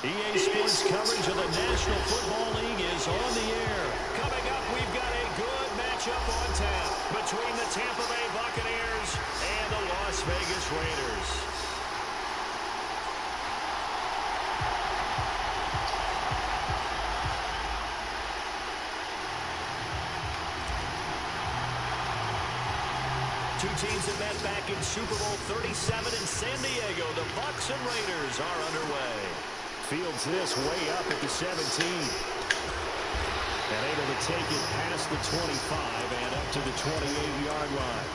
EA Sports coverage of the National Football League is on the air. Coming up, we've got a good matchup on tap between the Tampa Bay Buccaneers and the Las Vegas Raiders. Two teams that met back in Super Bowl 37 in San Diego. The Bucs and Raiders are underway. Fields this way up at the 17. And able to take it past the 25 and up to the 28-yard line.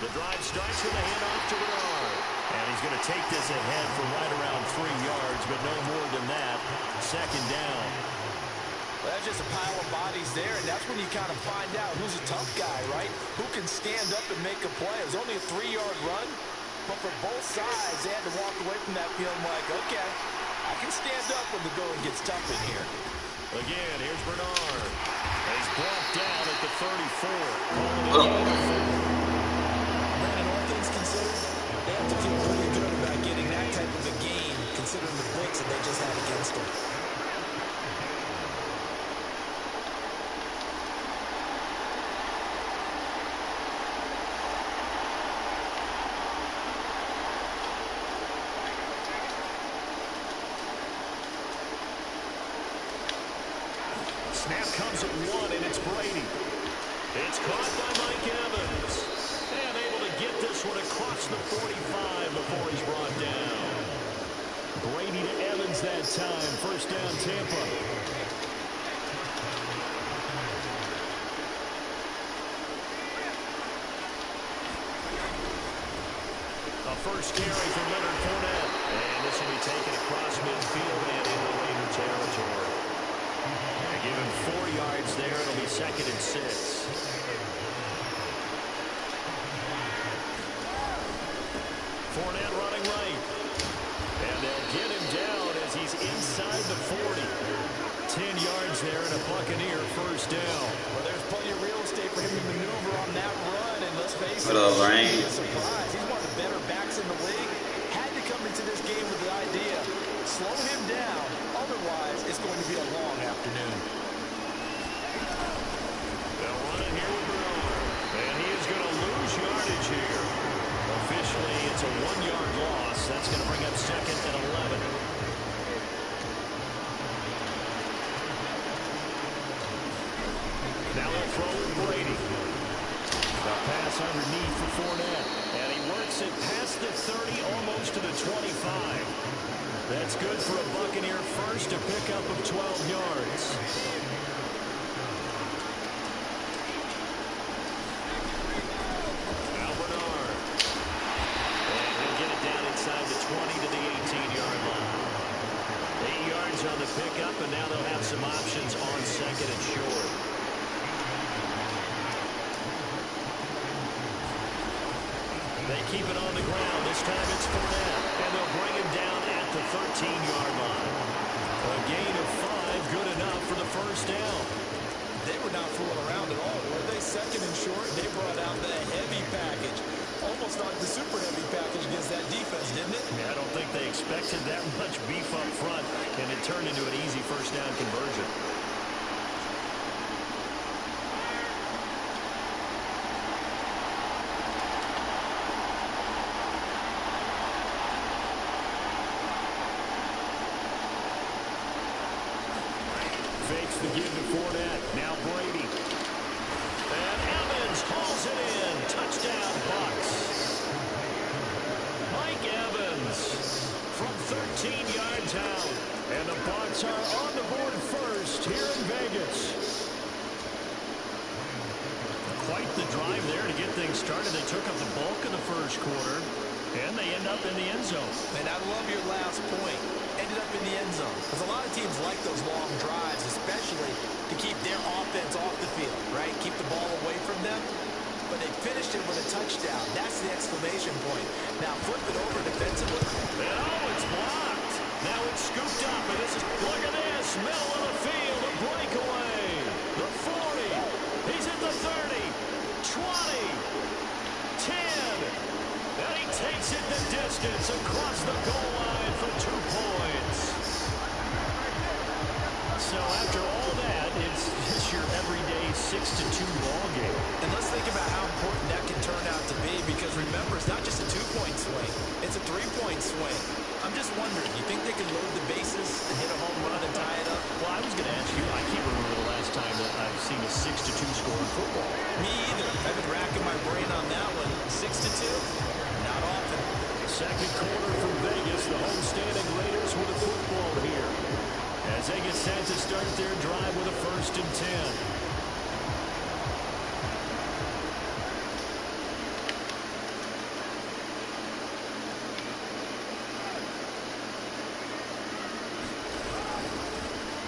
The drive starts with a handoff to Renfrow. And he's going to take this ahead for right around 3 yards, but no more than that. Second down. Well, that's just a pile of bodies there, and that's when you kind of find out who's a tough guy, right? Who can stand up and make a play. It was only a 3-yard run, but for both sides, they had to walk away from that feeling like, okay, I can stand up when the going gets tough in here. Again, here's Bernard. He's brought down at the 34. All things considered, they have to feel pretty good about getting that type of a game, considering the blitz that they just had against them. Snap comes at 1, and it's Brady. It's caught by Mike Evans. And able to get this one across the 45 before he's brought down. Brady to Evans that time. First down, Tampa. A first carry from Leonard Fournette. And this will be taken across midfield and into Raider territory. They give him 4 yards there. It'll be 2nd and 6. Fournette running right. And they'll get him down as he's inside the 40. 10 yards there and a Buccaneer first down. Well, there's plenty of real estate for him to maneuver on that run. And let's face it, What up, Rain? a surprise. He's one of the better backs in the league. Had to come into this game with the idea, slow him down. Otherwise, it's going to be a long afternoon. They'll run it here with Bernard. And he is going to lose yardage here. Officially, it's a 1-yard loss. That's going to bring up 2nd and 11. Now they'll throw with Brady. A pass underneath for Fournette. And he works it past the 30, almost to the 25. That's good for a Buccaneer first, a pickup of 12 yards. Inside the 20 to the 18-yard line. 8 yards on the pickup, and now they'll have some options on 2nd and short. They keep it on the ground. This time it's Fournette, and they'll bring him down at the 13-yard line. A gain of 5, good enough for the first down. They were not fooling around at all, were they? 2nd and short, they brought out the heavy package. Almost knocked the super heavy package against that defense, didn't it? Yeah, I don't think they expected that much beef up front, and it turned into an easy first down conversion. Fakes the give to Fournette. Now Brady. And Evans hauls it in. Touchdown, Bucs. Mike Evans from 13 yards out. And the Bucs are on the board first here in Vegas. Quite the drive there to get things started. They took up the bulk of the first quarter, and they end up in the end zone. And I love your last point. Ended up in the end zone. Because a lot of teams like those long drives, especially to keep their offense off the field, right? Keep the ball away from them. But they finished it with a touchdown. That's the exclamation Now flip it over defensively. And oh, it's blocked. Now it's scooped up, and this is, look at this, middle of the field, a breakaway. The 40. He's at the 30. 20. 10. And he takes it the distance across the goal line for 2 points. So after all that, it's just your everyday 6-2 ball game. And let's think about how important that can turn out to be, because remember, it's not just a 2-point swing. It's a 3-point swing. I'm just wondering, you think they can load the bases and hit a home run and tie it up? Well, I was going to ask you, I can't remember the last time that I've seen a 6-2 score in football. Me either. I've been racking my brain on that one. 6-2? Not often. Second quarter from Vegas, the homestanding Raiders with a football here, as they get set to start their drive with a 1st and 10.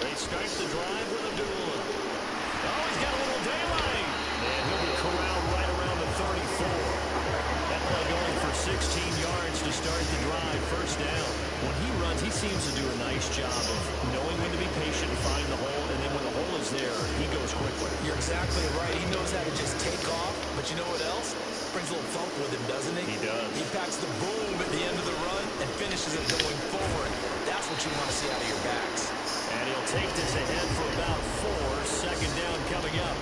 They start the drive with a duel. Oh, he's got a little daylight. And he'll be corralled right around the 34. That play going for 16 yards to start the drive, 1st down. When he runs, he seems to do a nice job of knowing when to be patient and find the hole, and then when the hole is there, he goes quickly. You're exactly right. He knows how to just take off, but you know what else? Brings a little thump with him, doesn't he? He does. He packs the boom at the end of the run and finishes it going forward. That's what you want to see out of your backs. And he'll take this ahead for about 4. 2nd down coming up.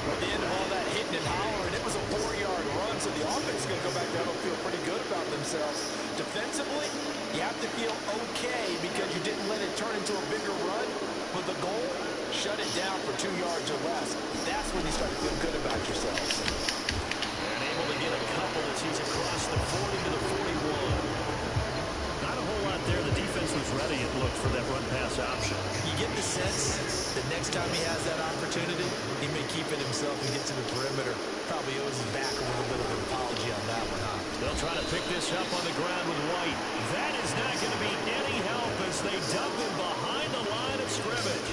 At the end of all that hitting and hollering, it was a 4-yard run, so the offense is going to go back down and feel pretty good about themselves. Defensively, you have to feel okay because you didn't let it turn into a bigger run. With the goal, shut it down for 2 yards or less. That's when you start to feel good about yourselves. And able to get a couple as he's across the 40 to the 41. Not a whole lot there. The defense was ready, it looked, for that run-pass option. You get the sense that next time he has that opportunity, he may keep it himself and get to the perimeter. Probably owes his back a little bit of an apology on that one, huh? They'll try to pick this up on the ground with White. That is not going to be any help as they dump him behind the line of scrimmage.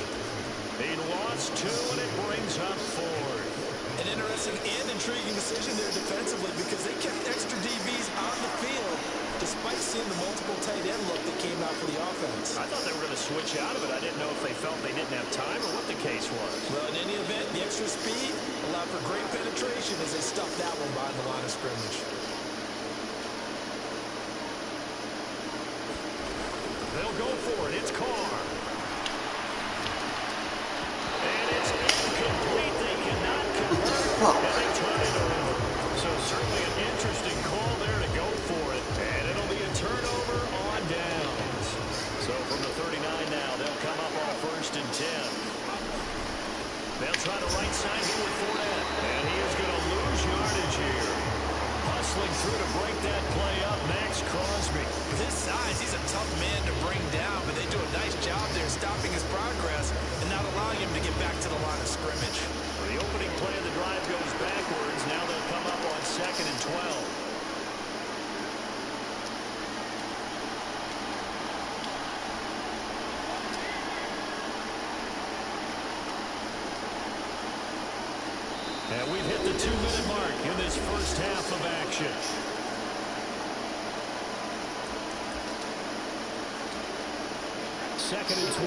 He lost 2, and it brings up 4th. An interesting and intriguing decision there defensively, because they kept extra DBs on the field despite seeing the multiple tight end look that came out for the offense. I thought they were going to switch out of it. I didn't know if they felt they didn't have time or what the case was. Well, in any event, the extra speed allowed for great penetration as they stuffed that one behind the line of scrimmage. They'll go for it. It's Carr. And it's incomplete. They cannot convert, and they turn it over. So certainly an interesting call there to go for it. And it'll be a turnover on downs. So from the 39 now, they'll come up on 1st and 10. They'll try to right side here with Fournette. And he is going to lose yardage here. Hustling through to break that play up, Max Crosby. With his size, he's a tough man to bring down, but they do a nice job there stopping his progress and not allowing him to get back to the line of scrimmage. Well, the opening play of the drive goes backwards. Now they'll come up on 2nd and 12. And we've hit the 2-minute mark in this 1st half of action. Second and 12.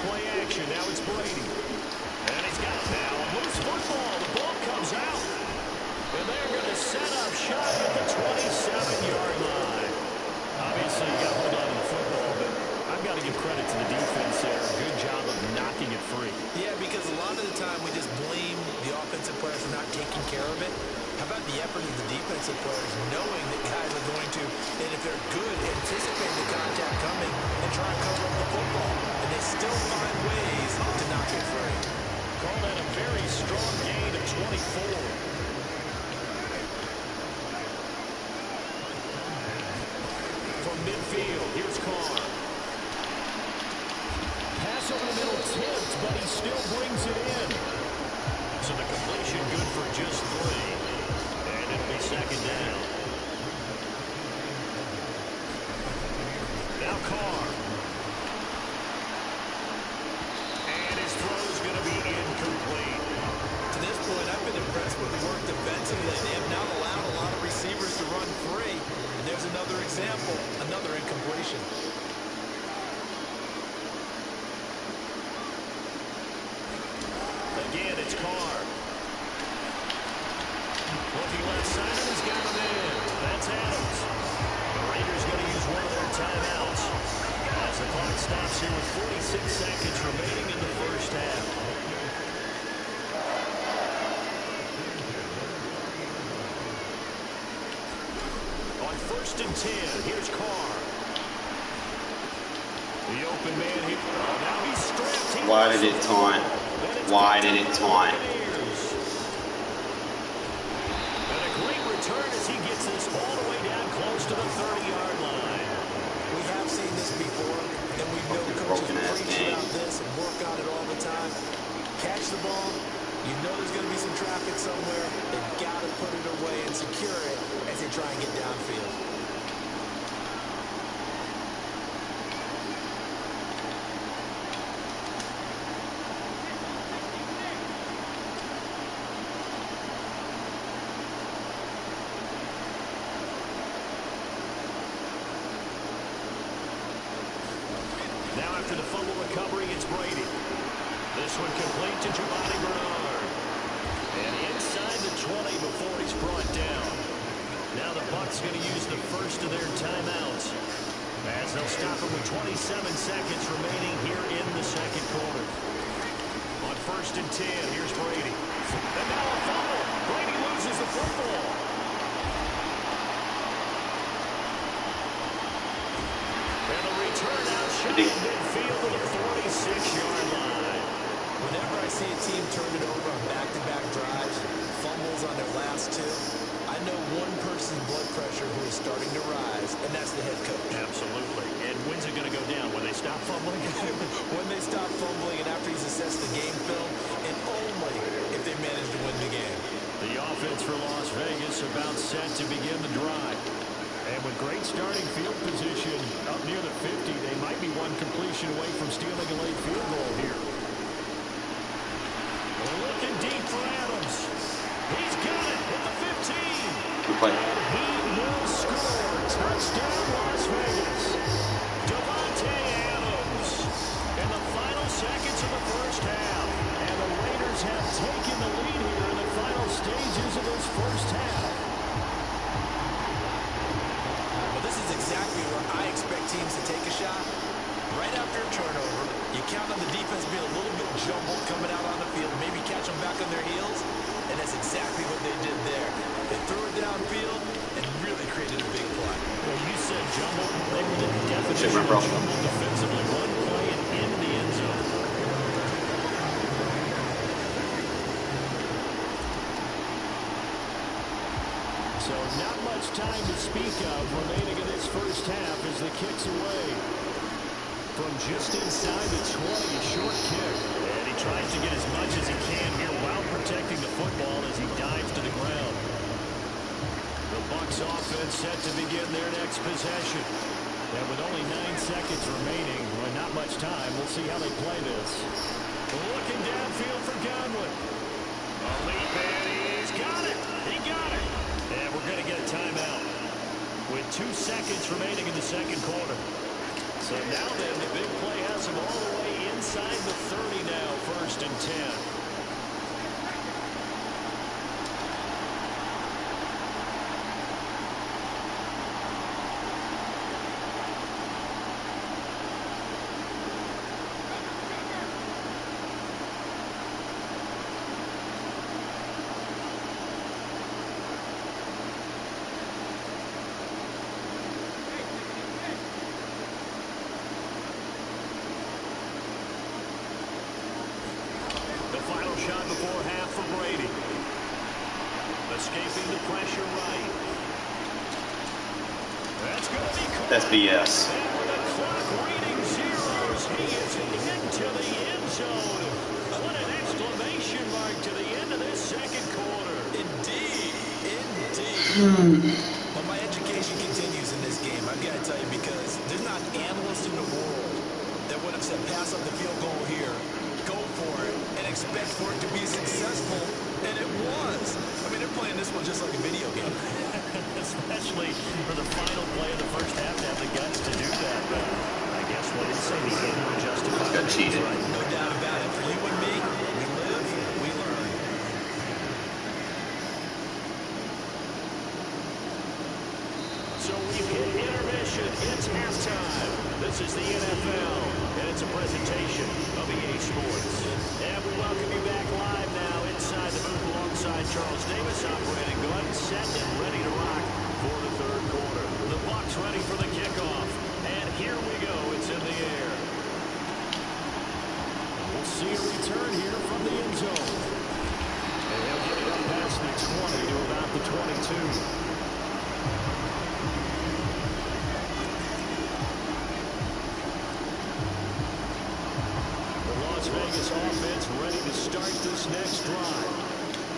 Play action. Now it's Brady. And he's got now a loose football. The ball comes out. And they're going to set up shop at the 27-yard line. Obviously, you got to hold on to the football, but I've got to give credit to the defense there. Good job of knocking it free. Yeah, because a lot of the time we just blame the offensive players for not taking care of it. How about the effort of the defensive players knowing that guys are going to, and if they're good, anticipate the contact coming and try and cover up the football. And they still find ways to knock it free. Call that a very strong gain of 24. From midfield, here's Carr. Pass over the middle tipped, but he still brings it in. So the completion good for just 3. And it'll be 2nd down. Now Carr. And his throw is going to be incomplete. Looking left side, and he's got him in. That's Adams. The Raiders going to use one of their timeouts as the clock stops here with 46 seconds remaining in the first half. On 1st and 10, here's Carr. The open man here. Oh, now he's strapped. Why did it time? Why did it time? And a great return as he gets this all the way down close to the 30-yard line. We have seen this before, and we know coaches preach about this and work on it all the time. Catch the ball. You know there's going to be some traffic somewhere. They've got to put it away and secure it as they try and get downfield. Now after the fumble recovery, it's Brady. This one complete to Giovanni Bernard. And inside the 20 before he's brought down. Now the Bucs going to use the first of their timeouts as they'll stop him with 27 seconds remaining here in the second quarter. On 1st and 10, here's Brady. And now a fumble. Brady loses the football. And the return out shot in midfield to the 46-yard line. Whenever I see a team turn it over on back-to-back drives, fumbles on their last two, I know one person's blood pressure who is starting to rise, and that's the head coach. Absolutely. And when's it going to go down? When they stop fumbling? When they stop fumbling and after he's assessed the game film, and only if they manage to win the game. The offense for Las Vegas about set to begin the drive. And with great starting field position up near the 50, they might be one completion away from stealing a late field goal here. Looking deep for Adams. He's got it at the 15. Good play. And he will score. Touchdown, Las Vegas. Davante Adams in the final seconds of the first half. And the Raiders have taken the lead here in the final stages of this first half. This is exactly where I expect teams to take a shot. Right after a turnover, you count on the defense being a little bit jumbled coming out on the field, maybe catch them back on their heels, and that's exactly what they did there. They threw it downfield and really created a big play. Well, you said jumbled. They were the definition of jumbled defensively. One play and into the end zone. So not much time to speak of remaining in this first half as the kick's away. From just inside the 20, short kick. And he tries to get as much as he can here while protecting the football as he dives to the ground. The Bucs offense set to begin their next possession. And with only 9 seconds remaining, well, not much time, we'll see how they play this. Looking downfield for Godwin. A lead man, he's got it. He got it. And we're going to get a timeout with 2 seconds remaining in the second quarter. So now then, the big play has him all the way inside the 30 now, 1st and 10. Shot before half for Brady. Escaping the pressure right. That's going to be caught. That's BS. And with the clock reading zeros, he is into the end zone. What an exclamation mark to the end of this second quarter. Indeed. Indeed. But my education continues in this game. I've got to tell you, because there's not an analyst in the world that would have said pass up the field goal here, go for it, and expect for it to be successful, and it was. I mean, they're playing this one just like a video game. Especially for the final play of the first half to have the guts to do that. But I guess what did say the end would justify Got cheated. right? No doubt about it. For you and me, we live, we learn. we've hit intermission. It's halftime. This is the NFL, and it's a presentation of EA Sports. And we welcome you back live now inside the booth alongside Charles Davis, operating good, set, and ready to rock for the third quarter. The Bucs ready for the kickoff, and here we go. It's in the air. We'll see a return here from the end zone. And he'll get it up past the 20 to about the 22. Vegas offense ready to start this next drive.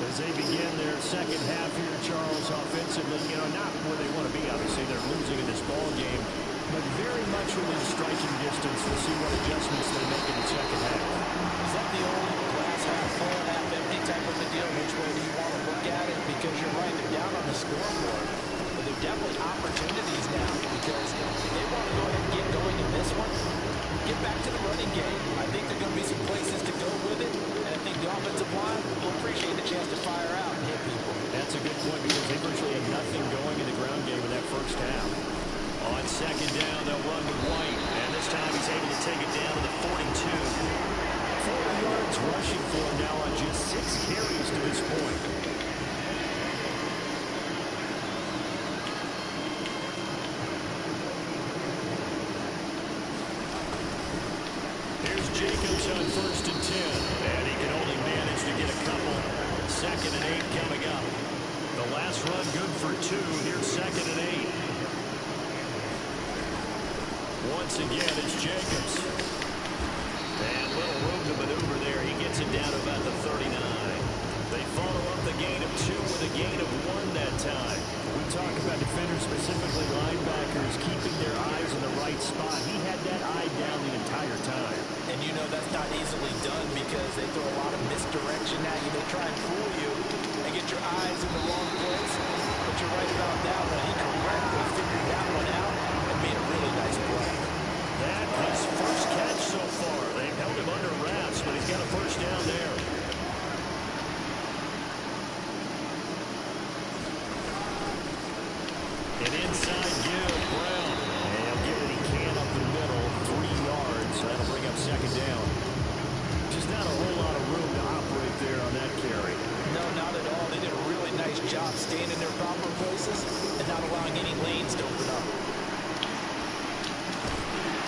As they begin their second half here, Charles, offensively, not where they want to be. Obviously, they're losing in this ball game, but very much within striking distance. We'll see what adjustments they make in the second half. Is that the old glass half full, half empty type of a deal? Which way do you want to look at it? Because you're right, they're down on the scoreboard, but they're definitely opportunities now because they want to go ahead and get going in this one. Get back to the running game. I think there are going to be some places to go with it, and I think the offensive line will appreciate the chance to fire out and hit people. That's a good point because they virtually had nothing going in the ground game in that first half. On second down, they'll run with White, and this time he's able to take it down to the 42. 40 yards rushing for him now on just 6 carries to this point. Jacobs on 1st and 10, and he can only manage to get a couple. 2nd and 8 coming up. The last run good for 2. Here's 2nd and 8. Once again, it's Jacobs. And little room to maneuver there. He gets it down to about the 39. They follow up the gain of 2 with a gain of 1 that time. We talk about defenders, specifically linebackers, keeping their eyes in the right spot. He had that eye down the entire time. And you know that's not easily done because they throw a lot of misdirection at you. They try and fool you and get your eyes in the wrong place. But you're right about that one. He correctly figured that one out and made a really nice play. That his first catch so far. They've held him under wraps, but he's got a first down there. An inside give, Brown. And he'll get what he can up the middle, 3 yards. So that'll bring up 2nd down. Just not a whole lot of room to operate there on that carry. No, not at all. They did a really nice job staying in their proper places and not allowing any lanes to open up.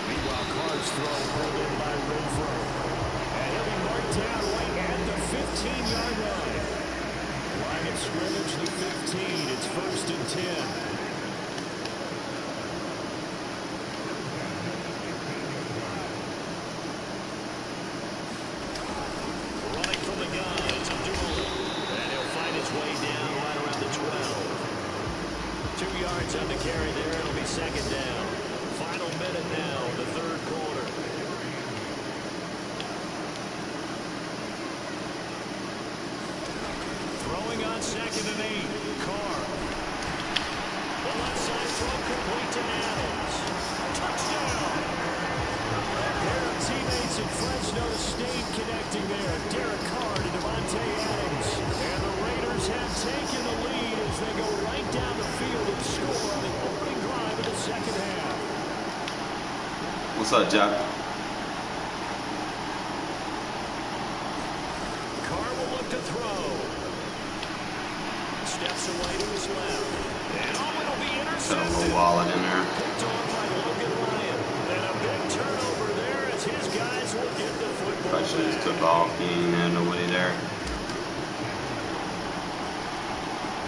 Meanwhile, Carr's throw pulled in by Renfrow. And he'll be marked down right at the 15-yard line. Line of scrimmage, the 15. It's 1st and 10. On the carry there, it'll be 2nd down. Final minute now, the third quarter. Throwing on 2nd and 8, Carr. The left side throw complete to Adams. Touchdown! A pair of teammates in Fresno State connecting there. Derek Carr to Devontae Adams. And the Raiders have taken the lead as they go right down the field and score on the opening drive of the second half. What's up, Jack? Carr will look to throw. Steps away to his left. And it'll be intercepted. Got a little wallet in there. Picked off by Logan Ryan. And a big turnover there as his guys will get the football Probably should have took off. He ain't had nobody there.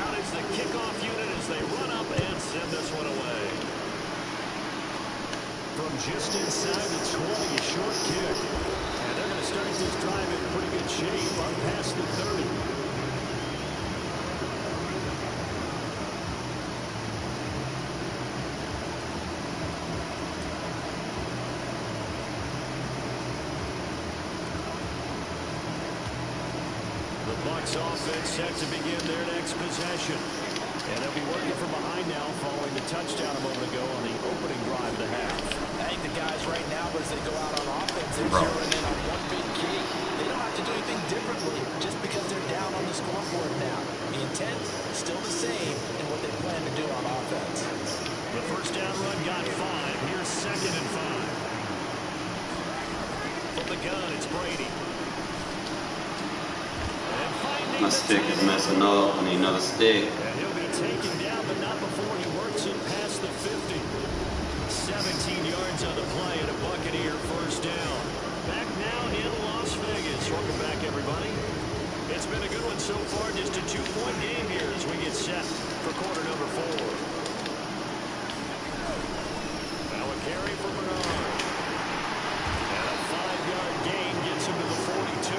Out is the kickoff unit as they run up and send this one away. From just inside the 20, a short kick. And they're going to start this drive in pretty good shape up past the 30. Bucs offense set to begin their next possession. And they'll be working from behind now following the touchdown a moment ago on the opening drive of the half. I think the guys right now, as they go out on offense, they're zeroing in on one big key. They don't have to do anything differently just because they're down on the scoreboard now. The intent is still the same in what they plan to do on offense. The 2nd and 5. From the gun, it's Brady. My stick is messing up. I need another stick. And he'll be taken down, but not before he works it past the 50. 17 yards on the play and a Buccaneer first down. Back now in Las Vegas. Welcome back, everybody. It's been a good one so far. Just a 2-point game here as we get set for quarter number 4. Now a carry for Bernard. And a 5-yard gain gets him to the 42.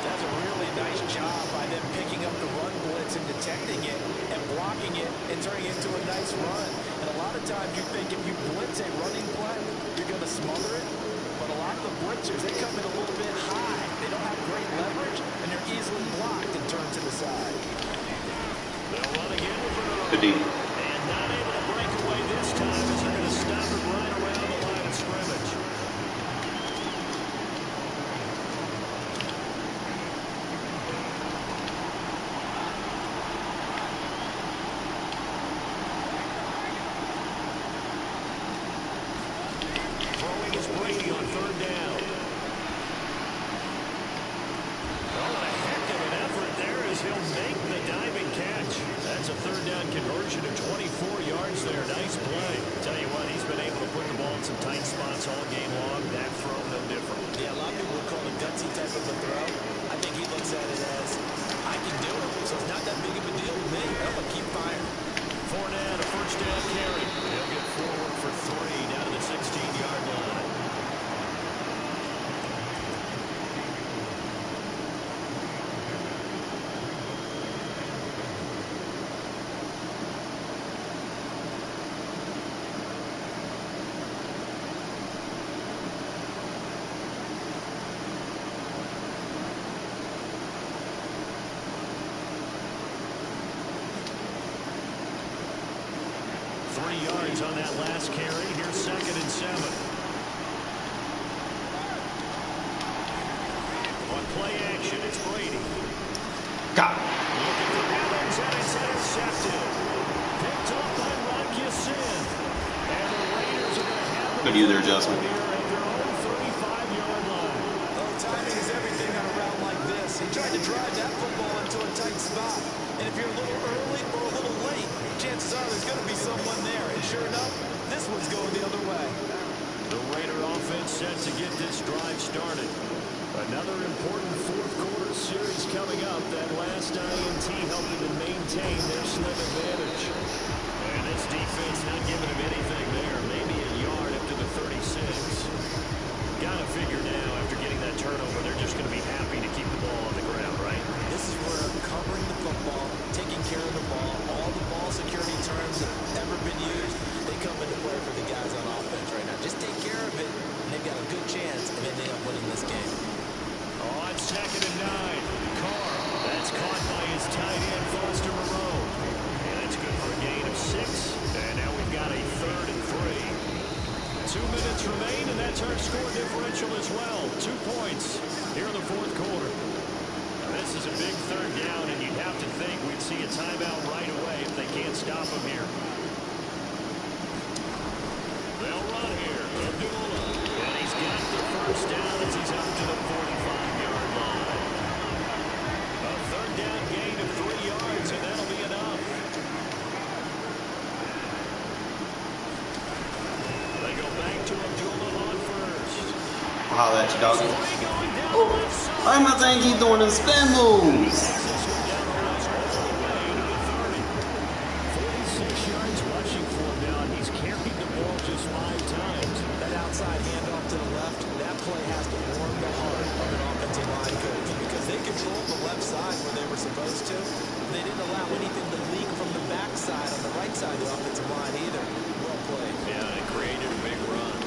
That's a really nice job by them picking up the run blitz and detecting it and blocking it and turning it into a nice run. And a lot of times you think if you blitz a running play, you're going to smother it. But a lot of the blitzers, they come in a little bit high. They don't have great leverage, and they're easily blocked and turned to the side. They'll run again with Renfrow. Good D. And not able to break away this time as they're going to stop it right around the line of scrimmage. Throwing is Brady on 3rd down. Oh, a heck of an effort there as he'll make the diving catch. That's a 3rd down conversion of 24 yards there. Nice play. Tell you what, he's been able to put the ball in some tight spots all game long. That throw, no different. Yeah, a lot of people would call it gutsy type of a throw. I think he looks at it as, I can do it, so it's not that big of a deal to me. I'm going to keep firing. Fournette, a first down carry. He'll get forward for 3 down to the 16-yard line. Yards on that last carry. Here's 2nd and 7. On play action, it's Brady. Got it. Looking for Evans, and it's intercepted. Picked off by Rodgers. And the Raiders are going to have Good user adjustment. at their own 35-yard line. Oh, timing is everything on a route like this. He tried to drive that football into a tight spot. And if you're a little early or a little late, chances are there's going to be someone there. And sure enough, this one's going the other way. The Raider offense set to get this drive started. Another important fourth-quarter series coming up. That last INT helping to maintain their slim advantage. And this defense not giving them anything there. Maybe a yard up to the 36. Got to figure now, after getting that turnover, they're just going to be happy to keep the ball on the ground, right? This is where covering the football, taking care of the ball, all the ball security terms that have ever been used, they come into play for the guys on offense right now. Just take care of it, and they've got a good chance of ending up winning this game. On 2nd and 9, Carr. That's caught by his tight end, Foster Moreau. And that's good for a gain of 6. And now we've got a 3rd and 3. 2 minutes remain, and that's our score differential as well. 2 points here in the 4th quarter. This is a big 3rd down, and you'd have to think we'd see a timeout right away if they can't stop him here. They'll run here. Abdullah. And he's got the first down as he's up to the 45-yard line. A 3rd down gain of 3 yards, and that'll be enough. They go back to Abdullah on first. Holla at you, dog. Why am I saying keep doing them spin moves? 46 yards rushing for him now, and he's carried the ball just 5 times. That outside handoff to the left, that play has to warm the heart of an offensive line coach because they controlled the left side where they were supposed to. They didn't allow anything to leak from the backside on the right side of the offensive line either. Well played. Yeah, they created a big run.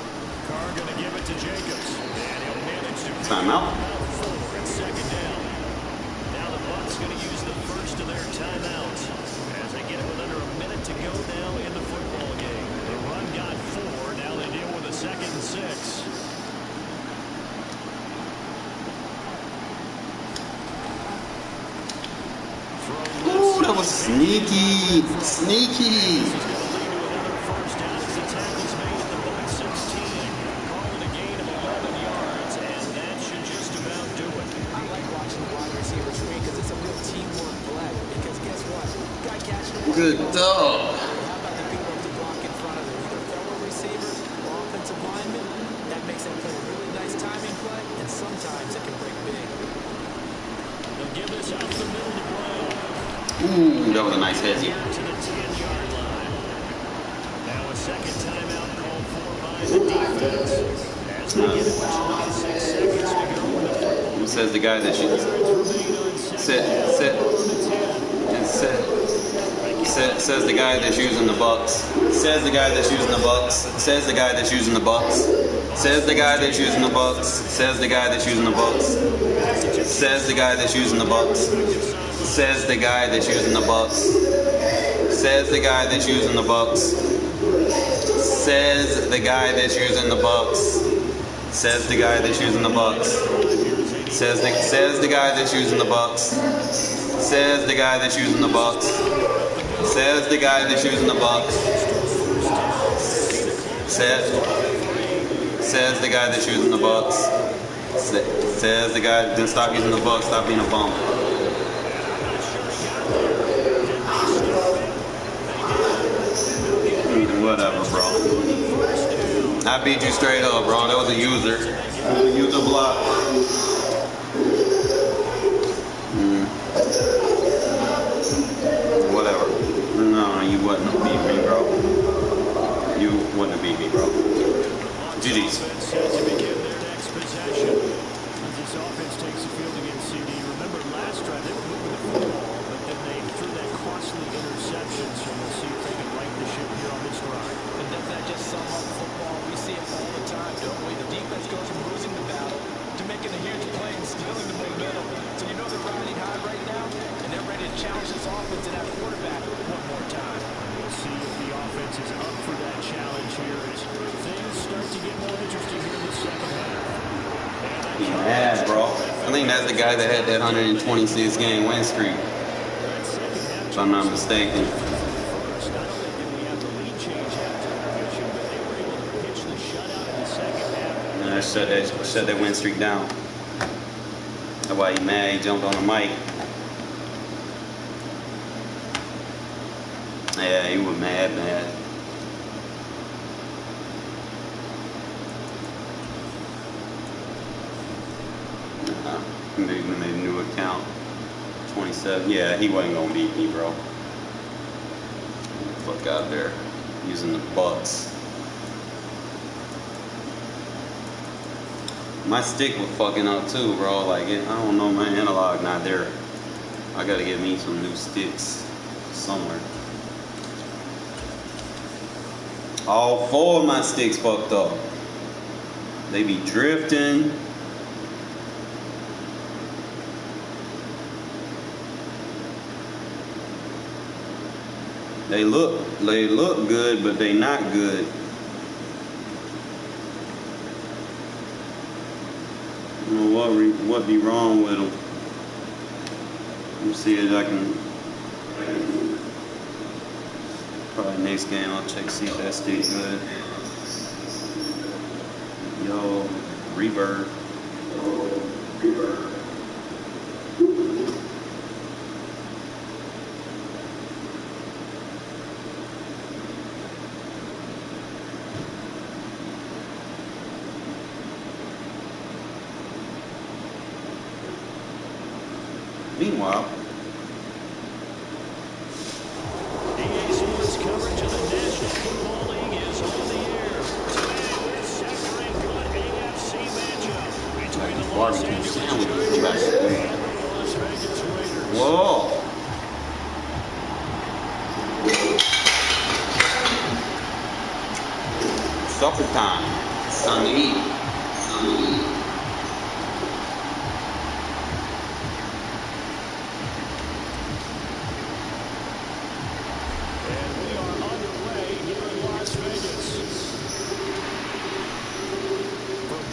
Carr going to give it to Jacobs, and he'll manage to Timeout. 4 and 2nd down. Now the Bucs going to use the first of their timeouts as they get it with under a minute to go now in the football game. The run got 4. Now they deal with a 2nd and 6. Ooh, that was sneaky. Sneaky. This is going to lead to another first down as the tackle's made at the Bucs good dog. How about the good off the block in front of them? Either fellow receivers or offensive linemen. That makes that play a really nice timing play, and sometimes it can break big. They'll give this out the middle to Brown. Ooh, that was a nice hit. To the 10-yard line. Now a second timeout called for by the defense. As we get it with 6 seconds to go in the football. Who says the guy that shoots? Says the guy that's using the Bucks. Says the guy that's using the Bucks. Says the guy that's using the Bucks. Says the guy that's using the Bucks. Says the guy that's using the Bucks. Says the guy that's using the Bucks. Says the guy that's using the Bucks. Says the guy that's using the Bucks. Says the guy that's using the Bucks. Says the guy that's using the Bucks. Says the guy that's using the Bucks. Says the guy that's using the Bucks. Says the guy that's using the Bucks. Says the guy that's using the Bucks. Says the guy, then stop using the Bucks, stop being a bum. Whatever, bro. I beat you straight up, bro. That was a user. That was a user block. Whatever. No, you wouldn't have beat me, bro. You wouldn't have beat me, bro. GG's. This offense takes the field against CD. Remember last drive they were moving the football, but then they threw that costly interception. So we'll see if they can right the ship here on this drive. And does that just sum up football? We see it all the time, don't we? The defense goes from losing the battle to making a huge play and stealing the momentum. So you know they're riding high right now, and they're ready to challenge this offense and that quarterback one more time. We'll see if the offense is up for that challenge here as things start to get more interesting here in the second half. He's mad, bro. I think that's the guy that had that 126 game win streak, if I'm not mistaken. Not only did we have the lead change after intermission, but they were able to pitch the shutout in the second half. And that shut that win streak down. That's why he mad. He jumped on the mic. Yeah, he was mad. Maybe we made a new account. 27. Yeah, he wasn't gonna beat me, bro. Fuck out there, using the Bucks. My stick was fucking up too, bro. Like, I don't know, my analog not there. I gotta get me some new sticks somewhere. All 4 of my sticks fucked up. They be drifting. They look good, but they not good. I don't know what be wrong with them. Let me see if I can. Probably next game I'll check see if that stick good. Yo, reverb. Meanwhile, EA Sports coverage of the National Football League is on the air. Today we're centering good AFC matchup between the Los Angeles Chargers and the Las Vegas Raiders. whoa. Supper time. It's time to eat.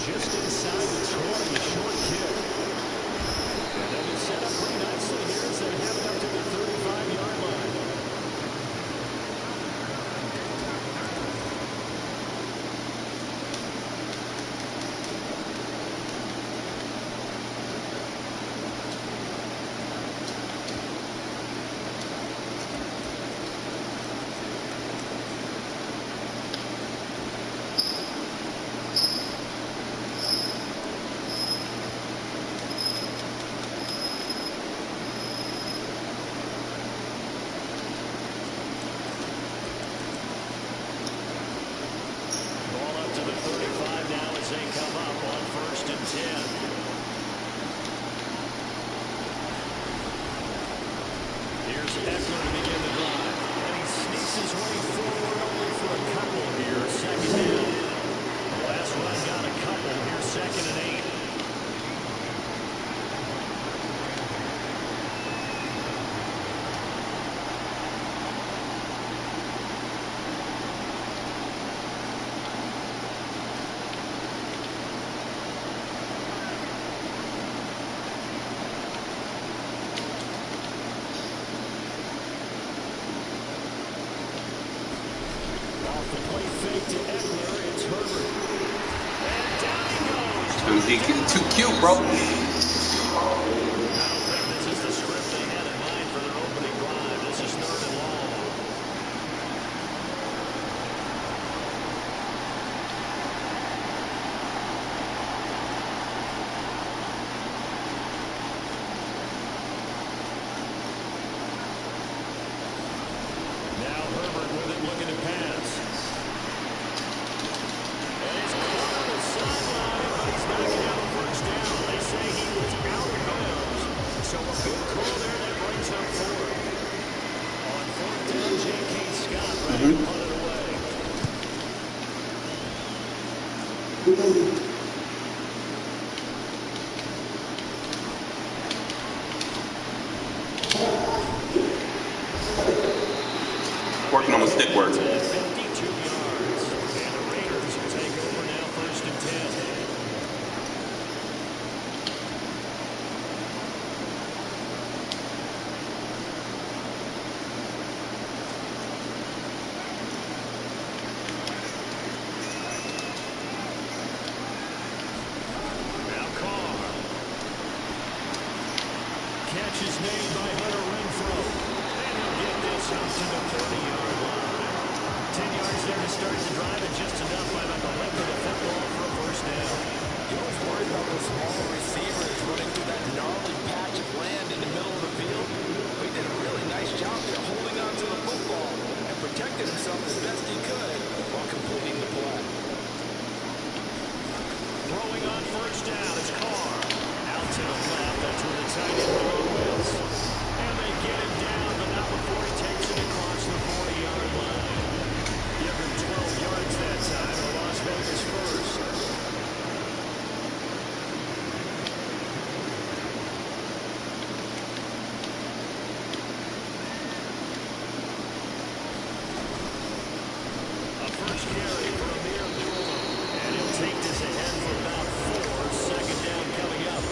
Just inside the 20, short kick. And then it's set up pretty nicely here as they have it up to the 35-yard line. Here's Eckler to begin the drive. And he sneaks his way forward only for a couple here. Second down. The last run got a couple. Here's 2nd and 8. Too cute, bro. I don't think this is the script they had in mind for their opening drive. This is 3rd and long. Now Herbert with it, looking to pass. And he's caught on the sideline, but he's knocking out a first down. They say he was out of bounds. So a good call there that brings up 4th. On 4th down, J.K. Scott ready to punt it away. Working on the stick work. 52 yards. And the Raiders will take over now, 1st and 10. Now Carr. Catch is made by Hunter Renfrow. And he'll get this up to the 30-yard line. 10 yards there to start the drive, and just enough by the length of the football for a first down. You always worried about those smaller receivers running through that gnarly patch of land in the middle of the field. But he did a really nice job there holding on to the football and protecting himself as best he could while completing the play. Throwing on first down is Carr. Out to the left, that's where the tight end belongs is. And they get him down, but not before he takes it across the 40-yard line. Give him 12 yards that time, and Las Vegas first. A first carry for Amir Abdullah, and he'll take this ahead for about 4. 2nd down coming up.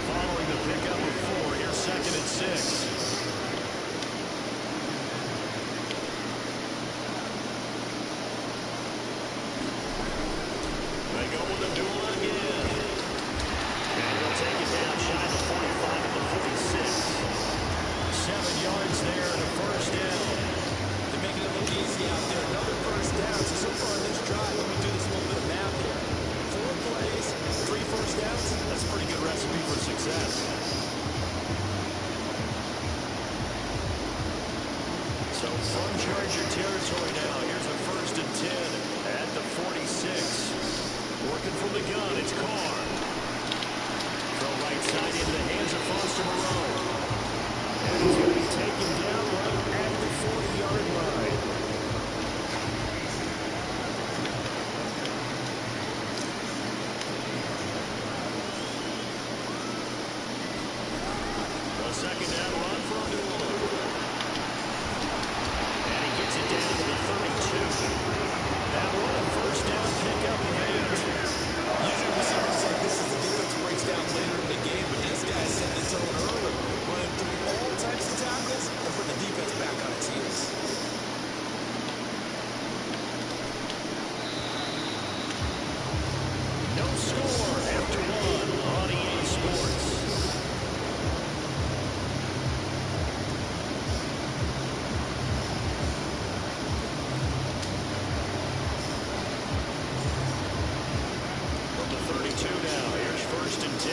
Following the pickup of 4, here's 2nd and 6. They go with Abdullah again. And he'll take it down shy of the 45 at the 46. 7 yards there and a first down. They're making it look easy out there. Another first down. So far in this drive, let me do this little bit of math here. 4 plays, 3 first downs. That's a pretty good recipe for success. So from Charger territory now, here's the 1st and 10 at the 46. Working from the gun, it's Carr. Throw right side into the hands of Foster Moreau. And he's going to be taken down right at the 40-yard line. The 2nd down run for Abdullah. And he gets it down to the 32. That one a first down pickup and 8. Usually we see runs like this as the defense breaks down later in the game, but this guy set the tone early, running through all types of tackles and put the defense back on its heels. No score after 1 on EA Sports. From the 32 now, here's 1st and 10.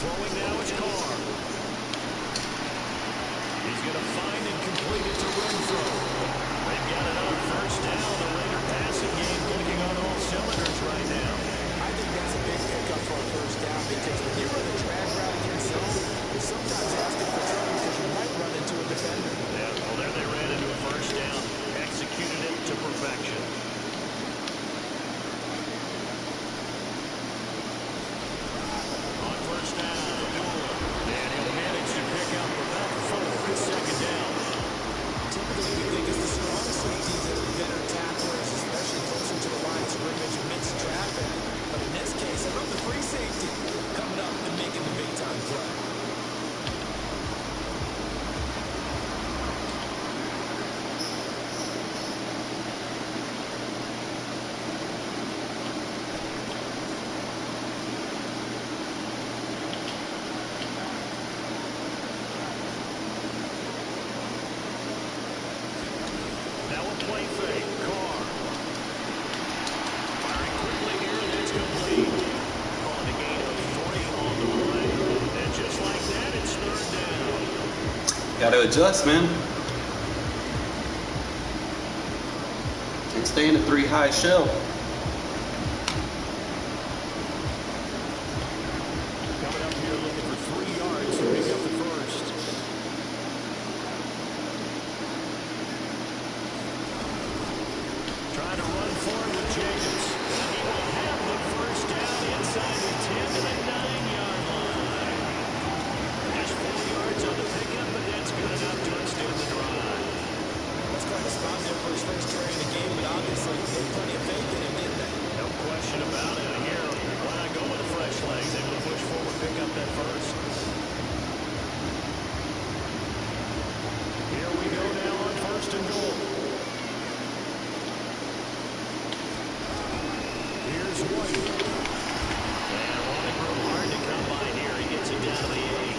Throwing now, it's Carr. He's going to find and complete it to Renfrow. They've got it on 1st down. The Raider passing game clicking on all cylinders right now. I think that's a big pickup for a first down because when you run a drag route against zone, Got to adjust, man. Can't stay in a 3 high shell. Coming up here looking for 3 yards to pick up the first. Trying to run forward with Jacobs. And he will have the first down inside the 10 to the 9-yard line. Just 4 yards on the pickup, but that's good enough to extend the drive. That's quite a spot there for his first carry in the game, but obviously they had plenty of faith in him, didn't they? No question about it. And here, why not go with the fresh legs? Able to push forward, pick up that first. Here we go now on 1st and goal. Here's White. And running room hard to come by here. He gets it down to the 8.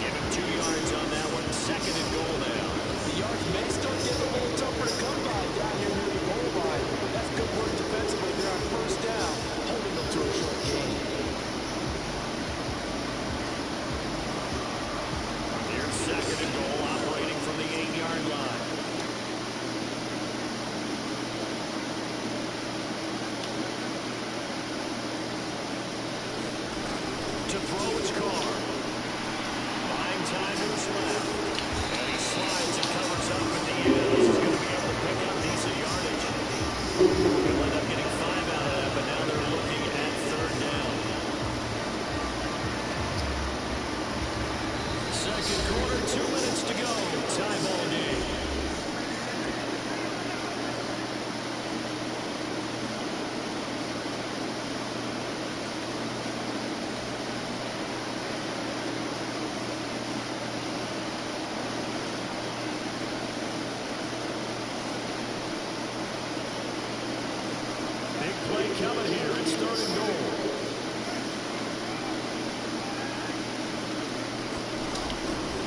Give him 2 yards on that one. 2nd and goal now. The yards may start getting a little tougher to come by down here near the goal line. That's good work defensively there on 1st down, holding them to a short gain. Here's 2nd and goal, operating from the 8-yard line. To throw, it's Carr. Buying time to his left. And he slides and covers up at the end. This is going to be able to pick up decent yardage. He'll end up getting 5 out of that, but now they're looking at 3rd down. 2nd quarter, 2 minutes to go. Tie ball game. Big play coming here. It's 3rd and goal.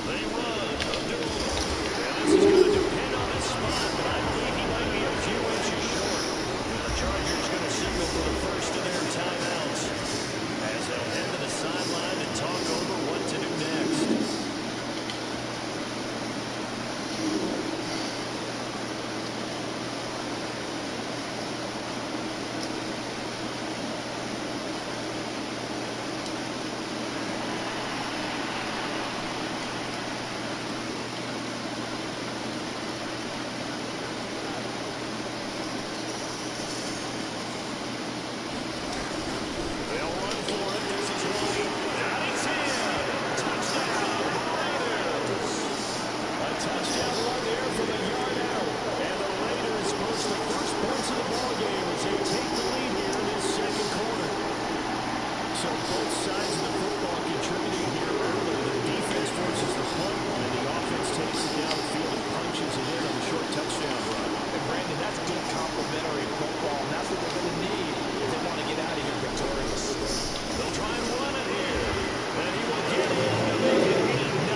They run. Abdullah. And this is going to depend on his spot, but I believe he might be a few inches short. And the Chargers going to signal for the first of their timeouts as they'll head to the sideline and talk over what to do next. They'll run for it. This is White. And he's in. Touchdown, Raiders. A touchdown run there from a yard out. And the Raiders post the first points of the ballgame as they take the lead here in this 2nd quarter. So both sides of the football contributing here early. The defense forces the punt, and the offense takes it down the field and punches it in on the short touchdown run. And Brandon, that's good complementary football, and that's what they're going to need if they want to get out of here victorious. They'll try and run it here. And he will get in to make it 8-0.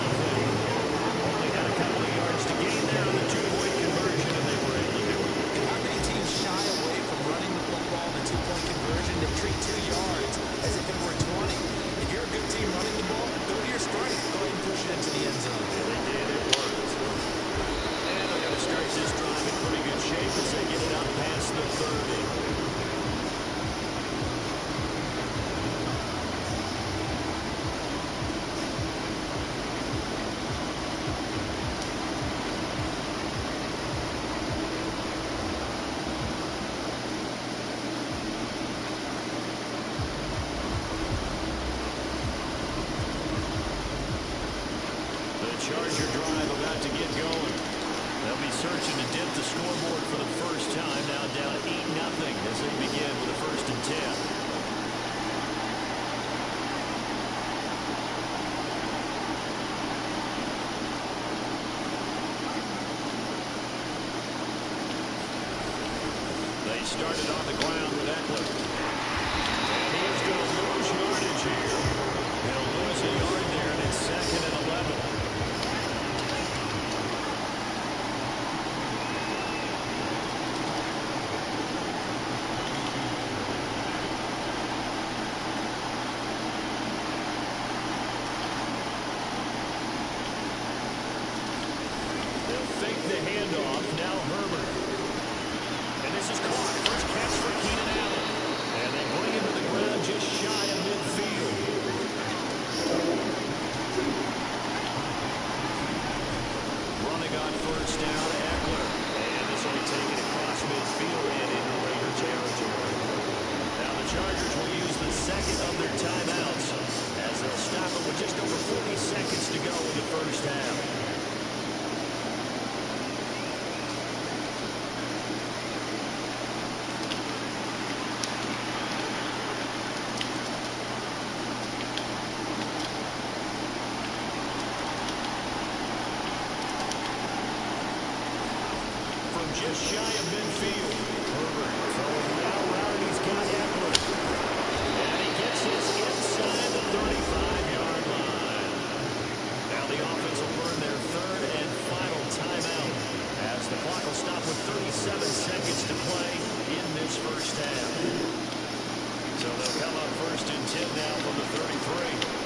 Only got a couple of yards to gain there on the 2-point conversion, and they were able to do it. And how many teams shy away from running the football in a 2-point conversion? They treat 2 yards as if it were 20. If you're a good team running the ball, go to your strength. Go ahead and push it into the end zone. And they did. It worked. And they're going to start this drive in pretty good shape as they get it up past the 30. Charger drive about to get going. They'll be searching to dip the scoreboard for the first time. Now down 8-0 as they begin with a 1st and 10. They started on the ground with Eckler. And he is going to lose yardage here. He'll lose a yard there, and it's 2nd and 11. the handoff. Now Herbert. And this is caught. First catch for Keenan Allen. And they bring him to the ground just shy of midfield. Running on first down, Eckler. And this will be taken across midfield and into Raider territory. Now the Chargers will use the second of their timeouts as they'll stop it with just over 40 seconds to go in the first half. Just shy of midfield. Herbert throwing now around. He's got Eckler. And he gets this inside the 35-yard line. Now the offense will burn their third and final timeout as the clock will stop with 37 seconds to play in this first half. So they'll come up first and 10 now from the 33.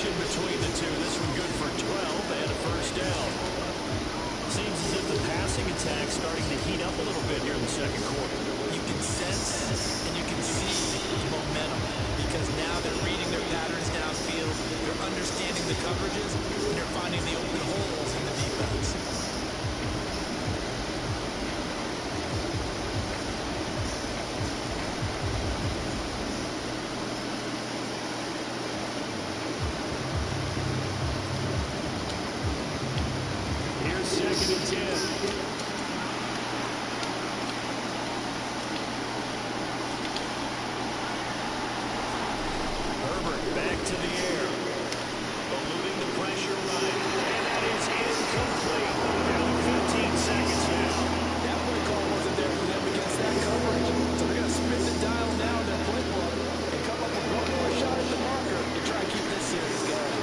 Between the two, this one good for 12 and a first down. Seems as if the passing attack's starting to heat up a little bit here in the second quarter. You can sense and you can see the momentum because now they're reading their patterns downfield, they're understanding the coverages, and they're finding the open holes in the defense. Second and 10. Herbert back to the air. Eluding the pressure right. And that is incomplete. Down 15 seconds now. That play call wasn't there for them against that coverage. So they're going to spin the dial now in their playbook and come up with one more shot at the marker to try to keep this series going.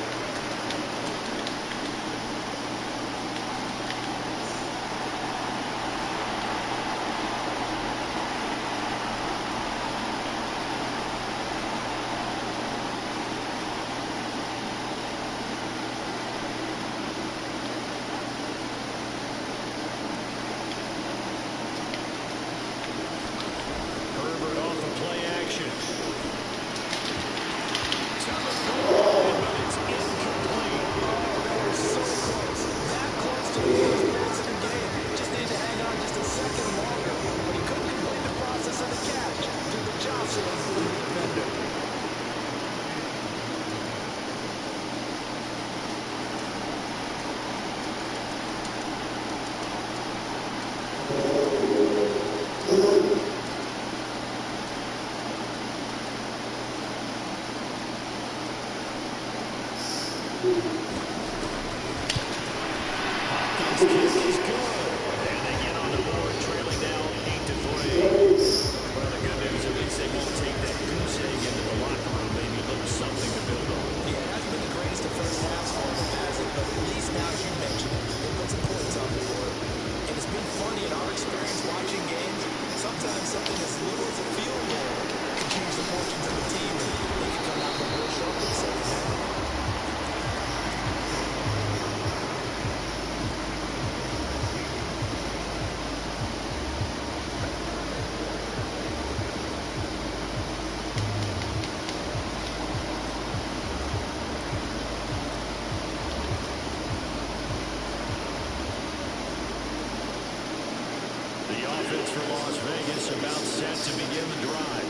Offense for Las Vegas about set to begin the drive.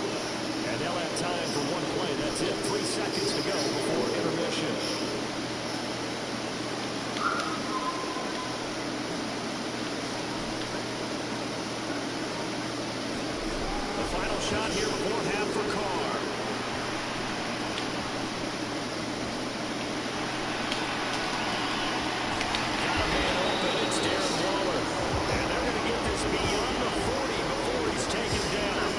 And they'll have time for one play. That's it. 3 seconds to go before intermission. The final shot here before half for Carr. Got a man open. It's Darren. And they're going to get this beyond the 40 before he's taken down.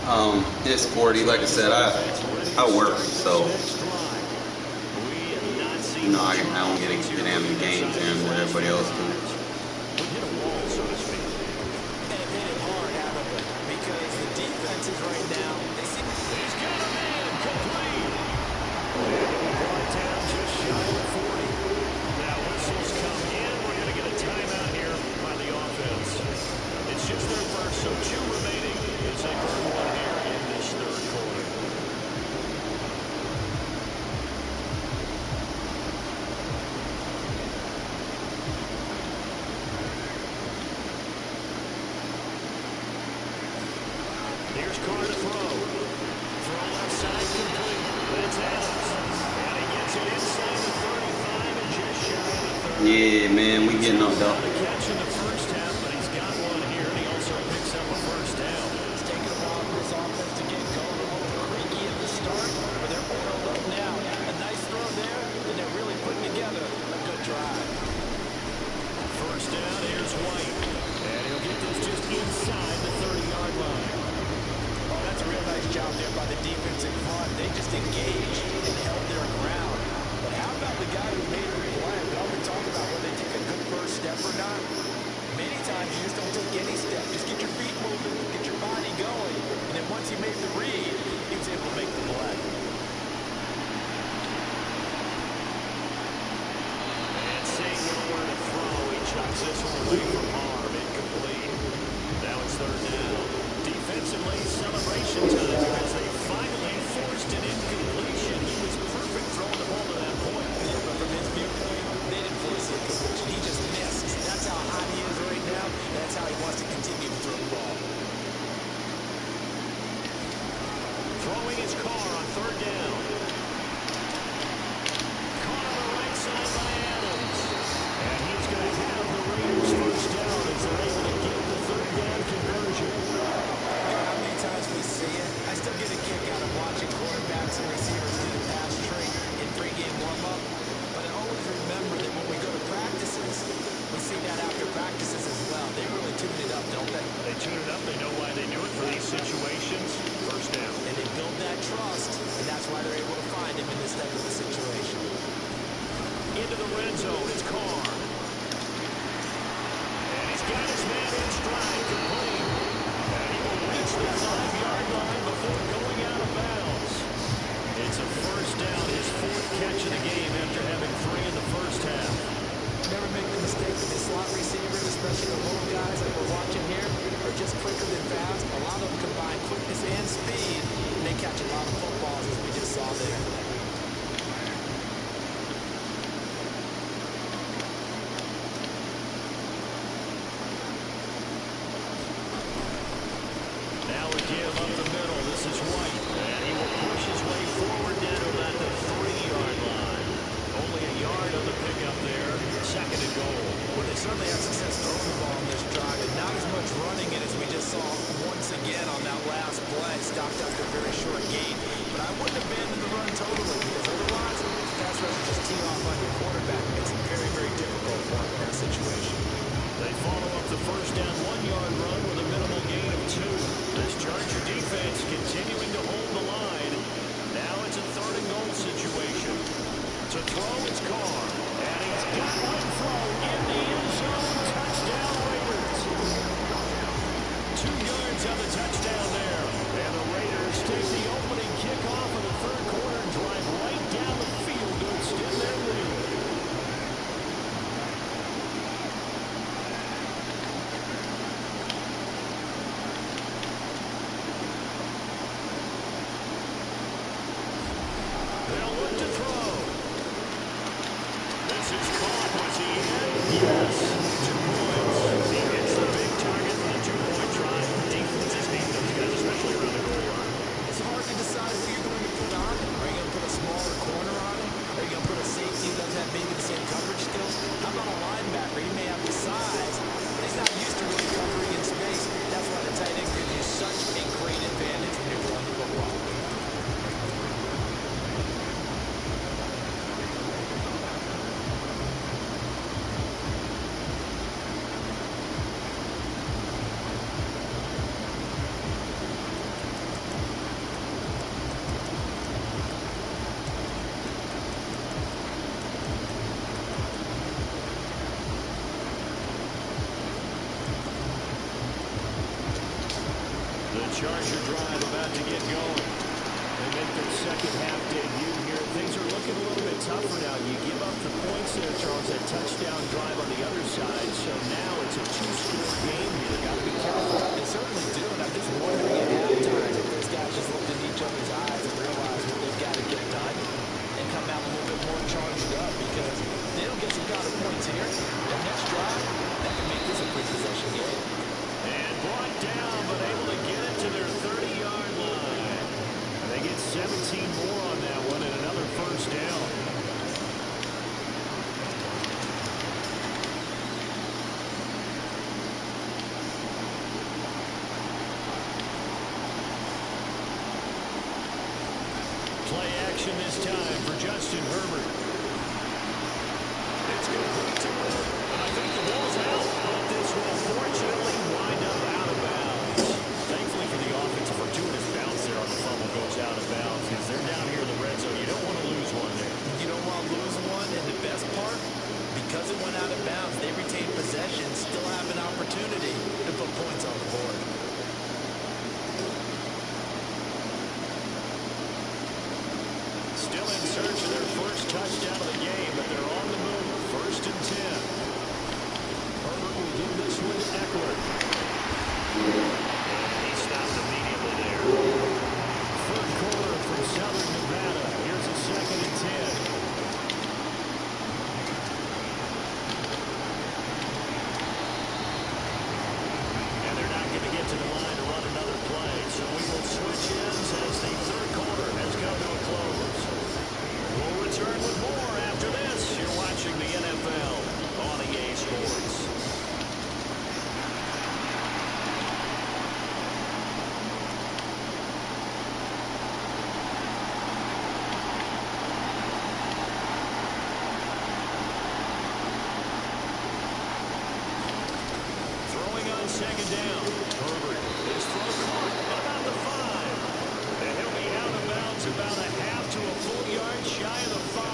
It's 40. Like I said, I work, so you know I don't get damn games in what everybody else do. We hit a wall, so to speak. And have hit it hard, haven't we? Because the defenses right now, they seem... He's got a man complete. And he brought down just shy of 40. Now whistles come in. We're going to get a timeout here by the offense. It's just their first, so 2 remaining as they burn one here in this third quarter. Here's Carr to throw. Throw left side complete. That's Adams. And he gets it inside the 35 and just shy of the 30. Yeah, man, we getting up though. Not a catch in the first half, but he's got one here, and he also picks up a first down. It's taken a while for this offense to get going. A little creaky at the start, but they're oiled up now. A nice throw there, and they're really putting together a good drive. First down, here's White. And he'll get this just inside the 30-yard line. Oh, that's a real nice job there by the defensive front. They just engaged and held their ground. But how about the guy who made the play? We often talk about whether they take a good first step or not. Many times you just don't take any step. Just get your feet moving, get your body going. And then once he made the read, he was able to make the play. And seeing nowhere to throw, he chucks this one away from harm. Incomplete. Now it's third down. Defensively, celebration time because they finally forced an incompletion. He was perfect throwing the ball to that point. Yeah, but from his viewpoint, they didn't force the incompletion. He just missed. That's how hot he is right now, and that's how he wants to continue to throw the ball. Throwing his Carr on third down. Caught on the right side by Adams. And he's going to have the Raiders first down as they're able to get the third down conversion. How many times we see it? I still get a kick out of watching quarterbacks and receivers do the pass tree in pregame warm-up. But I always remember that when we go to practices, we see that after practices as well. They really tune it up, don't they? They tune it up. They know why they do it for these situations. First down. And they build that trust, and that's why they're able to find him in this type of a situation. Into the red zone. It's Carr. And he's got his man in stride, complete. And he will reach the 5-yard line before going out of bounds. It's a first down, his 4th catch of the game after having 3 in the first half. Never make the mistake that the slot receivers, especially the little guys like we're watching here, are just quicker than fast. A lot of them combine quickness and speed, and they catch a lot of footballs, as we just saw there. Now a give up the middle. This is White. And he will push his way forward down to about the 3-yard line. Only a yard on the pickup there. 2nd and goal. Well, they certainly had success throwing the ball on this drive, and not as much running it as we just saw once again on that last play. Stopped after a very short gain. But I wouldn't abandon the run totally, because otherwise, pass rush will just tee off on your quarterback. It makes it very, very difficult for him in that situation. They follow up the first down 1-yard run with a minimal gain of 2. This Charger defense continuing to hold the line. Now it's a 3rd and goal situation. To throw, it's Carr. And he's got Renfrow in the end zone. Touchdown Raiders. 2 yards on the touchdown there. And the Raiders take the opening kickoff of the third quarter and drive right down the field to extend their lead. They'll look to throw. This is caught. Was he in? Yes. 2 points. He hits the big target for the 2-point try. Defenses need those guys, especially around the goal line. It's hard to decide who you're going to put on him. Are you going to put a smaller corner on him? Are you going to put a safety who doesn't have maybe the same coverage skills? How about a linebacker? He may have the size, but he's not used to really covering in space. That's why the tight end gives you such a great advantage when you're throwing the football. The Charger drive about to get going. They make their second half debut here. Things are looking a little bit tougher now. You give up the points there, Charles, that touchdown drive on the other side. So now it's a two-score game here. Got to be careful. They certainly do, and I'm just wondering at halftime if those guys just looked in each other's eyes and realized what they've got to get done and come out a little bit more charged up, because if they don't get some kind of points here, the next drive, that can make this a three-possession game. And brought down, but able to get it to their 30-yard line. They get 17 more on that one and another first down. Play action this time for Justin Herbert. It's complete to him, and I think the ball's out. But this will fortunately wind up out of bounds. Thankfully for the offense, a fortuitous bounce there on the fumble goes out of bounds, because they're down here in the red zone. You don't want to lose one there. You don't want to lose one, and the best part, because it went out of bounds, they retain possession, still have an opportunity to put points on the board. Still in search of their first touchdown of the game, but they're on the move. First and 10. Herbert will give this one to Eckler. And he stopped immediately there. Third quarter from Southern Nevada. Here's a second and 10. And they're not going to get to the line to run another play, so we will switch ends as the third quarter has come to a close. We'll return with more after this. You're watching the NFL on EA Sports. Throwing on second down. Herbert. His throw caught at about the 5. And he'll be out of bounds about a half to a full yard shy of the 5.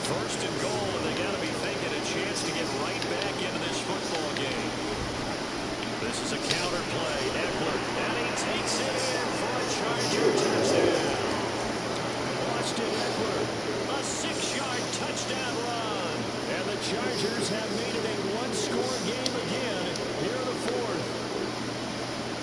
First and goal, and they got to be thinking a chance to get right back into this football game. This is a counter play. Eckler, and he takes it in for a Charger touchdown. Austin Eckler, a 6-yard touchdown run. And the Chargers have made it a one-score game again here in the fourth.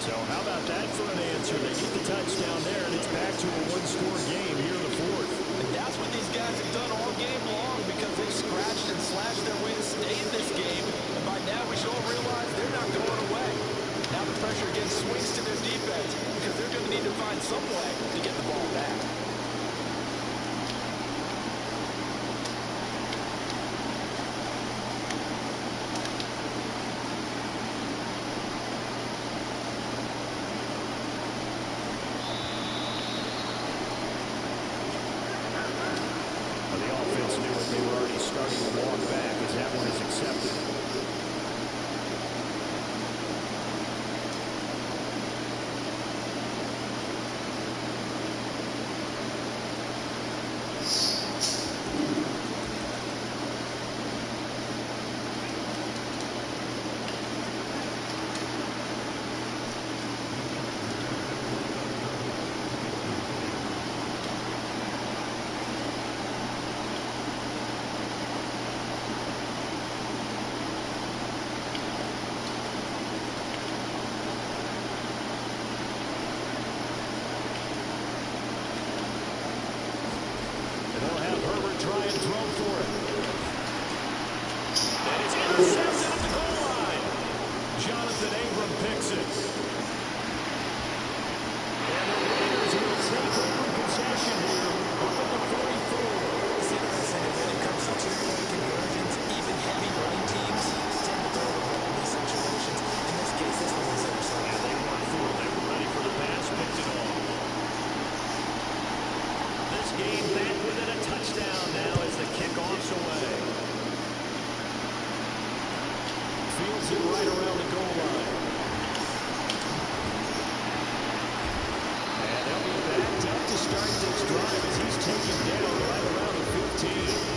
So how about that for an answer? They get the touchdown there, and it's back to a one-score game here in the fourth. And that's what these guys have done all game long, because they've scratched and slashed their way to stay in this game. And by now we should all realize they're not going away. Now the pressure again swings to their defense, because they're going to need to find some way to get the ball back. They were already starting to walk back as that one is accepted. Try and throw for it. And it's intercepted at the goal line. Jonathan Abram picks it. And the Raiders will take over possession here up at the 44. It's interesting that when it comes to two-point conversions, even heavy running teams tend to throw the ball in these situations. In this case, this one was intercepted. Yeah, they weren't fooled. They were ready for the pass, picked it off. This game back within a touchdown now as the kickoff's away. Fields it right around the goal line. And they'll be backed up to start this drive as he's taken down right around the 15.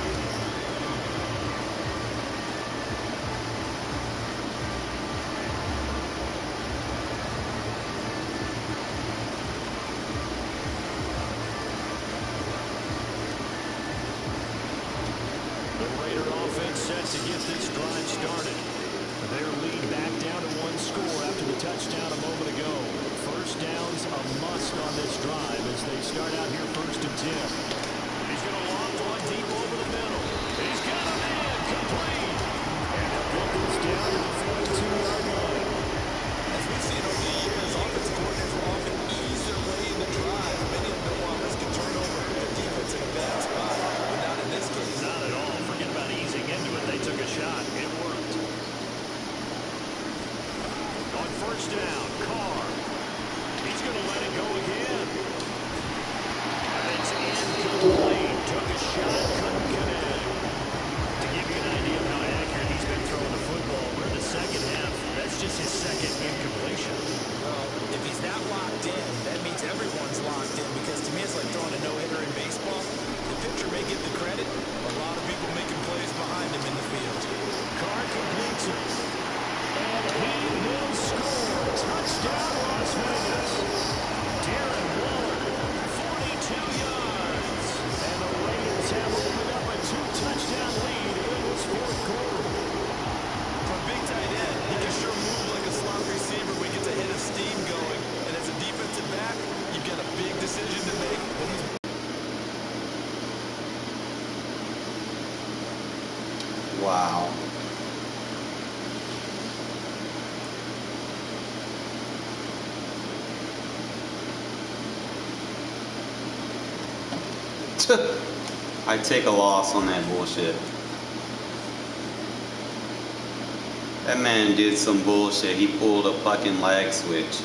offense set to get this drive started. Their lead back down to one score after the touchdown a moment ago. First down's a must on this drive as they start out here 1st and 10. He's going to loft one deep over the middle. He's got a man complete. And they'll get this down to the 42-yard line. As we've seen over the years, offensive coordinators will often ease their way into drives. Many of them don't want to risk a turnover or their defense in a bad spot, but not in this case. Not at all. Forget about easing into it. They took a shot. It worked. On first down, Carr. He's going to let it go again. It's incomplete. Took a shot, couldn't connect. To give you an idea of how accurate he's been throwing the football, we're in the second half. That's just his second incompletion. Well, if he's that locked in, that means everyone's locked in, because to me it's like throwing a no-hitter in baseball. The pitcher may get the credit, a lot of people making plays behind him in the field. Carr completes it. And he will score. Touchdown, Las Vegas. Darren, 42 yards. And the Raiders have opened up a 2-touchdown lead in this 4th quarter. For a big tight end, he can sure move like a slot receiver when he gets a hit of steam going. And as a defensive back, you've got a big decision to make. But he's Wow. I take a loss on that bullshit. That man did some bullshit. He pulled a fucking leg switch.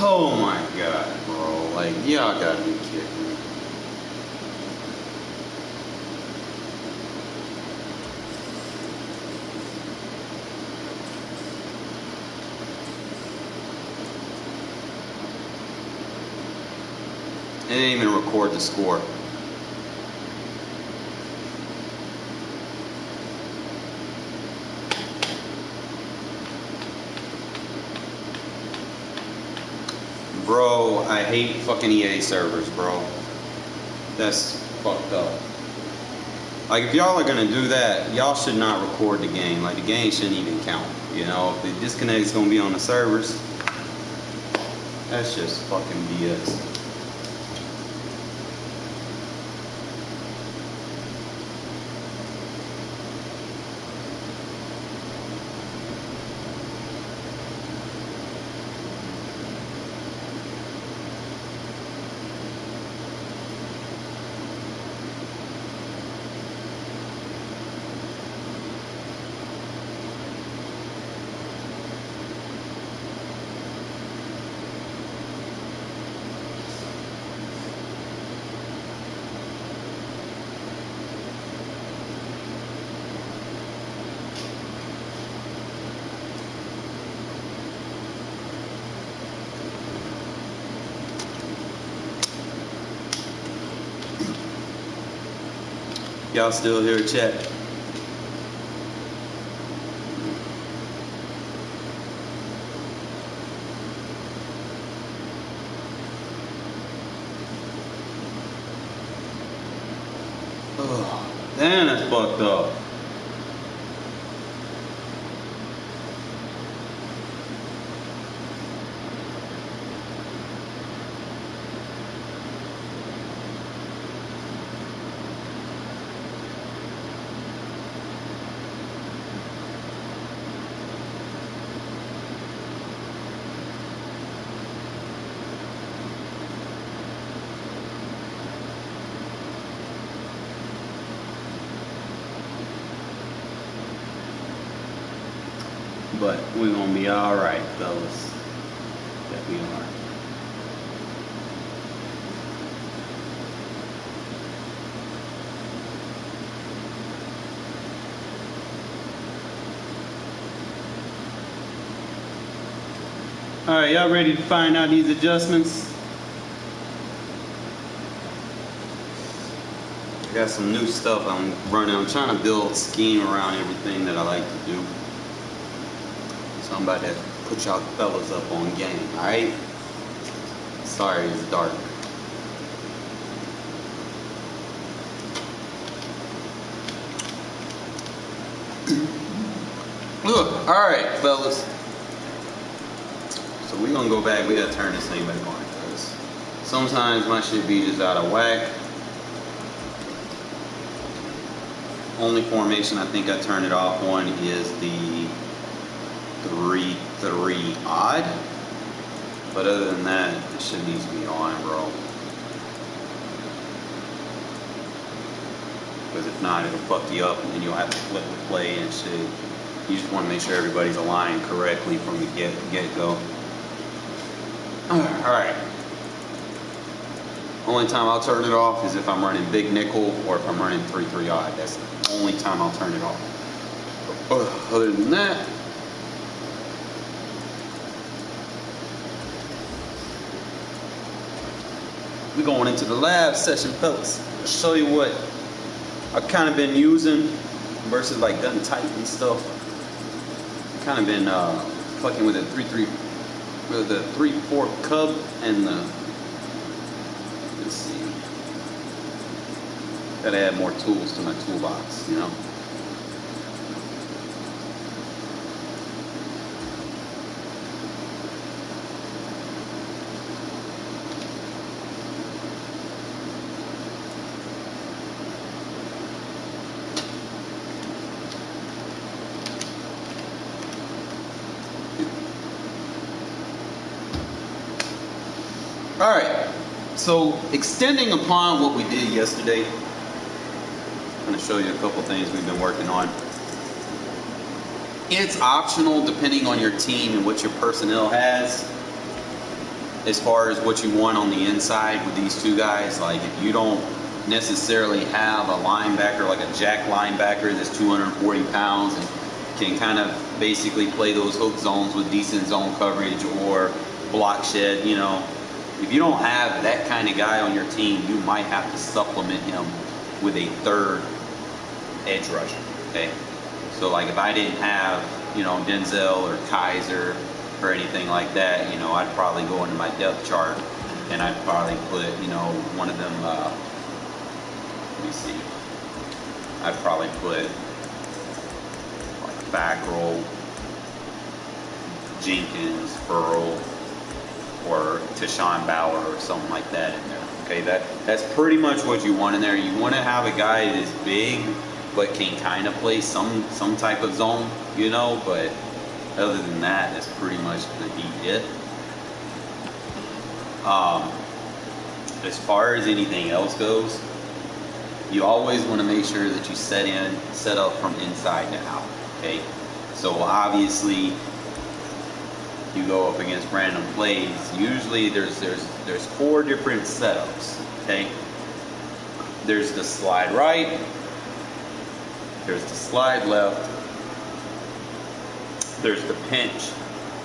Oh my god, bro. Like, y'all gotta be kidding me. They didn't even record the score. Bro, I hate fucking EA servers, bro. That's fucked up. Like, if y'all are gonna do that, y'all should not record the game. Like, the game shouldn't even count. You know, if the disconnect is gonna be on the servers, that's just fucking BS. Y'all still here, chat? Oh, damn, that's fucked up. But we're gonna be alright, fellas. That we are. Alright, y'all ready to find out these adjustments? I got some new stuff I'm running. I'm trying to build a scheme around everything that I like to do. So I'm about to put y'all fellas up on game, alright? Sorry, it's dark. Look, all right, fellas. So we're gonna go back. We gotta turn this thing back on because sometimes my shit be just out of whack. Only formation I think I turn it off on is the 3-3 odd. But other than that, this shit needs to be on, bro. Because if not, it'll fuck you up and then you'll have to flip the play and shit. You just want to make sure everybody's aligned correctly from the get-go. Alright. Only time I'll turn it off is if I'm running big nickel or if I'm running 3-3 odd. That's the only time I'll turn it off. Other than that, we're going into the lab session, fellas. I'll show you what I've kind of been using versus like gun tight and stuff. Kind of been fucking with the 3-3 with the 3-4 cub and the, let's see, gotta add more tools to my toolbox, you know. Alright, so extending upon what we did yesterday, I'm going to show you a couple things we've been working on. It's optional depending on your team and what your personnel has as far as what you want on the inside with these two guys. Like if you don't necessarily have a linebacker like a jack linebacker that's 240 pounds and can kind of basically play those hook zones with decent zone coverage or block shed, you know. If you don't have that kind of guy on your team, you might have to supplement him with a third edge rusher, okay? So like if I didn't have, you know, Denzel or Kaiser or anything like that, you know, I'd probably go into my depth chart and I'd probably put, you know, one of them, let me see, I'd probably put like Fackrell, Jenkins, Burrow, or Tashawn Bauer or something like that in there. Okay, that's pretty much what you want in there. You want to have a guy that is big but can kind of play some type of zone, you know, but other than that, that's pretty much going to be it. As far as anything else goes, you always want to make sure that you set up from inside to out, okay? So obviously you go up against random plays. Usually there's 4 different setups, okay? There's the slide right, there's the slide left, there's the pinch,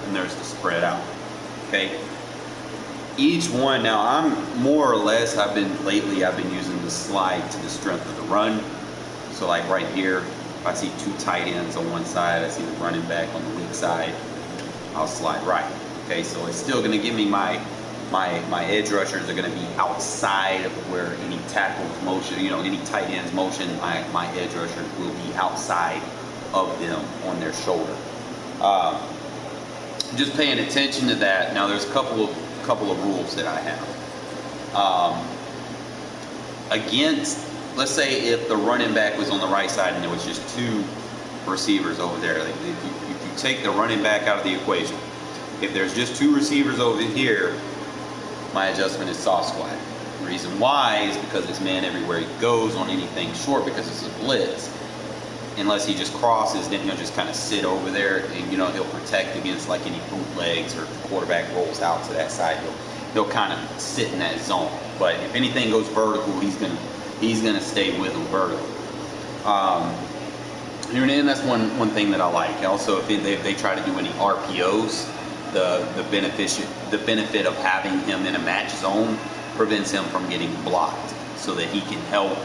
and there's the spread out, okay? Each one, now I'm more or less, lately I've been using the slide to the strength of the run. So like right here, if I see 2 tight ends on one side, I see the running back on the weak side, I'll slide right. Okay, so it's still going to give me my edge rushers are going to be outside of where any tackles motion, you know, any tight ends motion. My edge rushers will be outside of them on their shoulder. Just paying attention to that. Now there's a couple of rules that I have. Against, let's say if the running back was on the right side and there was just 2 receivers over there, like if you take the running back out of the equation, if there's just 2 receivers over here, my adjustment is soft slide. The reason why is because it's man everywhere he goes on anything short because it's a blitz. Unless he just crosses, then he'll just kind of sit over there and, you know, he'll protect against like any bootlegs or if the quarterback rolls out to that side, he'll kind of sit in that zone. But if anything goes vertical, he's gonna stay with him vertical. And that's one thing that I like. Also, if they try to do any RPOs, the benefit of having him in a match zone prevents him from getting blocked, so that he can help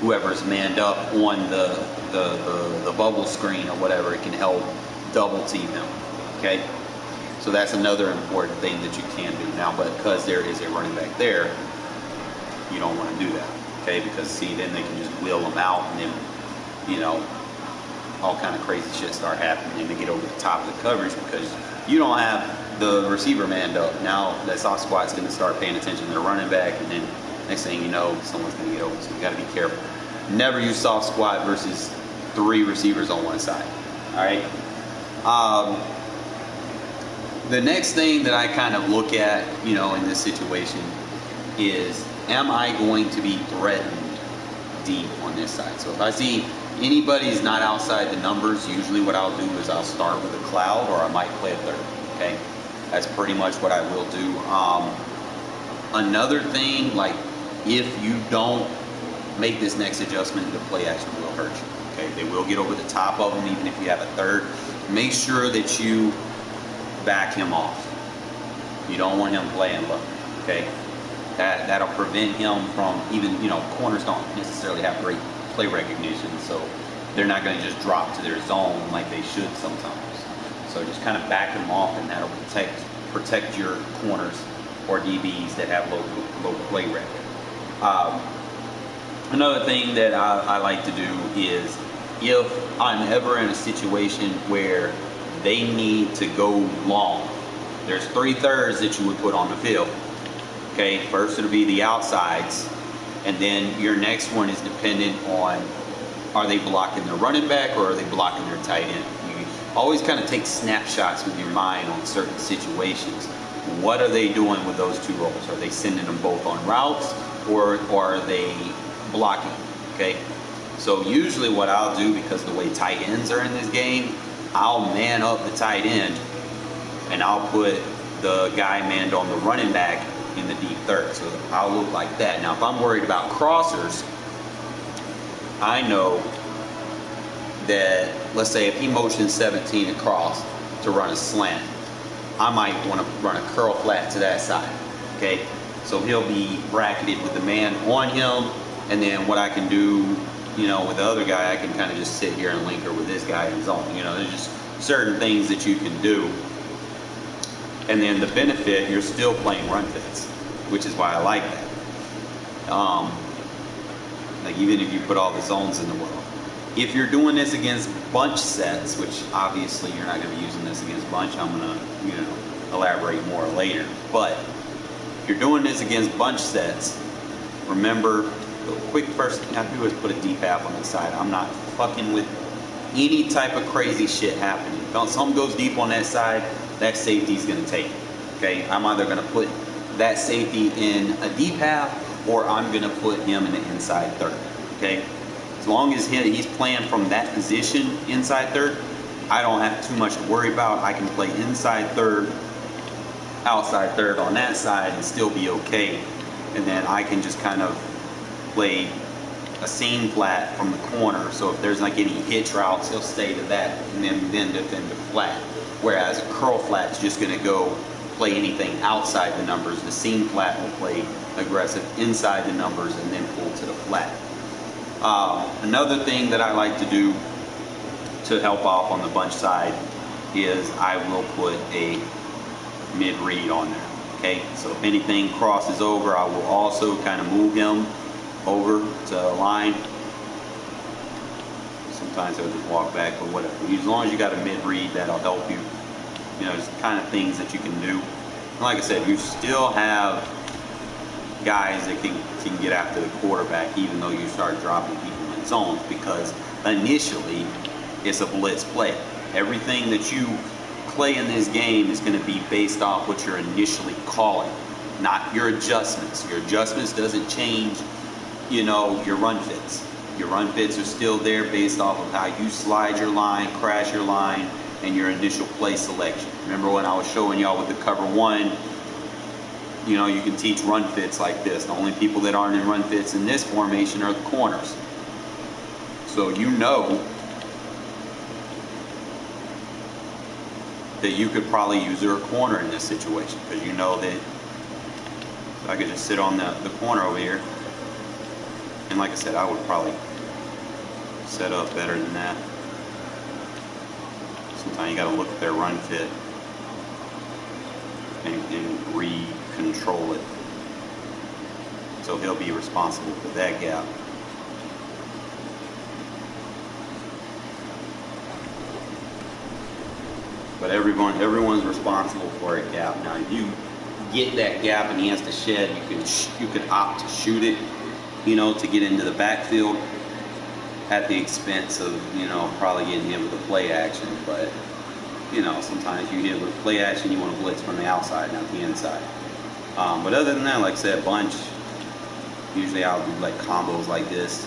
whoever's manned up on the bubble screen or whatever. It can help double team him. Okay, so that's another important thing that you can do now. But because there is a running back there, you don't want to do that. Okay, because see, then they can just wheel him out and then, you know, all kind of crazy shit start happening and they get over the top of the coverage because you don't have the receiver manned up. Now that soft squat's going to start paying attention to the running back, and then next thing you know, someone's going to get over. So you got to be careful. Never use soft squat versus 3 receivers on one side. All right. The next thing that I kind of look at, you know, in this situation is, am I going to be threatened deep on this side? So if I see anybody's not outside the numbers, usually what I'll do is I'll start with a cloud, or I might play a third. Okay, that's pretty much what I will do. Another thing, like if you don't make this next adjustment, the play action will hurt you. Okay, they will get over the top of them even if you have a third. Make sure that you back him off. You don't want him playing low. Okay, that'll prevent him from even, you know, corners don't necessarily have great play recognition, so they're not going to just drop to their zone like they should sometimes. So just kind of back them off, and that'll protect your corners or DBs that have low play rec. Another thing that I like to do is, if I'm ever in a situation where they need to go long, there's 3 thirds that you would put on the field. Okay, first it'll be the outsides, and then your next one is dependent on, are they blocking their running back or are they blocking their tight end? You always kind of take snapshots with your mind on certain situations. What are they doing with those 2 roles? Are they sending them both on routes, or are they blocking? Okay, so usually what I'll do, because the way tight ends are in this game, I'll man up the tight end and I'll put the guy manned on the running back in the deep third. So I'll look like that. Now if I'm worried about crossers, I know that, let's say if he motions 17 across to run a slant, I might want to run a curl flat to that side. Okay, so he'll be bracketed with the man on him, and then what I can do, you know, with the other guy, I can kind of just sit here and linker with this guy in zone. You know, there's just certain things that you can do. And then the benefit, you're still playing run fits, which is why I like that. Like even if you put all the zones in the world. If you're doing this against bunch sets, which obviously you're not going to be using this against bunch, I'm going to, you know, elaborate more later. But if you're doing this against bunch sets, remember, the quick first thing I do is put a deep half on the side. I'm not fucking with any type of crazy shit happening. If something goes deep on that side, that safety's going to take it. Okay, I'm either going to put that safety in a deep half, or I'm going to put him in the inside third. Okay, as long as he's playing from that position, inside third, I don't have too much to worry about. I can play inside third, outside third on that side and still be okay. And then I can just kind of play a seam flat from the corner, so if there's like any hitch routes, he'll stay to that and then defend the flat. Whereas a curl flat's just going to go play anything outside the numbers. The seam flat will play aggressive inside the numbers and then pull to the flat. Another thing that I like to do to help off on the bunch side is I will put a mid read on there. Okay, so if anything crosses over, I will also kind of move him over to the line. Sometimes they'll just walk back, but whatever. As long as you got a mid read, that'll help you. You know, there's kind of things that you can do. And like I said, you still have guys that can get after the quarterback, even though you start dropping people in zones, because initially it's a blitz play. Everything that you play in this game is going to be based off what you're initially calling, not your adjustments. Your adjustments doesn't change, you know, your run fits. Your run fits are still there based off of how you slide your line, crash your line, and your initial play selection. Remember when I was showing y'all with the cover one, you know, you can teach run fits like this. The only people that aren't in run fits in this formation are the corners. So you know that you could probably use your corner in this situation, because you know that I could just sit on the corner over here. And like I said, I would probably set up better than that. Sometimes you got to look at their run fit and re-control it. So he'll be responsible for that gap. But everyone's responsible for a gap. Now, if you get that gap and he has to shed, you could opt to shoot it, you know, to get into the backfield at the expense of, you know, probably getting hit with a play action. But, you know, sometimes you hit with a play action, you want to blitz from the outside, not the inside. But other than that, like I said, bunch, usually I'll do like combos like this.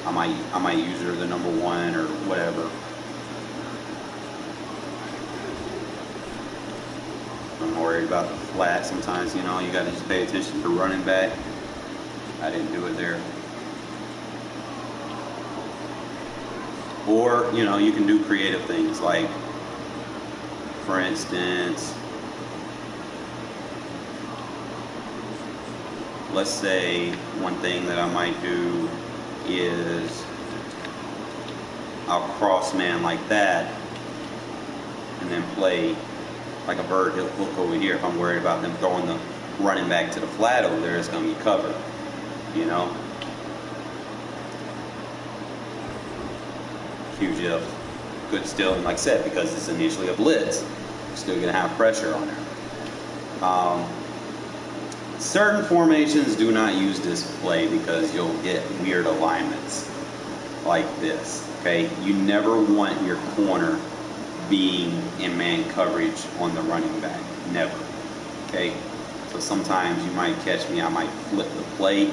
I might use her the number 1 or whatever. I'm worried about the flat. Sometimes, you know, you got to just pay attention to running back. I didn't do it there. Or, you know, you can do creative things like, for instance, let's say one thing that I might do is I'll cross man like that and then play like a bird. He'll hook over here. If I'm worried about them throwing the running back to the flat over there, it's going to be covered, you know. Huge if. Good still, and like I said, because it's initially a blitz, you're still going to have pressure on there. Certain formations do not use this play because you'll get weird alignments like this, okay? You never want your corner being in man coverage on the running back, never, okay? So sometimes you might catch me, I might flip the play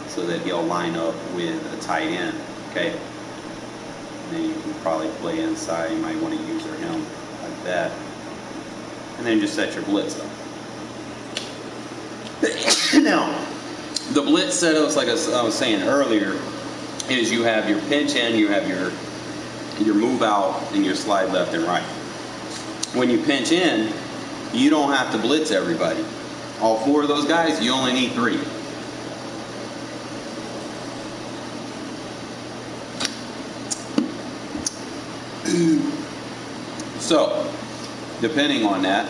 so that he'll line up with a tight end, okay? And then you can probably play inside, you might want to use him like that. And then just set your blitz up. Now, the blitz setups, like I was saying earlier, is you have your pinch in, you have your move out, and your slide left and right. When you pinch in, you don't have to blitz everybody. All 4 of those guys, you only need 3. So, depending on that,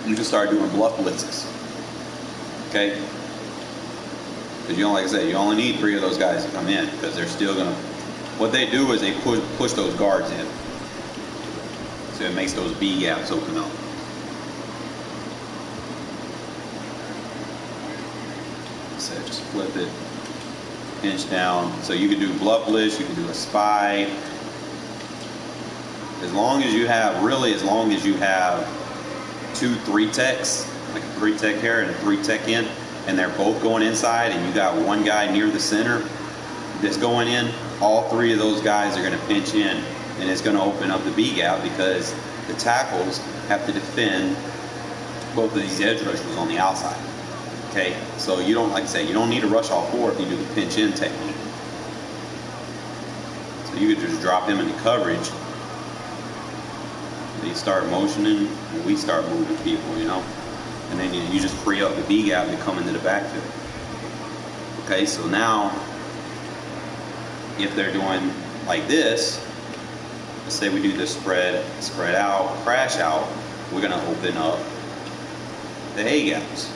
you can start doing bluff blitzes. Okay? Because you don't, like I said, you only need 3 of those guys to come in because they're still gonna. What they do is they push those guards in, so it makes those B gaps open up. So just flip it, pinch down. So you can do bluff blitz, you can do a spy. As long as you have 2 3-techs, like a 3-tech here and a 3-tech in, and they're both going inside, and you got one guy near the center that's going in, all 3 of those guys are going to pinch in, and it's going to open up the B gap because the tackles have to defend both of these edge rushers on the outside. Okay, so you don't, like I say, you don't need to rush all 4 if you do the pinch in technique. So you could just drop him into coverage. They start motioning, and we start moving people, you know, and then you just free up the B gap to come into the backfield. Okay, so now if they're doing like this, let's say we do this spread out, crash out, we're going to open up the A gaps.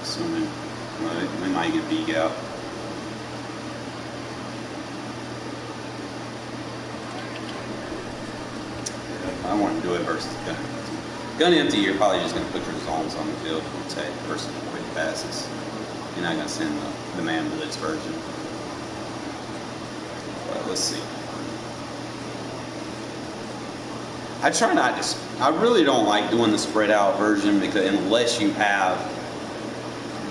Assuming, we might get B gap. I want to do it versus gun empty. Gun empty, you're probably just going to put your zones on the field and take versus quick passes. You're not going to send the man blitz version. But let's see. I really don't like doing the spread out version because unless you have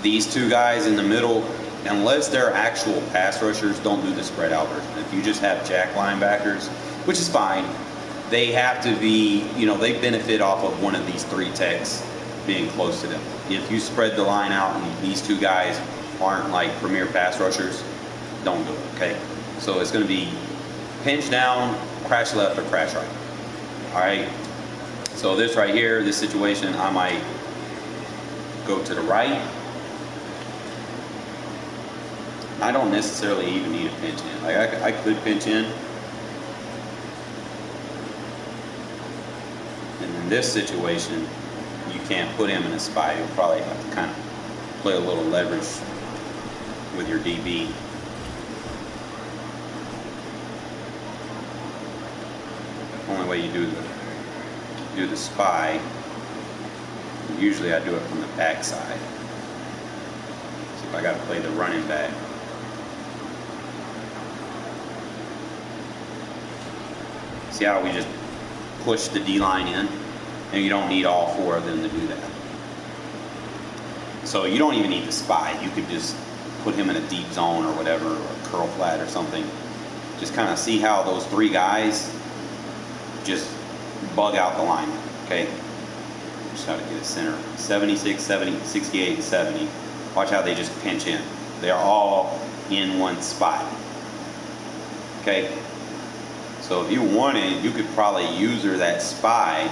these 2 guys in the middle, unless they're actual pass rushers, don't do the spread out version. If you just have jack linebackers, which is fine, they have to be, you know, they benefit off of one of these 3 techs being close to them. If you spread the line out and these 2 guys aren't like premier pass rushers, don't do it, okay? So it's going to be pinch down, crash left, or crash right. All right? So this right here, this situation, I might go to the right. I don't necessarily even need a pinch in. Like I could pinch in. In this situation, you can't put him in a spy. You'll probably have to kind of play a little leverage with your DB. way you do the spy. Usually I do it from the back side. So if I got to play the running back, see how we just push the D-line in? And you don't need all 4 of them to do that. So you don't even need the spy. You could just put him in a deep zone or whatever, or a curl flat or something. Just kind of see how those 3 guys just bug out the line. Okay? Just how to get a center. 76, 70, 68, and 70. Watch how they just pinch in. They're all in one spot. Okay? So if you wanted, you could probably use her that spy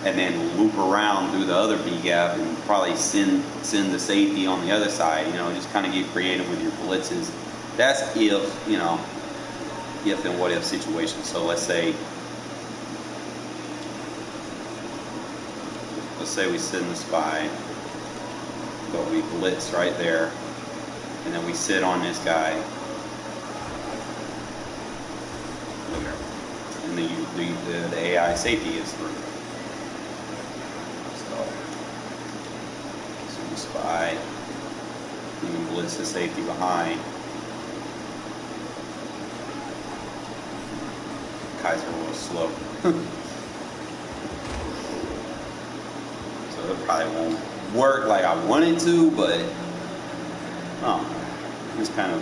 and then loop around through the other B gap and probably send the safety on the other side. You know, just kind of get creative with your blitzes. That's if, you know, if and what if situation. So let's say we send the spy, but we blitz right there, and then we sit on this guy. And then the AI safety is through. So we spy, you can blitz the safety behind. Guys are a little slow. So it probably won't work like I want it to, but just kind of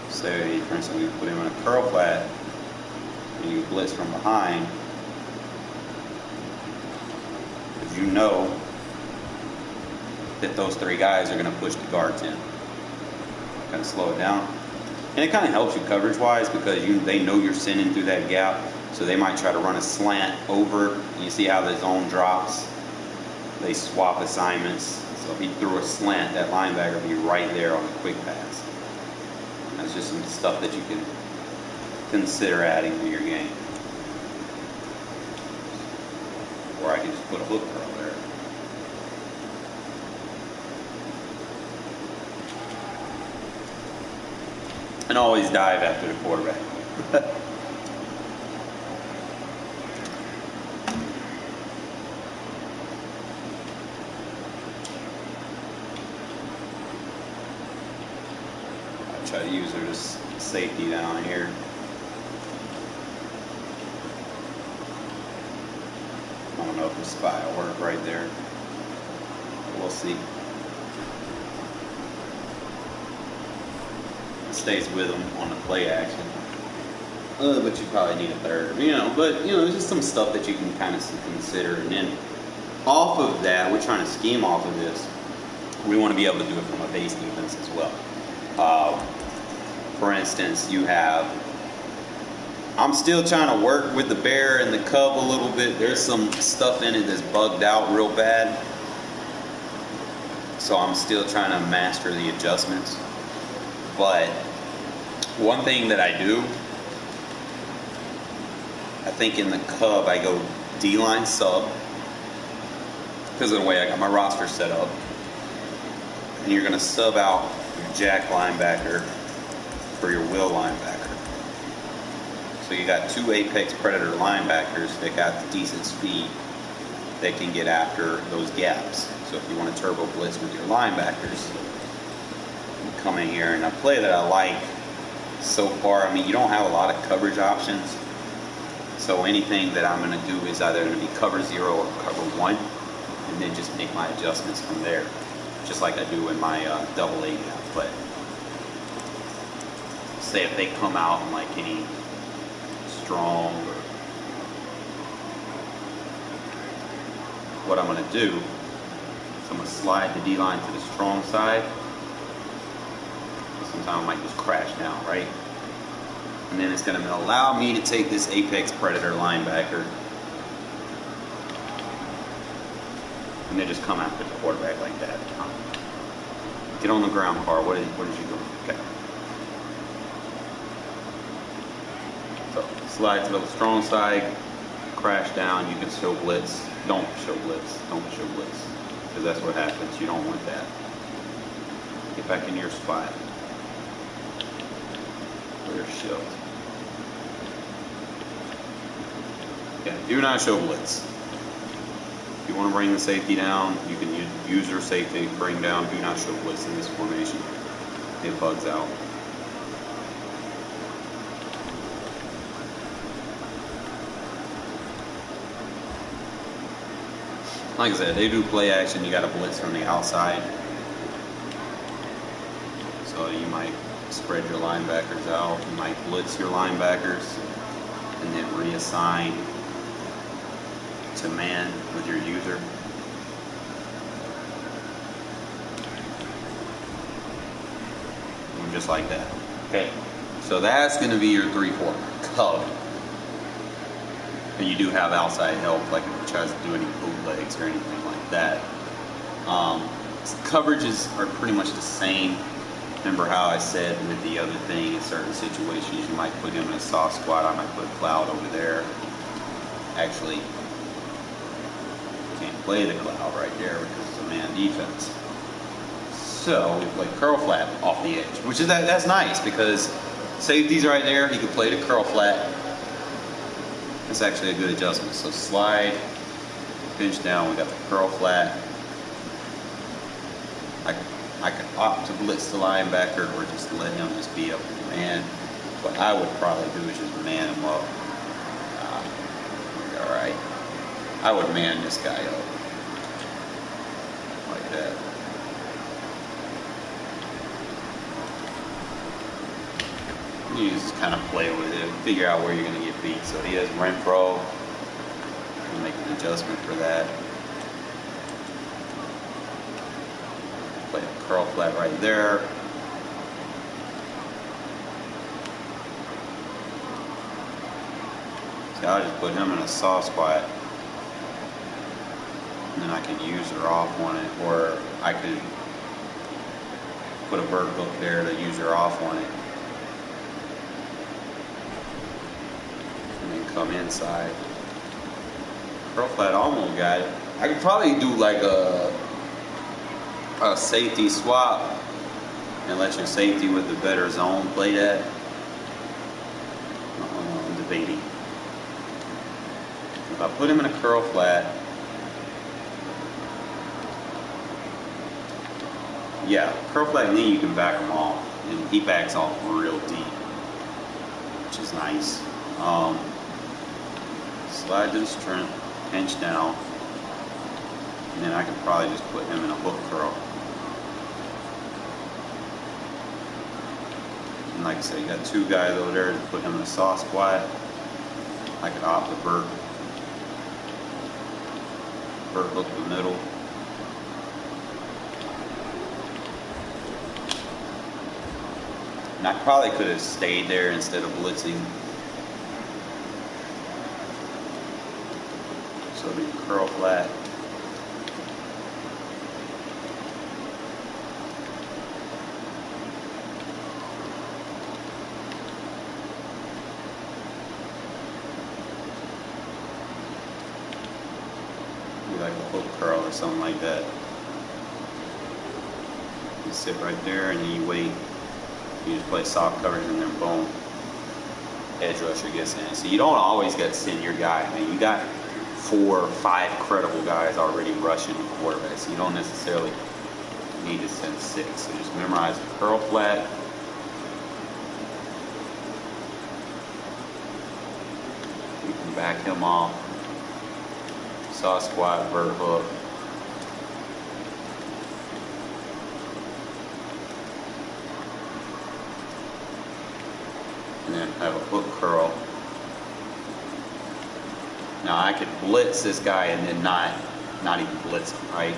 say, for instance, we put him in a curl flat and you blitz from behind, because you know that those 3 guys are going to push the guards in. Kind of slow it down. And it kind of helps you coverage wise because they know you're sending through that gap, so they might try to run a slant over. You see how the zone drops? They swap assignments. So if he threw a slant, that linebacker would be right there on the quick pass. That's just some stuff that you can consider adding to your game. Or I can just put a hook curl there. And always dive after the quarterback. I try to use her as safety down here. I don't know if the spy will work right there. We'll see. Stays with them on the play action. But you probably need a third, you know. But, you know, there's just some stuff that you can kind of consider. And then off of that, we're trying to scheme off of this. We want to be able to do it from a base defense as well. For instance, you have, I'm still trying to work with the bear and the cub a little bit. There's some stuff in it that's bugged out real bad. So I'm still trying to master the adjustments. But one thing that I do, I think in the Cub I go D-line sub because of the way I got my roster set up. And you're going to sub out your jack linebacker for your will linebacker. So you got 2 apex predator linebackers that got decent speed that can get after those gaps. So if you want to turbo blitz with your linebackers, come in here. And a play that I like so far, I mean, you don't have a lot of coverage options, so anything that I'm going to do is either going to be cover 0 or cover 1, and then just make my adjustments from there, just like I do in my double A gap. But say if they come out in like any strong, or what I'm going to do is I'm going to slide the D-line to the strong side. Sometimes I might just crash down, right? And then it's going to allow me to take this apex predator linebacker and then just come after the quarterback like that. Get on the ground, Carr. What is you doing? Okay. So slide to the strong side, crash down. You can show blitz. Don't show blitz. Don't show blitz, because that's what happens. You don't want that. Get back in your spot. clear shift. Yeah, do not show blitz. If you want to bring the safety down, you can use your safety, bring down, do not show blitz in this formation. It bugs out. Like I said, they do play action, you got to blitz from the outside. So you might spread your linebackers out, you might blitz your linebackers, and then reassign to man with your user. And just like that. Okay. So that's going to be your 3-4 cover. And you do have outside help, like if it tries to do any bootlegs or anything like that. Coverages are pretty much the same. Remember how I said with the other thing, in certain situations you might put him in a soft squat, I might put Cloud over there. Actually, can't play the Cloud right there because it's a man defense. So we play curl flat off the edge, which is that's nice because safety's right there, he can play the curl flat. That's actually a good adjustment. So slide, pinch down, we got the curl flat. I could opt to blitz the linebacker or just let him just be up in the man. What I would probably do is just man him up. Alright. I would man this guy up. Like that. You just kind of play with it, figure out where you're going to get beat. So he has Renfrow. You make an adjustment for that. Play a curl flat right there. So I'll just put him in a soft squat. And then I can use her off on it, or I could put a bird hook there to use her off on it. Come inside. Curl flat almost got it. I could probably do like a safety swap and let your safety with the better zone play that. I'm debating. If I put him in a curl flat, yeah, curl flat and then you can back him off. And he backs off real deep, which is nice. Slide to the strength, pinch down, and then I could probably just put him in a hook curl. And like I said, you got two guys over there to put him in a soft squat. I could opt the bird hook the middle. And I probably could have stayed there instead of blitzing. So it'll be curl flat. Be like a hook curl or something like that. You sit right there and then you wait. You just play soft coverage and then boom. Edge rusher gets in. So you don't always get to send your guy. I mean, you got 4 or 5 credible guys already rushing the quarterback, so you don't necessarily need to send 6. So just memorize the curl flat. You can back him off. Soft squat, vert hook. And then have a hook curl. Now I could blitz this guy and then not even blitz him, right?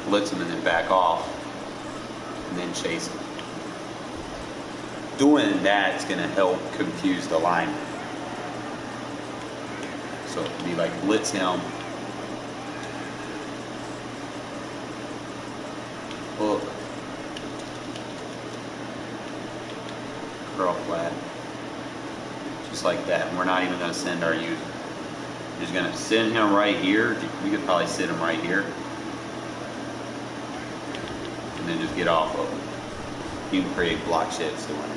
Blitz him and then back off and then chase him. Doing that is going to help confuse the lineman. So it would be like blitz him, hook, curl flat. Just like that. And we're not even going to send our user. We're just going to send him right here. We could probably sit him right here. And then just get off of him. You can create block sheds doing that.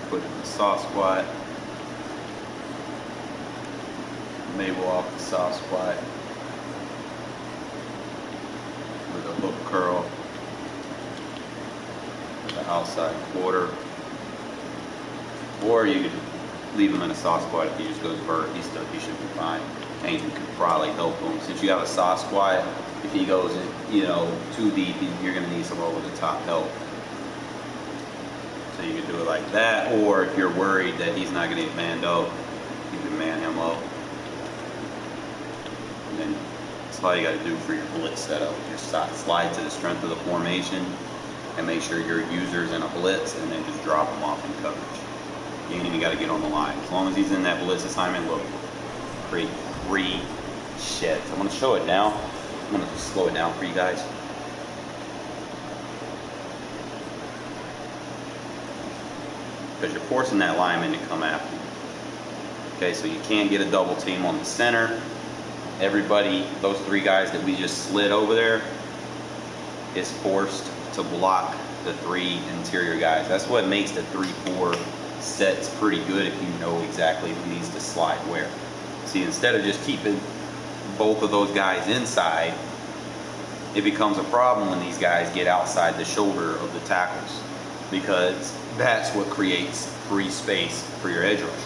Put in the soft squat. Mabel off the soft squat with a hook curl. The outside quarter, or you could leave him in a soft squat. If he just goes vert, he should be fine, and you could probably help him since you have a soft squat. If he goes, too deep, you're going to need some over the top help. So you can do it like that, or if you're worried that he's not going to get manned up, you can man him up. And then that's all you got to do for your blitz setup. Just slide to the strength of the formation and make sure your user's in a blitz, and then just drop him off in coverage. You ain't even got to get on the line. As long as he's in that blitz assignment, look, create 3 sheds. I'm going to show it now. I'm going to slow it down for you guys. Because you're forcing that lineman to come after you. Okay, so you can't get a double team on the center. Everybody, those 3 guys that we just slid over there, is forced to block the 3 interior guys. That's what makes the 3-4 sets pretty good, if you know exactly who needs to slide where. See, instead of just keeping both of those guys inside, it becomes a problem when these guys get outside the shoulder of the tackles, because that's what creates free space for your edge rush.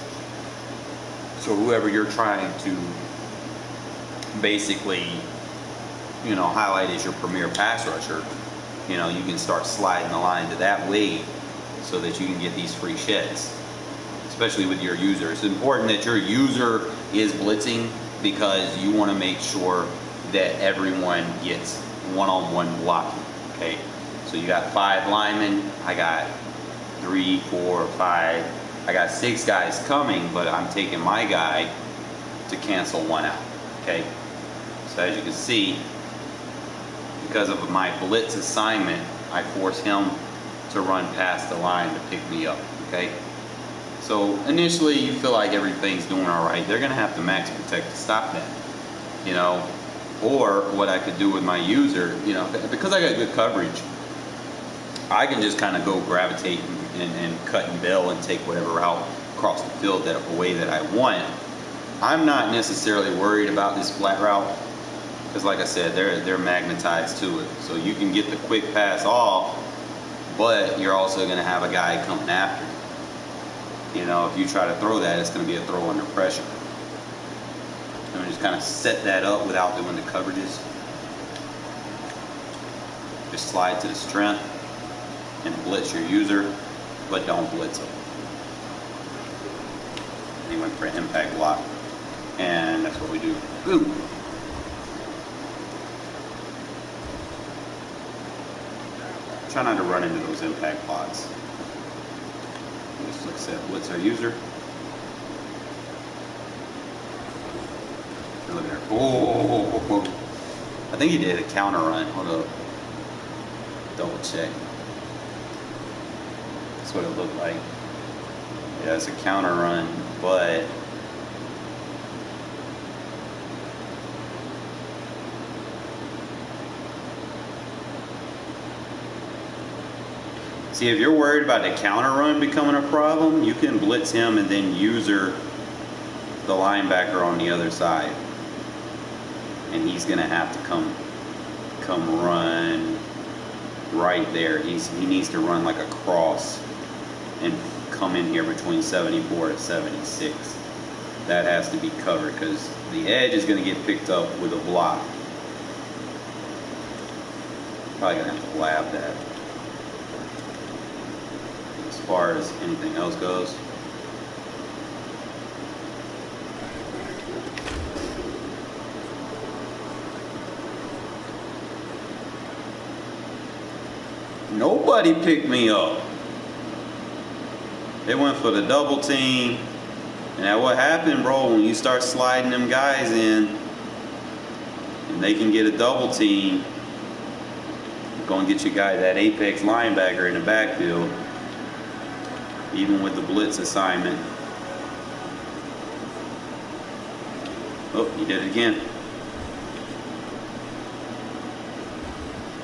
So whoever you're trying to basically, highlight as your premier pass rusher, you can start sliding the line to that way so that you can get these free sheds, especially with your user. It's important that your user is blitzing, because you want to make sure that everyone gets one-on-one blocking, okay? So you got 5 linemen, I got 3, 4, 5, I got 6 guys coming, but I'm taking my guy to cancel 1 out, okay? So as you can see, because of my blitz assignment, I force him to run past the line to pick me up, okay? So initially you feel like everything's doing all right. They're gonna have to max protect to stop that, or what I could do with my user, because I got good coverage, I can just kind of go gravitate and cut and bail and take whatever route across the field that way that I want. I'm not necessarily worried about this flat route, because like I said, they're magnetized to it. So you can get the quick pass off, but you're also going to have a guy coming after you. If you try to throw that, it's going to be a throw under pressure. And just kind of set that up without doing the coverages. Just slide to the strength and blitz your user, but don't blitz him. He went for an impact block, and that's what we do. Boom. Try not to run into those impact blocks. Just like I said, blitz our user. Look at her. Oh, I think he did a counter run. Hold up. Double check. That's what it looked like. Yeah, it's a counter run, but see, if you're worried about the counter run becoming a problem, you can blitz him and then user the linebacker on the other side. And he's going to have to come run right there. He needs to run like a cross and come in here between 74 to 76. That has to be covered, because the edge is going to get picked up with a block. Probably going to have to lab that. As far as anything else goes, nobody picked me up. They went for the double team. And that what happened, bro, when you start sliding them guys in and they can get a double team, you're going to get your guy, that apex linebacker, in the backfield, even with the blitz assignment. Oh, he did it again.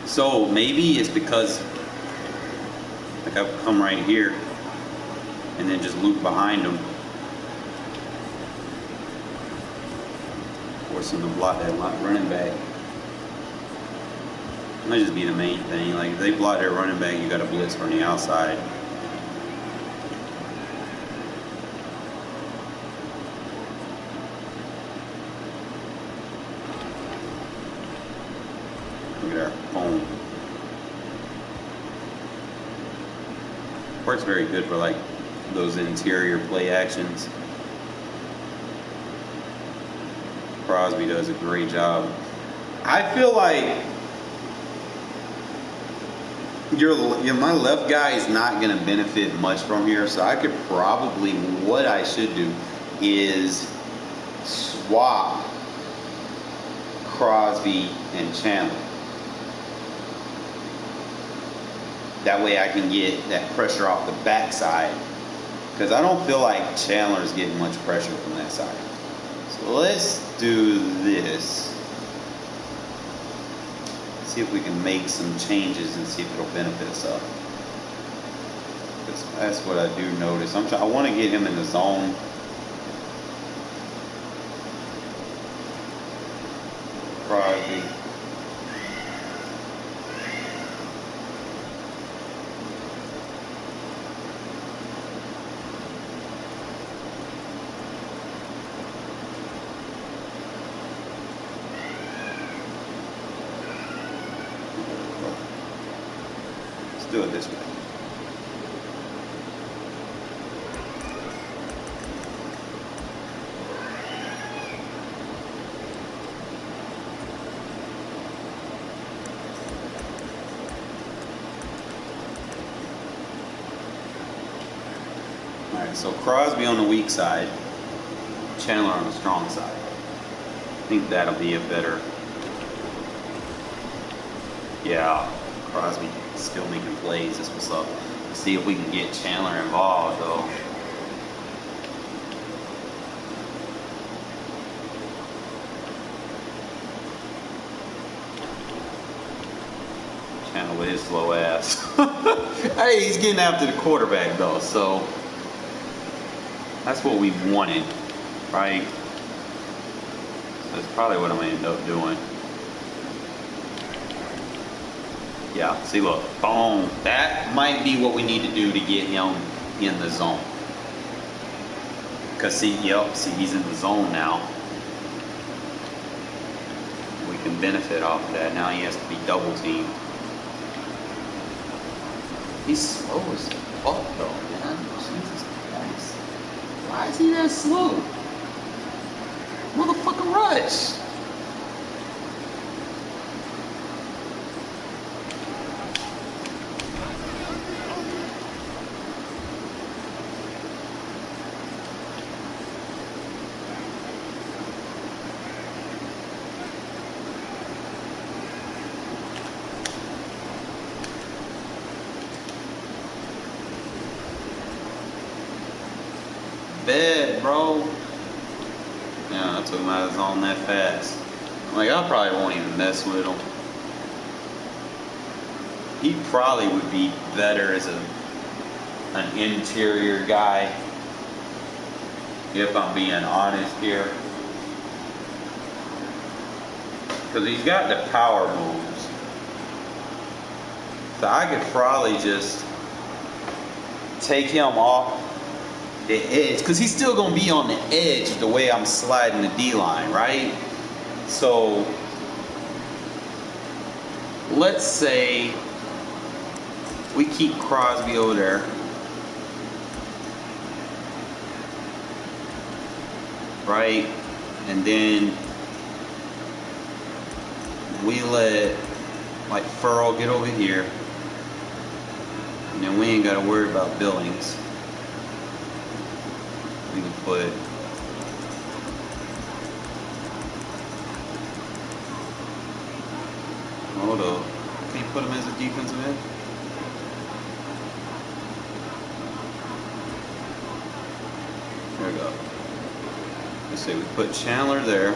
So maybe it's because like I come right here and then just loop behind him. Force him to block that running back. Might just be the main thing. Like if they block their running back, you got to blitz from the outside. Look at our home. Works very good for like those interior play actions. Crosby does a great job. I feel like my left guy is not going to benefit much from here, so I could probably, what I should do is swap Crosby and Chandler. That way I can get that pressure off the backside, because I don't feel like Chandler's getting much pressure from that side. So let's do this. See if we can make some changes and see if it'll benefit us up. That's what I do notice. I want to get him in the zone. Crosby. Do it this way. Alright, so Crosby on the weak side, Chandler on the strong side. I think that'll be a better. Yeah, Crosby still making plays. That's what's up. Let's see if we can get Chandler involved, though. Chandler with his slow ass. Hey, he's getting after the quarterback, though, so that's what we wanted, right? So that's probably what I'm going to end up doing. Yeah, see, look, boom. That might be what we need to do to get him in the zone. Because see, he's in the zone now. We can benefit off of that. Now he has to be double teamed. He's slow as fuck, though, man. Jesus Christ. Why is he that slow? Motherfucking rush. Bad, bro. Yeah, I took him out of the zone that fast. Like, I probably won't even mess with him. He probably would be better as an interior guy, if I'm being honest here. Because he's got the power moves. So I could probably just take him off the edge, because he's still going to be on the edge the way I'm sliding the D-line, right? So let's say we keep Crosby over there. Right? And then we let like Furrow get over here. And then we ain't got to worry about Billings. We can put hold up. Can you put him as a defensive end? There we go. Let's say we put Chandler there.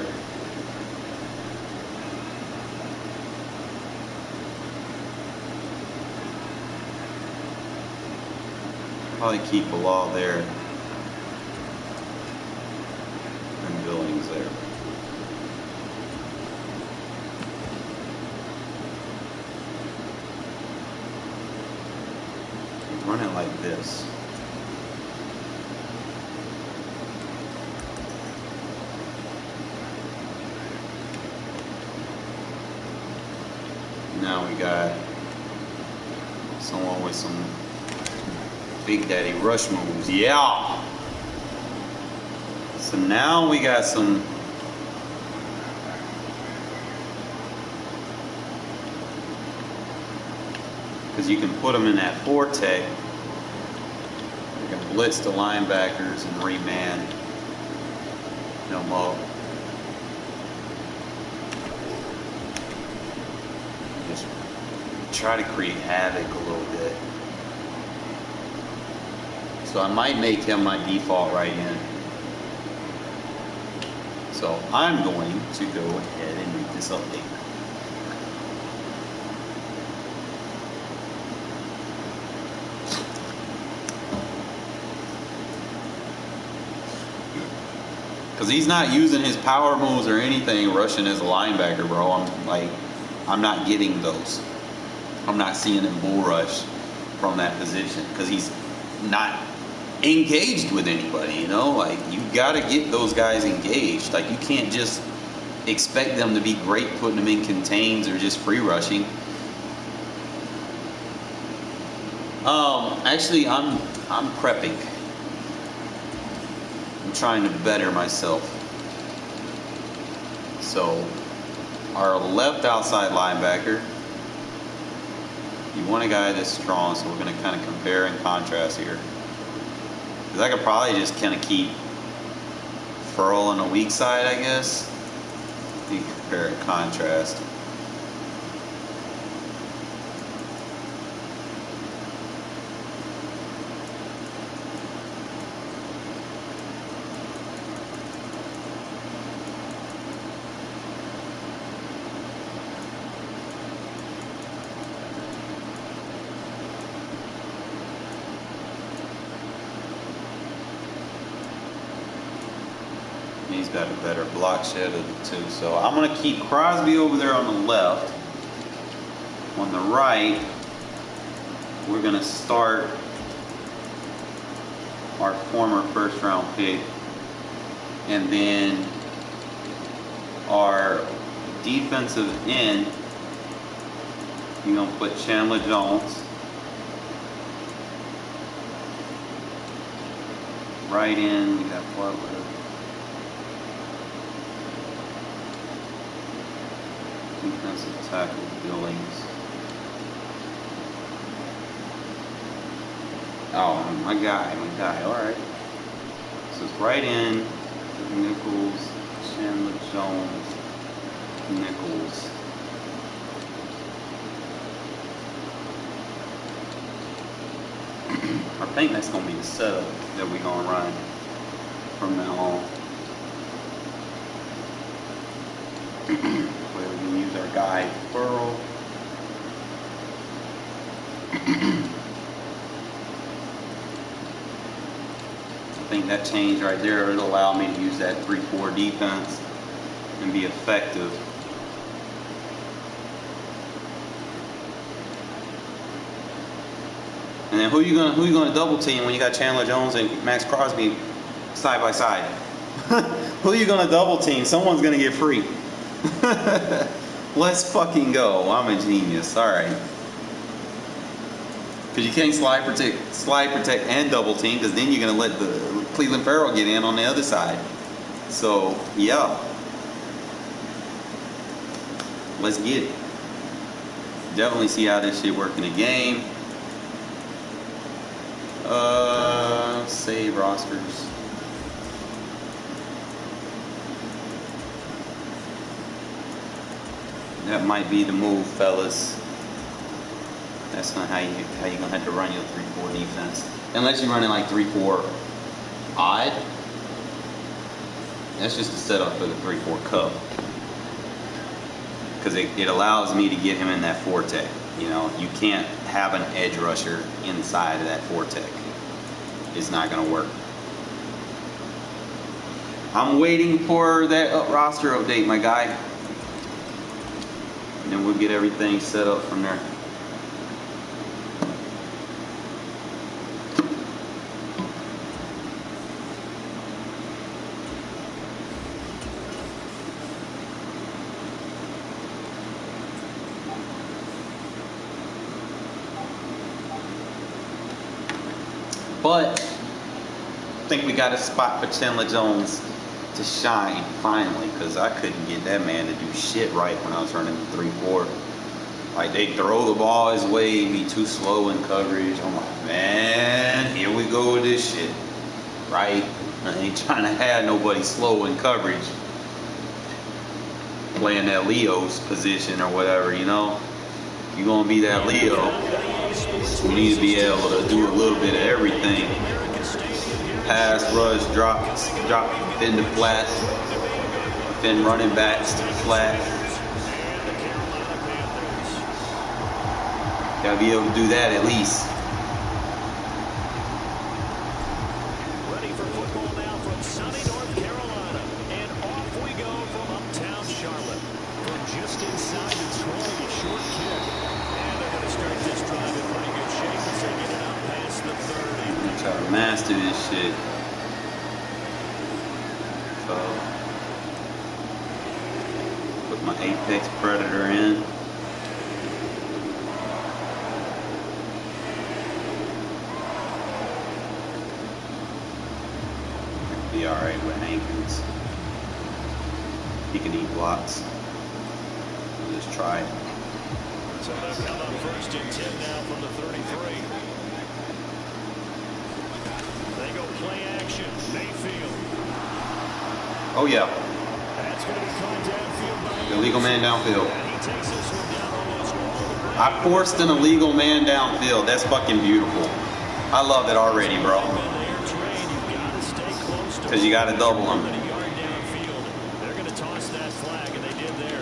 Probably keep Bilal there. And Billings there. Run it like this. Now we got someone with some Big Daddy rush moves. Yeah! So now we got some because you can put them in that four tech. You can blitz the linebackers and reman them up. Just try to create havoc a little bit. So I might make him my default right end. So I'm going to go ahead and make this update. Because he's not using his power moves or anything rushing as a linebacker, bro. I'm not getting those. I'm not seeing him bull rush from that position because he's not engaged with anybody, you know? Like, you gotta get those guys engaged. Like, you can't just expect them to be great putting them in contains or just free rushing. Actually, I'm prepping. I'm trying to better myself. So, our left outside linebacker, you want a guy that's strong, so we're going to kind of compare and contrast here. Because I could probably just kind of keep Furl on the weak side, I guess. You can compare and contrast. He's got a better block shed of the two. So I'm going to keep Crosby over there on the left. On the right, we're going to start our former first round pick. And then our defensive end, you're going to put Chandler Jones. Right in, we got Butler. Defensive tackle Billings. Oh, my guy. All right. So it's right in. Nichols, Chandler Jones, Nichols. I think that's gonna be the setup that we're gonna run from now on. Where we can use our guy Furl. I think that change right there will allow me to use that 3-4 defense and be effective. And then who you gonna double team when you got Chandler Jones and Max Crosby side by side? Who you gonna double team? Someone's gonna get free. Let's fucking go. I'm a genius. All right. Because you can't slide protect, and double team, because then you're gonna let the Cleveland Farrell get in on the other side. So yeah, let's get it. Definitely see how this shit work in the game. Save rosters. That might be the move, fellas. That's not how you're gonna have to run your 3-4 defense, unless you're running like 3-4 odd. That's just a setup for the 3-4 cup. Because it allows me to get him in that 4-tech. You know, you can't have an edge rusher inside of that 4-tech. It's not going to work. I'm waiting for that roster update, my guy. And then we'll get everything set up from there. But I think we got a spot for Chandler Jones to shine finally, because I couldn't get that man to do shit right when I was running the 3-4. Like, they throw the ball his way, be too slow in coverage. I'm like, man, here we go with this shit, right? I ain't trying to have nobody slow in coverage, playing that Leo's position or whatever, you know. If you're gonna be that Leo, you need to be able to do a little bit of everything. Pass, rush, drop, defend to flat, defend running backs to flat. Gotta be able to do that at least. Ready for football now from sunny North Carolina. And off we go from uptown Charlotte. From just inside the 20, a short kick. And they're going to start this drive in pretty good shape as they get it out past the 30. Try to master this shit. So, put my Apex Predator in. Be alright with Hankins. He can eat blocks. We'll just try it. So they'll come up first and 10 now from the 33. They go play action. Mayfield. Oh yeah. That's going to be caught downfield by Illegal man downfield. and he takes this one down almost all the way. I forced an illegal man downfield. That's fucking beautiful. I love it already, bro. Because you got to double him. They're going to toss that flag, and they did there.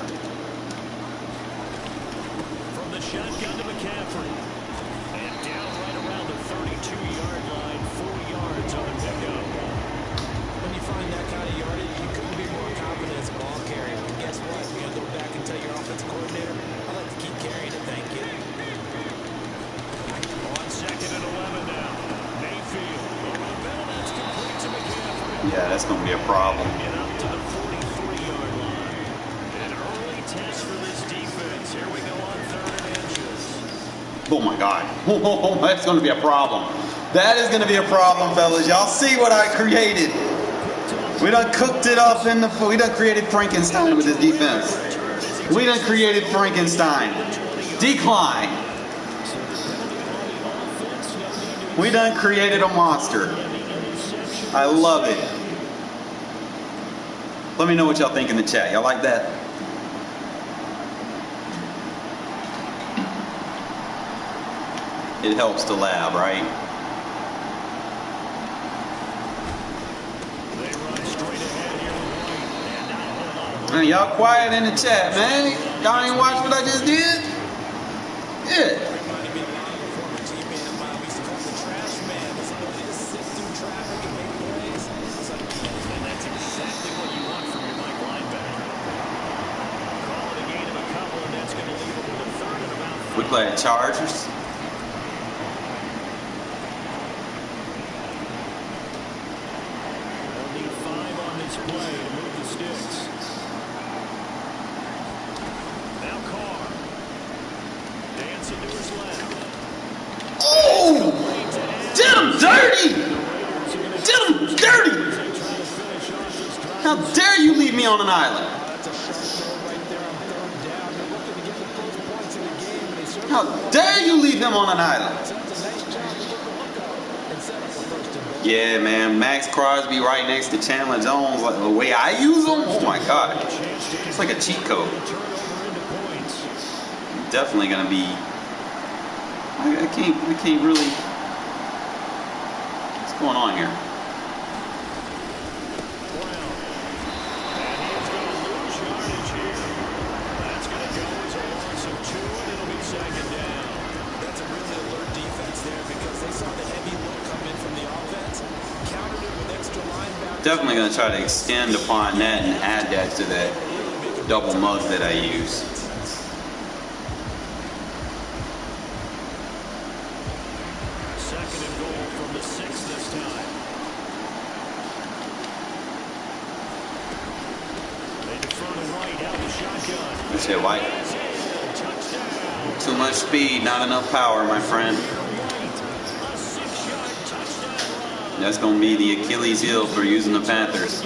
From the shotgun to McCaffrey. And down right around the 32-yard line, 4 yards on the pickup. When you find that kind of yardage, you couldn't be more confident as a ball carrier. And guess what? You're going to go back and tell your offensive coordinator, I'd like to keep carrying it, thank you. On 2nd and 11 now. Mayfield over the middle. That's complete to McCaffrey. Yeah, that's going to be a problem. Get up to the 43-yard line. An early test for this defense. Here we go on 3rd and inches. Oh my God. Oh, that's going to be a problem. That is going to be a problem, fellas. Y'all see what I created. We done cooked it up we done created Frankenstein with this defense. We done created Frankenstein. Decline. We done created a monster. I love it. Let me know what y'all think in the chat. Y'all like that? It helps to laugh, right? Man, y'all quiet in the chat, man. Y'all ain't watch what I just did? Yeah. We play the Chargers. They'll need 5 on this play to move the sticks. Now Carr. Dancing to his left. Oh! Did him dirty! Did him dirty! How dare you leave me on an island? How dare you leave him on an island? Yeah, man. Max Crosby right next to Chandler Jones. Like the way I use him, oh my God. It's like a cheat code. Definitely gonna be. I can't really. What's going on here? Definitely gonna try to extend upon that and add that to that double mug that I use. Second and goal from the 6 this time. They defront a White out of the shotgun. That's it, White. Too much speed, not enough power, my friend. That's going to be the Achilles heel for using the Panthers.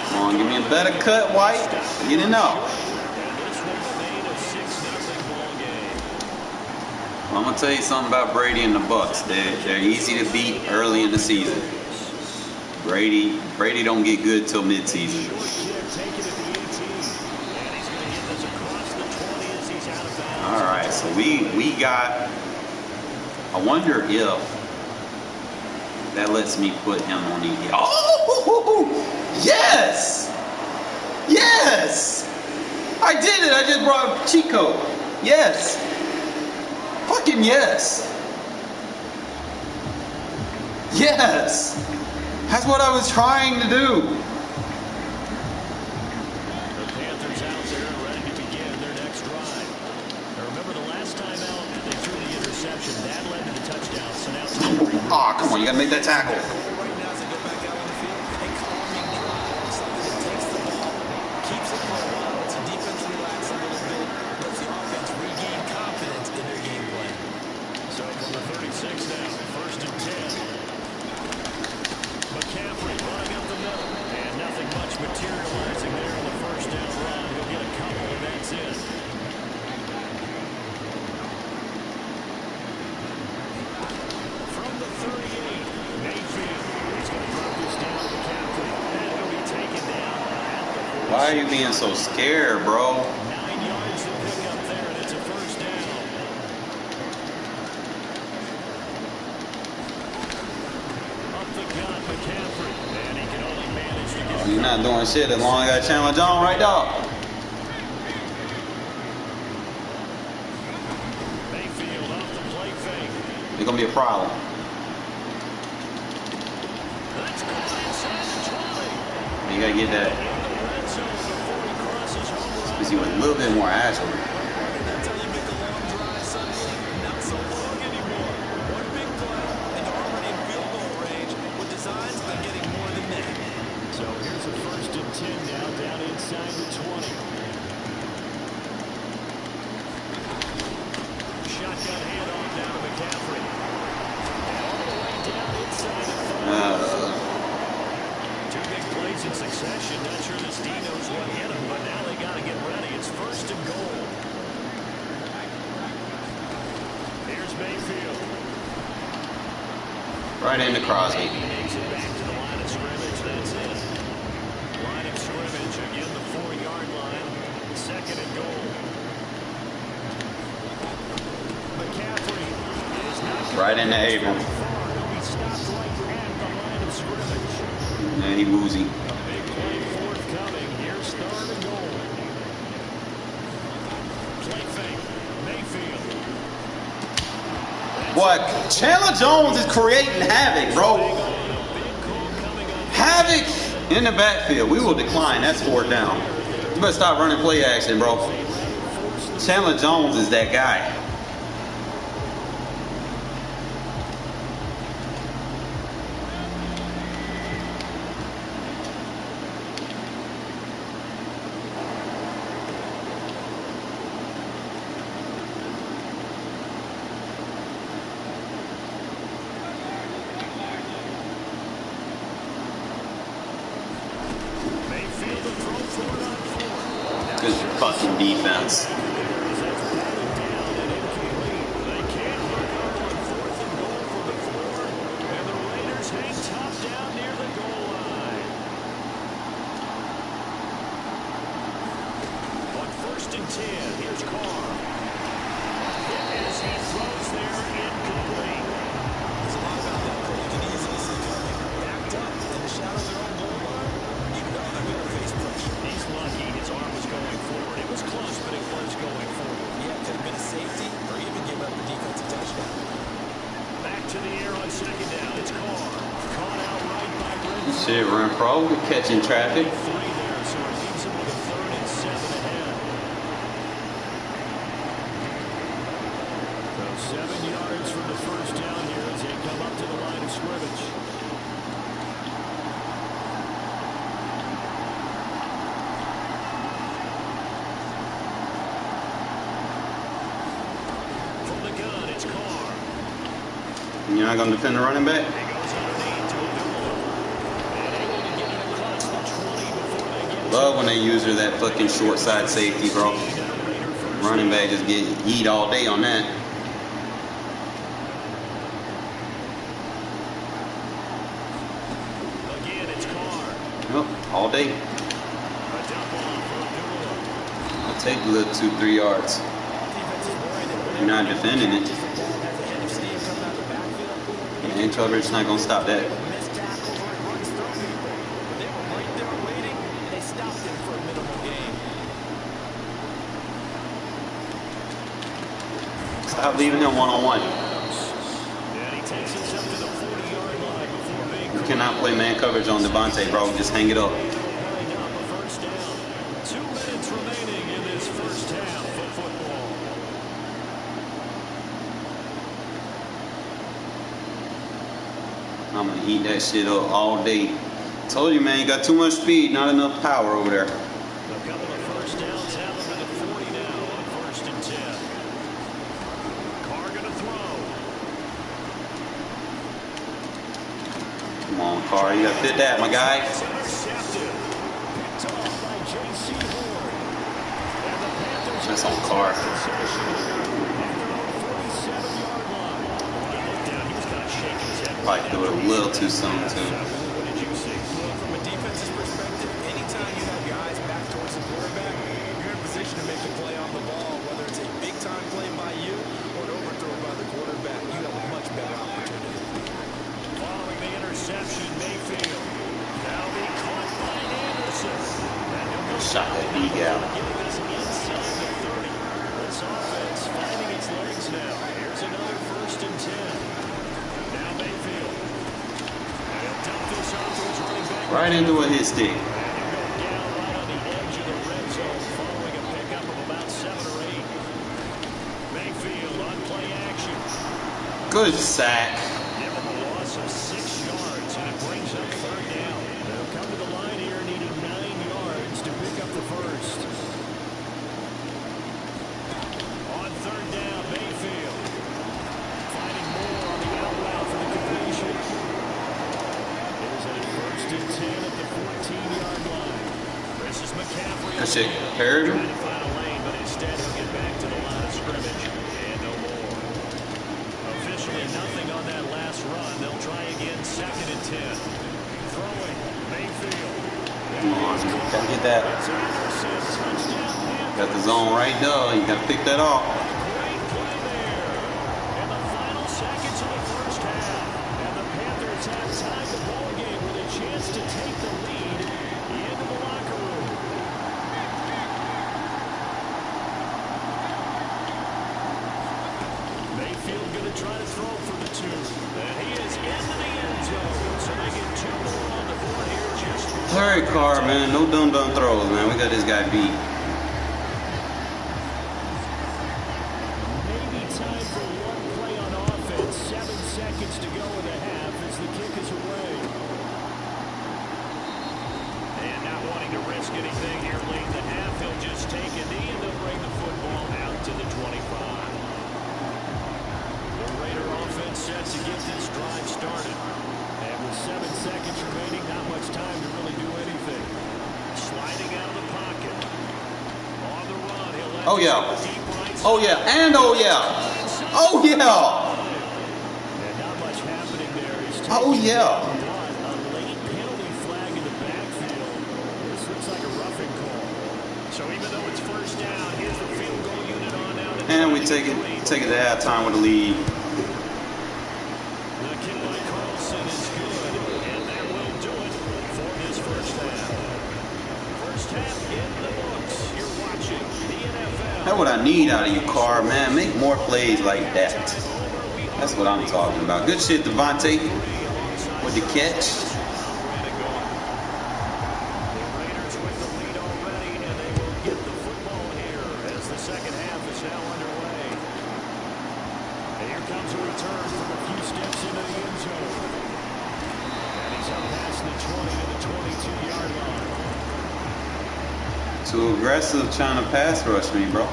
Come on, give me a better cut, White. Get it out. I'm going to tell you something about Brady and the Bucs. They're easy to beat early in the season. Brady don't get good till midseason. All right, so we got. I wonder if that lets me put him on the. Oh, yes, yes! I did it. I just brought cheat code. Yes, fucking yes, yes. That's what I was trying to do. The Panthers out there ready to begin their next drive. Now remember the last time out they threw the interception. That led to the touchdown. So now oh, come on, you gotta make that tackle. Right now, as they go back out on the field, a calming drive. Something that takes the ball, keeps it for a while, lets the defense relax a little bit, lets the offense regain confidence in their game plan. So from the 36 now, first and 10. McCaffrey running up the middle, and nothing much materializing there in the first down run. He'll get a couple, and that's it. From the 38, Mayfield. He's going to drop this down to McCaffrey, and he'll be taken down at the 46. Why are you being so scared, bro? 9 yards to pick up there, and it's a first down. McCaffrey, and he can only manage to get. You're not doing shit as long as I got Chandler Jones right there. Mayfield off the play fake. It's gonna be a problem. That's caught inside the 20. You gotta get that. In the red zone before he crosses home. Because he was a little bit more agile. That's how you make a long drive suddenly not so long anymore. One big play, and you're already in field goal range with designs on getting more than that. So here's a first and 10 now, down inside the 20. Shotgun handoff down to McCaffrey. And all the way down inside the 5. Two big plays in succession. Not sure this D knows what hit him, but now they got to get ready. It's first and goal. Here's Mayfield. Right into Crosby. He makes it back to the line of scrimmage. That's it. Line of scrimmage. Again, the 4-yard line. Second and goal. McCaffrey is not Right into Abram. He'll be stopped right at the line of scrimmage. And he woozy. A big play forthcoming. Here's third and goal. Play fake. Mayfield. Boy, Chandler Jones is creating havoc, bro. Havoc in the backfield. We will decline. That's 4th down. You better stop running play action, bro. Chandler Jones is that guy. Good fucking defense. First and 10, here's Carr. As he throws there, incomplete. There's a lot about that play you can easily see coming. Backed up in the shadow of their own goal line. You know they're going to face pressure. He's lucky his arm was going forward. It was close, but it was going forward. shit, Renfrow, we're catching traffic. You're not going to defend the running back? Love when they use her that fucking short side safety, bro. Running back just get eat all day on that. Again, it's Carr. Yep, all day. I'll take the little 2-3 yards. You're not defending it. And coverage not gonna stop that. Stop leaving them one-on-one. You cannot play man coverage on Devontae, bro. Just hang it up. 2 minutes remaining in this first half of football. I'm gonna eat that shit up all day. Told you, man, you got too much speed, not enough power over there. A couple of first downs have them at the 40 now on 1st and 10. Carr gonna throw. Come on, Carr, you gotta fit that, my guy. That's on Carr. Probably threw it a little too soon, too. From a defense's perspective, anytime you have your eyes back towards the quarterback, you're in position to make a play on the ball, whether it's a big-time play by you or an overthrow by the quarterback. You have a much better opportunity. Following the interception, Mayfield. Now be caught by Anderson. Shot that big out. Getting us inside the 30. This offense finding its legs now. Here's another 1st and 10. Now Mayfield. He'll dump this off to his running back. Right into a hit stick. Down right on the edge of the red zone following a pickup of about 7 or 8. Mayfield on play action. Good sack. Give him a loss of 6 yards, and it brings up 3rd down. They'll come to the line here needing 9 yards to pick up the first. On 3rd down, Mayfield. Finding more on the out route for the completion. There's a 1st and 10 at the 14-yard line. This is McCaffrey. Good shit. Heard him. Trying to find a lane, but instead he'll get back to the line of scrimmage. And no more. Officially nothing on that last run. They'll try again, 2nd and 10. Throwing, Mayfield. Come on, gotta get that. Got the zone right there. You gotta pick that off. Great play there. In the final seconds of the first half. And the Panthers have tied the ball game with a chance to take the lead into the locker room. Mayfield going to try to throw for the 2. And he is into the end zone. So they get 2 more on the board here. Just All right, Carr, man. No dumb throws, man. We got this guy beat. maybe time for one play on offense. 7 seconds to go in the half as the kick is away. And not wanting to risk anything here late in the half, he'll just take a knee and they'll bring the football out to the 25. The Raider offense set to get this drive started. And with 7 seconds remaining, not much time to really do anything. Sliding out of the pocket. On the run, he'll let Oh, yeah. deep right Oh, yeah. And oh, yeah. Oh, yeah. and not much happening there. He's Oh, yeah. a late penalty flag in the backfield. This looks like a roughing call. So even though it's 1st down, here's the field goal unit on out. And we take it to halftime with a lead. The kick by Carlson is good, and that will do it for this first half. First half in the books. You're watching the NFL. That's what I need out of you, Carr, man. Make more plays like that. That's what I'm talking about. Good shit, Devontae, with the catch. second half is now underway. And here comes a return from a few steps into the end zone. And he's up past the 20 to the 22-yard line. Too aggressive trying to pass rush me, bro.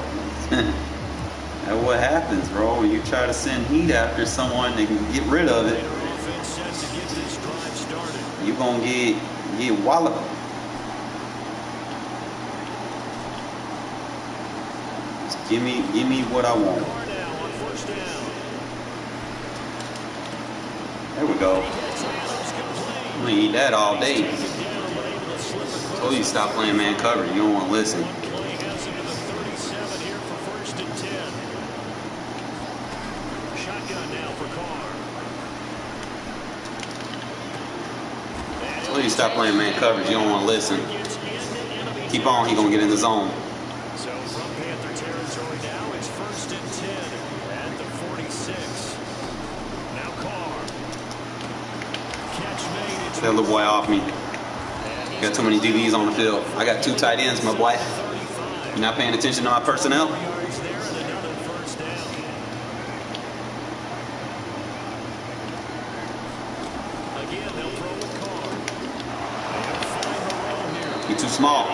That's what happens, bro. When you try to send heat after someone that can get rid of it, you're going to get walloped. Just give me what I want. There we go. I'm going to eat that all day. Told you stop playing man cover. You don't want to listen. Shotgun now for Carr. Told you stop playing man coverage. You don't want to listen. Keep on. He gonna get in the zone. So from Panther territory now, it's 1st and 10 at the 46. Now Carr. Catch made. That little boy off me. Got too many DBs on the field. I got 2 tight ends, my boy. You're not paying attention to my personnel? You're too small.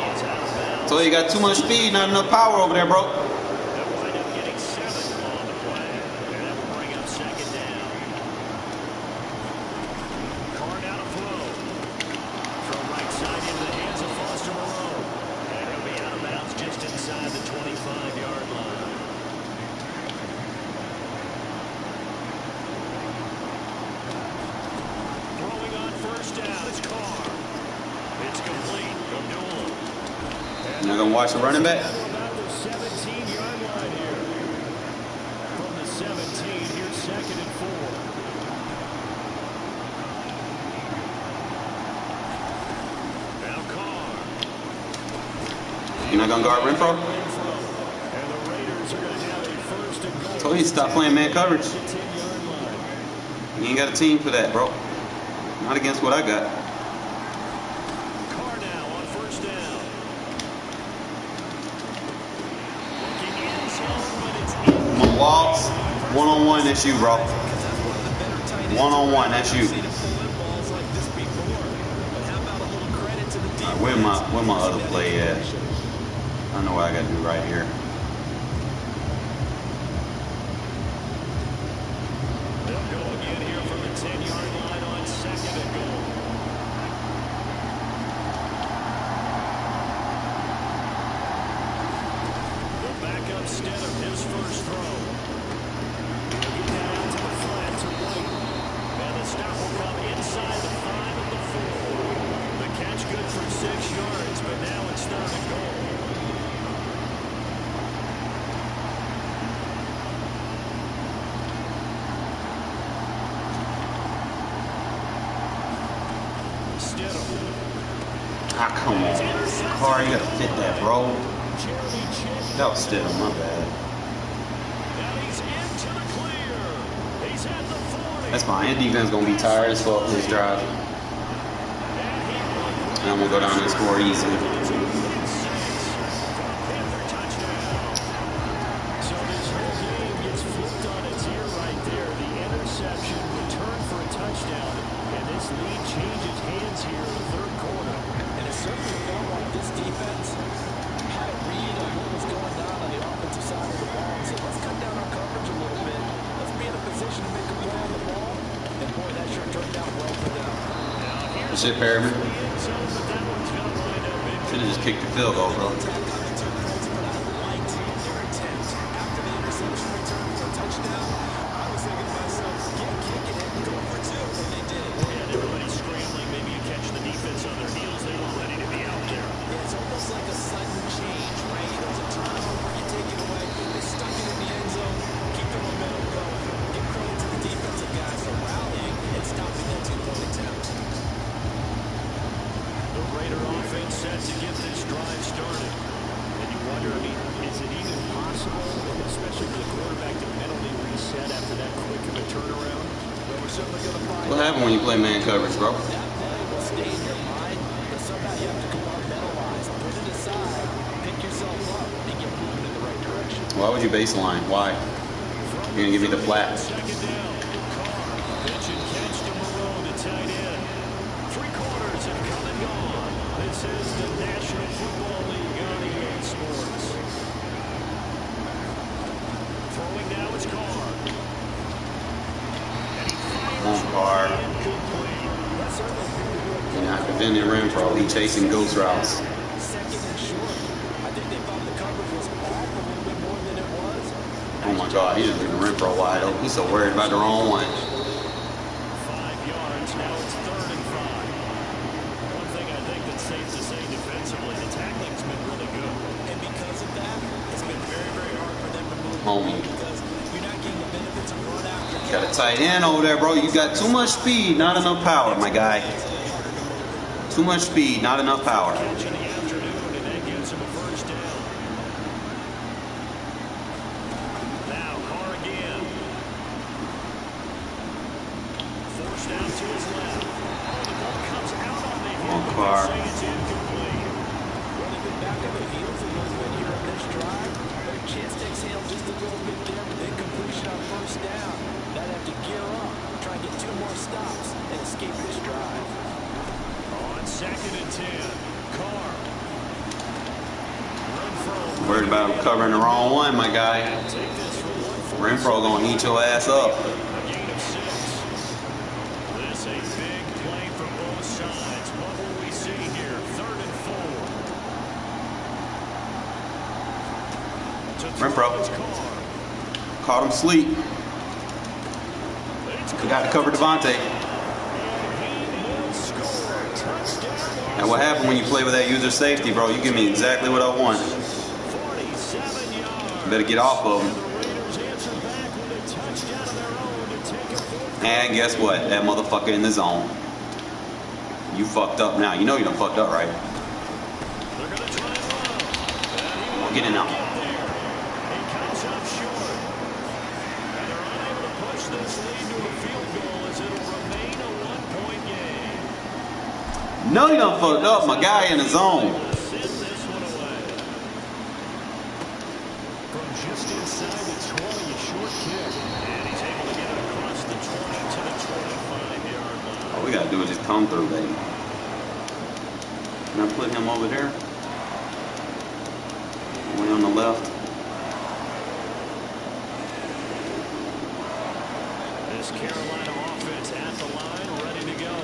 So you got too much speed, not enough power over there, bro. You're not gonna watch the running back? From the 17, here's 2nd and 4. Now Carr. You're not gonna guard Renfrow? And the Raiders are going to have a 1st and goal. Told you stop playing man coverage. You ain't got a team for that, bro. Not against what I got. Carr now on 1st down. Come on, Walls. One-on-one, that's you, bro. One-on-one, that's you. Right, where my other play at? I know what I gotta do right here. They'll go again here from the 10-yard line on 2nd and goal. The backup Stidham, his first throw. He'll get that out to the flat to White. And the stop will come inside the 5 of the 4. The catch good for 6 yards, but now it's 3rd and goal. Ah, come on. Carr, you gotta fit that, bro. That was Stidham, my bad. That's fine. His defense gonna be tired as fuck this drive. And I'm gonna go down and score easily. So this whole game gets flipped on its ear right there. The interception, return for a touchdown, and this lead changes hands here in the 3rd quarter. And it certainly felt like this defense had a read on what was going on the offensive side of the ball and said, let's cut down our coverage a little bit. Let's be in a position to make a play on the ball. And boy, that sure turned out well for them. Good shit, Perriman. Should've just kicked the field goal, bro. Everybody's scrambling. Maybe you catch the defense on their heels. They weren't ready to be out there. It's almost like a sudden change, right? There's a turnover, you take it away, they stuck it in the end zone, keep the momentum going. Give credit to the defensive guys for rallying and stopping that 2-point attempt. The Raider offense set to get this drive started. And you wonder, I mean, is it even possible, especially for the quarterback, to mentally reset after that quick of a turnaround? Well, we're certainly going to find What happened when you play man coverage, bro? That play will stay in your mind, but somehow you have to compartmentalize, put it aside, pick yourself up, and get moving in the right direction. Why would you baseline? Why? You're gonna give me the flat. Second down. Carr, pitch and catch to Moreau, the tight end. 3 quarters have come and gone. This is the National Football League on EA Sports. Throwing now is Carr. And he fires Carr. incomplete. You're not preventing Renfrow. He chasing ghost routes. Second and short. I think they thought the coverage was off a little bit more than it was. Oh my God, he's just leaving Renfrow wide open. He's so worried about the wrong one. 5 yards. Now it's 3rd and 5. One thing I think that's safe to say defensively, the tackling's been really good. And because of that, it's been very, very hard for them to move Homie. because you're not getting the benefits of run out. Got a tight end over there, bro. You got too much speed, not enough power, my guy. Too much speed, not enough power. Catch in the afternoon, and that gives him a first down. Now Carr again. Forced out to his left. Oh, the ball comes out on the hit. Oh, Carr. They say it's incomplete. Really good back on the heels a little bit here on this drive. Their chance to exhale just a little bit there, but then completion on first down. Now they have to gear up, try and get 2 more stops, and escape this drive. On 2nd and 10. Carr. Renfrow. Worried about him covering the wrong one, my guy. Take this for 147. Renfrow gonna eat your ass up. A gain of 6. This a big play from both sides. What will we see here? 3rd and 4. To throw Renfrow. is Carr. Caught him sleep. You got to cover Devontae. And what happened when you play with that user safety, bro? You give me exactly what I want. 47 yards. Better get off of him. The Raiders answer back with a touchdown of their own to take a 4th. And guess what? That motherfucker in the zone. You fucked up now. You know you done fucked up, right? They're going to try and run. Well, get in now. He comes up short. And they're unable to push this lead to a field goal as it'll remain a 1-point game. No, you done fucked up. My guy in the zone. Send this one away. From just inside the 20, a short kick. And he's able to get it across the 20 to the 25-yard line. All we got to do is just come through, baby. Can I put him over there? Way on the left. This Carolina offense at the line, ready to go.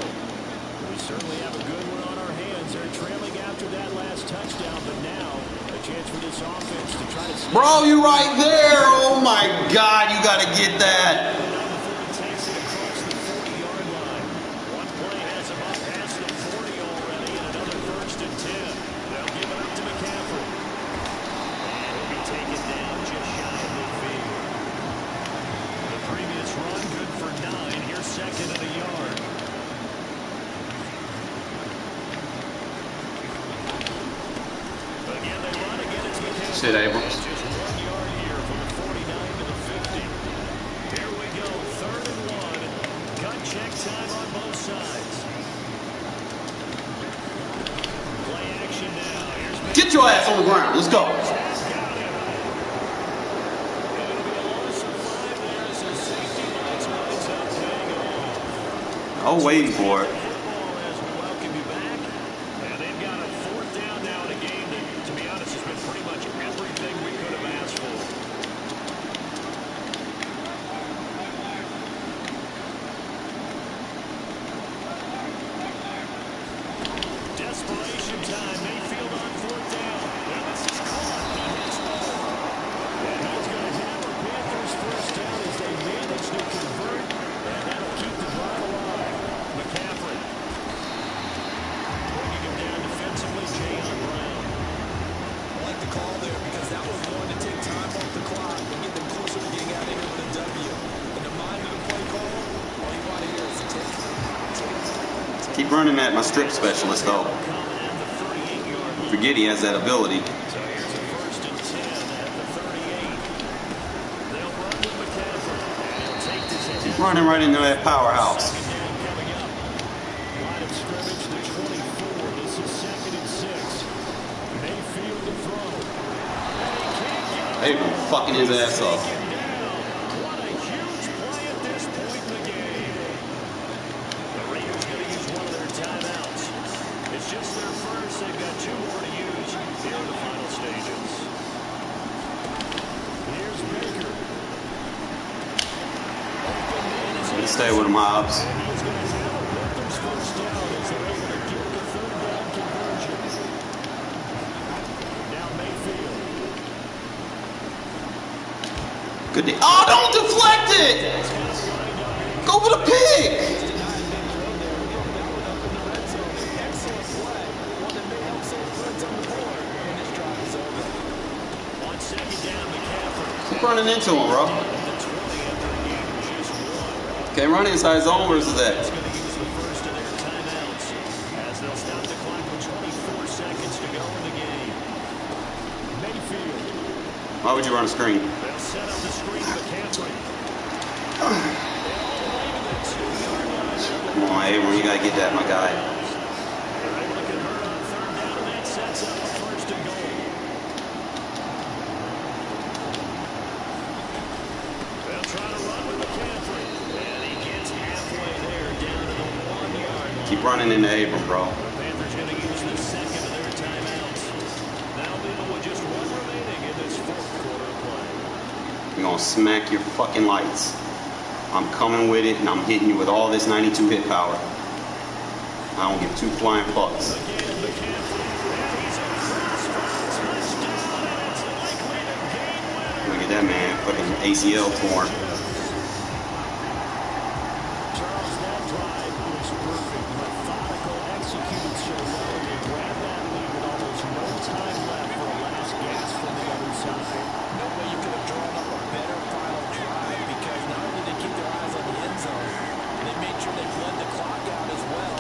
We certainly have a good one on our hands. They're trailing after that last touchdown, but now a chance for this offense to try to... Bro, you right there. Oh, my God. You got to get that. Takes it across the 40-yard line. One play has him up past the 40 already, and another 1st and 10. They'll give it up to McCaffrey. And he'll be taken down just shy of midfield. The previous run, good for 9. Here's 2nd and a yard. Again, they run again. It's McCaffrey. Shit, Abrams. Just 1 yard here from the 49 to the 50. Here we go, 3rd and 1. Cut check time on both sides. Play action now. Here's Get your ass on the ground. Let's go. It'll be a loss of 5 there as the safety lines up paying off. Oh, waiting for it. Football as we welcome you back. And they've got a 4th down now in a game that, to be honest, has been pretty much everything we could have asked for. Desperation time. Mayfield on 4th down. Now this is caught. He hits the ball. And he's going to have a Panthers 1st down as they manage to convert. And that'll keep the drive alive. McCaffrey. Bringing him down defensively, Jayon Brown. I like the call there because that was one to take time off the clock and get them closer to getting out of here with a W. In the mind of the play call, all you want to hear is a take. Keep running that, my strip specialist, though. Coming at the 38-yard line. Forget he has that ability. So here's a 1st and 10 at the 38. They'll run with McCaffrey. And he'll take this in. He's running right into that powerhouse. 2nd down coming up. Line of scrimmage, the 24. This is 2nd and 6. Mayfield to throw. And he can't get Abram fucking his ass off. What a huge play at this point in the game. The Raiders going to use one of their timeouts. It's just their first. They've got 2 more to use here in the final stages. Here's Baker. Stay with him, Hobbs. He's going to have a Panthers first down as they're able to get the 3rd down conversion. Now Mayfield. Good day. Oh, don't deflect it! Go for the pick! On 2nd down, McCaffrey. Keep running into him, bro. Can't run inside zone versus that. It's going to use the first of their timeouts as they'll stop the clock with 24 seconds to go in the game. Mayfield. Why would you run a screen? They'll set up the screen to McCaffrey. Come on, Abram, you gotta get that, my guy. They're able to convert on 3rd down, and that sets up a 1st and goal. They'll try to run with McCaffrey. And he gets halfway there, down to the 1-yard line. Keep running into Abram, bro. The Panthers going to use the 2nd of their timeouts. That'll deal with just 1 remaining in this 4th quarter of play. You're gonna smack your fucking lights. I'm coming with it, and I'm hitting you with all this 92 hit power. I don't give 2 flying fucks. Again, McCaffrey. And he's across for a touchdown, and it's likely the game winner. Look at that man, fucking ACL torn. Charles, that drive was perfect. Methodical, executed so well. They grabbed that lead with almost no time left for a last gasp from the other side. No way you could have drawn up a better final drive because not only did they keep their eyes on the end zone, they made sure they bled the clock out as well.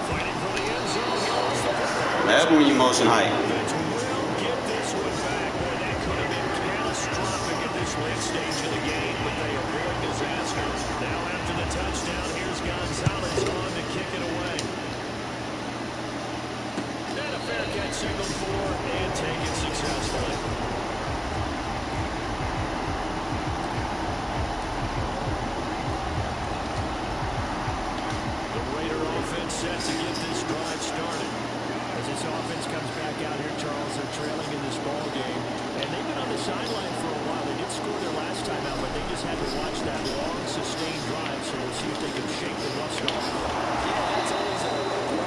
Fighting for the end zone. He lost the football. What happened when you motion height? Defense will get this one back. Boy, that could have been catastrophic at this late stage of the game, but they avoid disaster. Now after the touchdown, here's Gonzalez on to kick it away. And a fair catch signaled for and taken successfully. The Raider offense set to get this drive started. As this offense comes back out here, Charles, they're trailing in this ball game. And they've been on the sideline for a while. They did score their last time out, but they just had to watch that long, sustained drive. So we'll see if they can shake the rust off.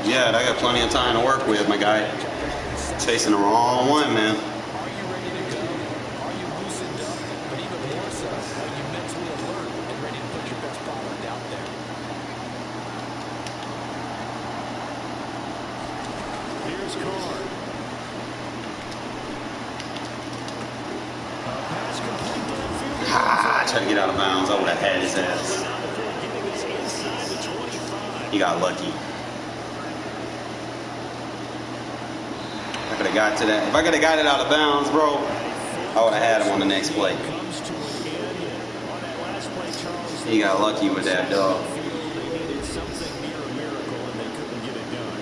Yeah, I got plenty of time to work with, my guy. Chasing the wrong one, man. Are you ready to go? Are you loosened up? But even more so, are you mentally alert and ready to put your best product out there? Here's Carr. Pass complete downfield. Ah, I tried to get out of bounds. I would have had his ass. Before getting us inside the 25. He got lucky. If I could have got to that, if I could have got it out of bounds, bro, I would have had him on the next play. Comes to an end. On that last play, Charles, He got lucky with that, dog. they needed something near a miracle, and they couldn't get it done.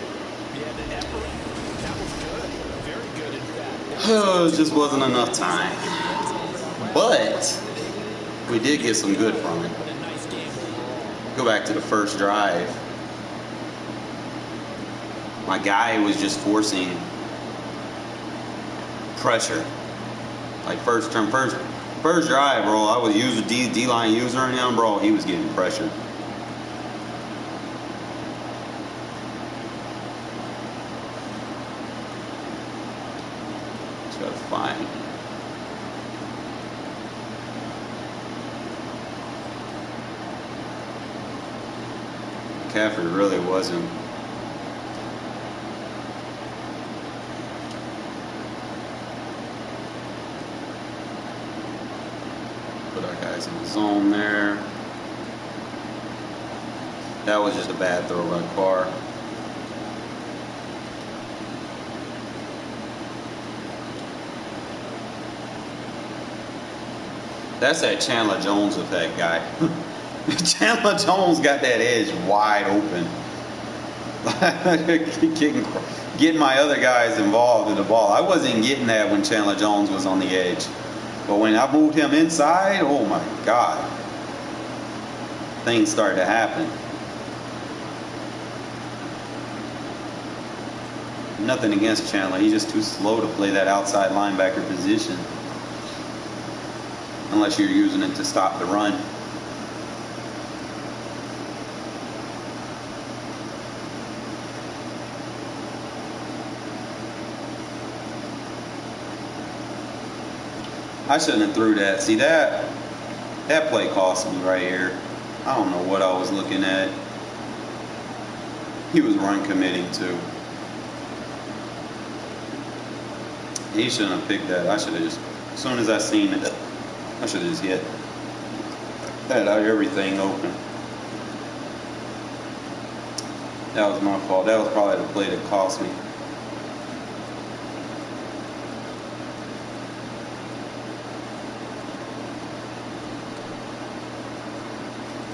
Yeah, the effort, that was good. Very good, in fact. It just wasn't enough time. But we did get some good from it. But a nice game overall. Go back to the first drive. My guy was just forcing pressure. Like first drive, bro. I was D-line user on him, bro. He was getting pressure. Just gotta find. McCaffrey really wasn't. Put our guys in the zone there. That was just a bad throw by Carr. That's that Chandler Jones effect, guy. Chandler Jones got that edge wide open. Getting my other guys involved in the ball. I wasn't getting that when Chandler Jones was on the edge. But when I moved him inside, oh my God, things started to happen. Nothing against Chandler, he's just too slow to play that outside linebacker position. Unless you're using it to stop the run. I shouldn't have threw that. See, that play cost me right here. I don't know what I was looking at. He was run committing too. He shouldn't have picked that. I should have just, as soon as I seen it, I should have just hit. Had everything open. That was my fault. That was probably the play that cost me.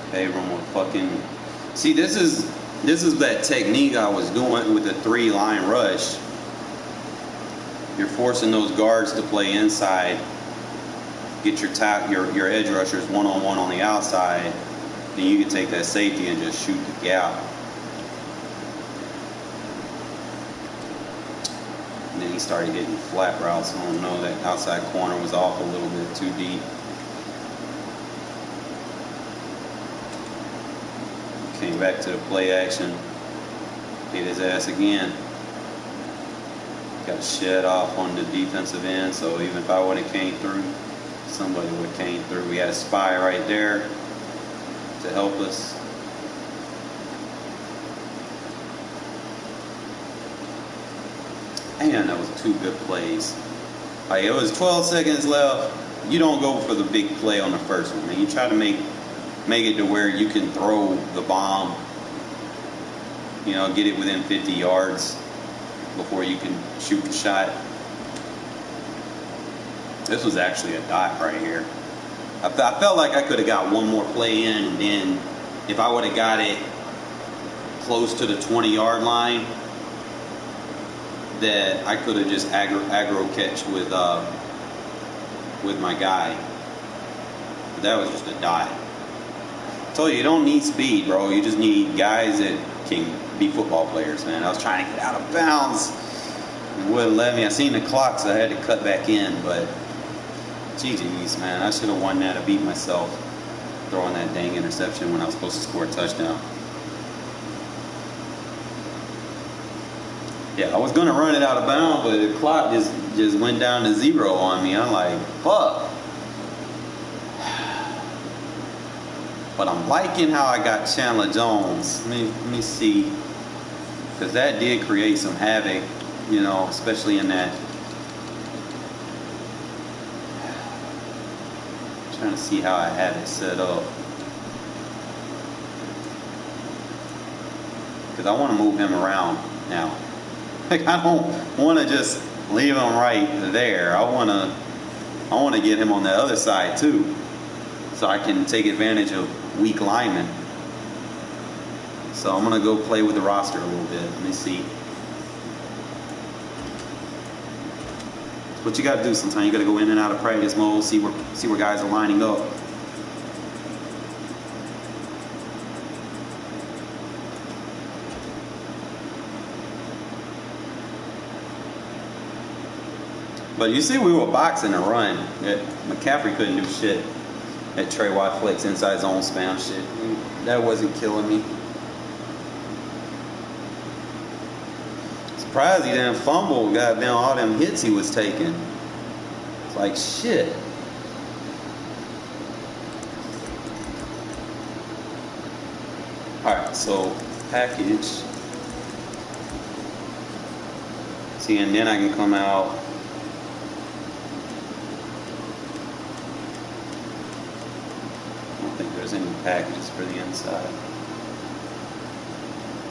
Abram will fucking see. This is that technique I was doing with the 3-line rush. You're forcing those guards to play inside. Get your edge rushers one-on-one on the outside. Then you can take that safety and just shoot the gap. And then he started hitting flat routes. I don't know, that outside corner was off a little bit too deep. Came back to the play action. Hit his ass again. Got shed off on the defensive end, so even if I would have came through, somebody would have came through. We had a spy right there to help us. And that was 2 good plays. Like, it was 12 seconds left. You don't go for the big play on the first one, man. You try to make it to where you can throw the bomb, you know, get it within 50 yards before you can shoot the shot. This was actually a dot right here. I felt like I could have got one more play in, and then if I would have got it close to the 20-yard line, that I could have just aggro catch with my guy. But that was just a dot. I told you, you don't need speed, bro. You just need guys that can be football players, man. I was trying to get out of bounds. It wouldn't let me. I seen the clock, so I had to cut back in. But, GG's, man. I should have won that. I beat myself throwing that dang interception when I was supposed to score a touchdown. Yeah, I was going to run it out of bounds, but the clock just went down to 0 on me. I'm like, fuck. But I'm liking how I got Chandler Jones. Let me see. Because that did create some havoc, you know, especially in that. I'm trying to see how I had it set up. Because I want to move him around now. Like, I don't want to just leave him right there. I want to get him on the other side too, so I can take advantage of weak linemen. So I'm gonna go play with the roster a little bit. Let me see. What you gotta do sometimes. You gotta go in and out of practice mode, see where guys are lining up. But you see, we were boxing a run. McCaffrey couldn't do shit. That Trey Watt flex inside zone spam shit. That wasn't killing me. Surprised he didn't fumble. Goddamn, all them hits he was taking. It's like shit. Alright, so package. See, and then I can come out. There's any packages for the inside.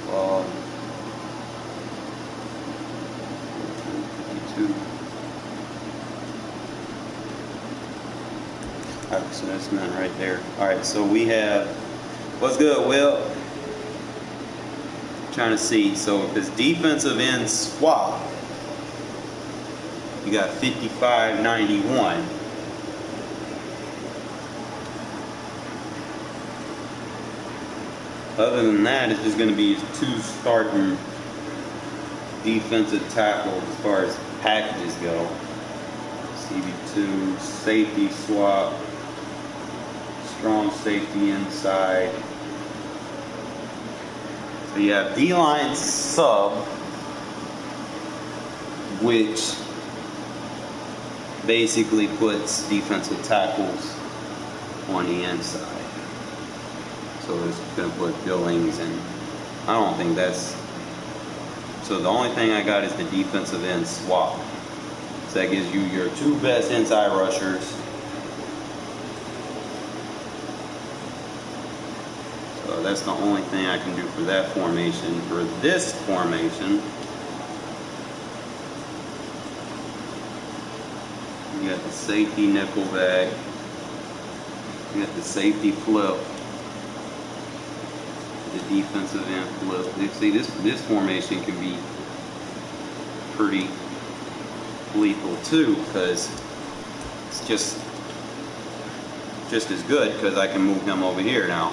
Well, 52. Alright, so that's none right there. Alright, so we have, what's good, Will? Trying to see, so if it's defensive end swap, you got 55.91. Other than that, it's just going to be 2 starting defensive tackles as far as packages go. CB2, safety swap, strong safety inside. So you have D-line sub, which basically puts defensive tackles on the inside. So it's going to put Billings, and I don't think that's... So the only thing I got is the defensive end swap. So that gives you your 2 best inside rushers. So that's the only thing I can do for that formation. For this formation, you got the safety nickel back. You got the safety flip. The defensive end flip. See, this formation can be pretty lethal too, because it's just as good, because I can move him over here now.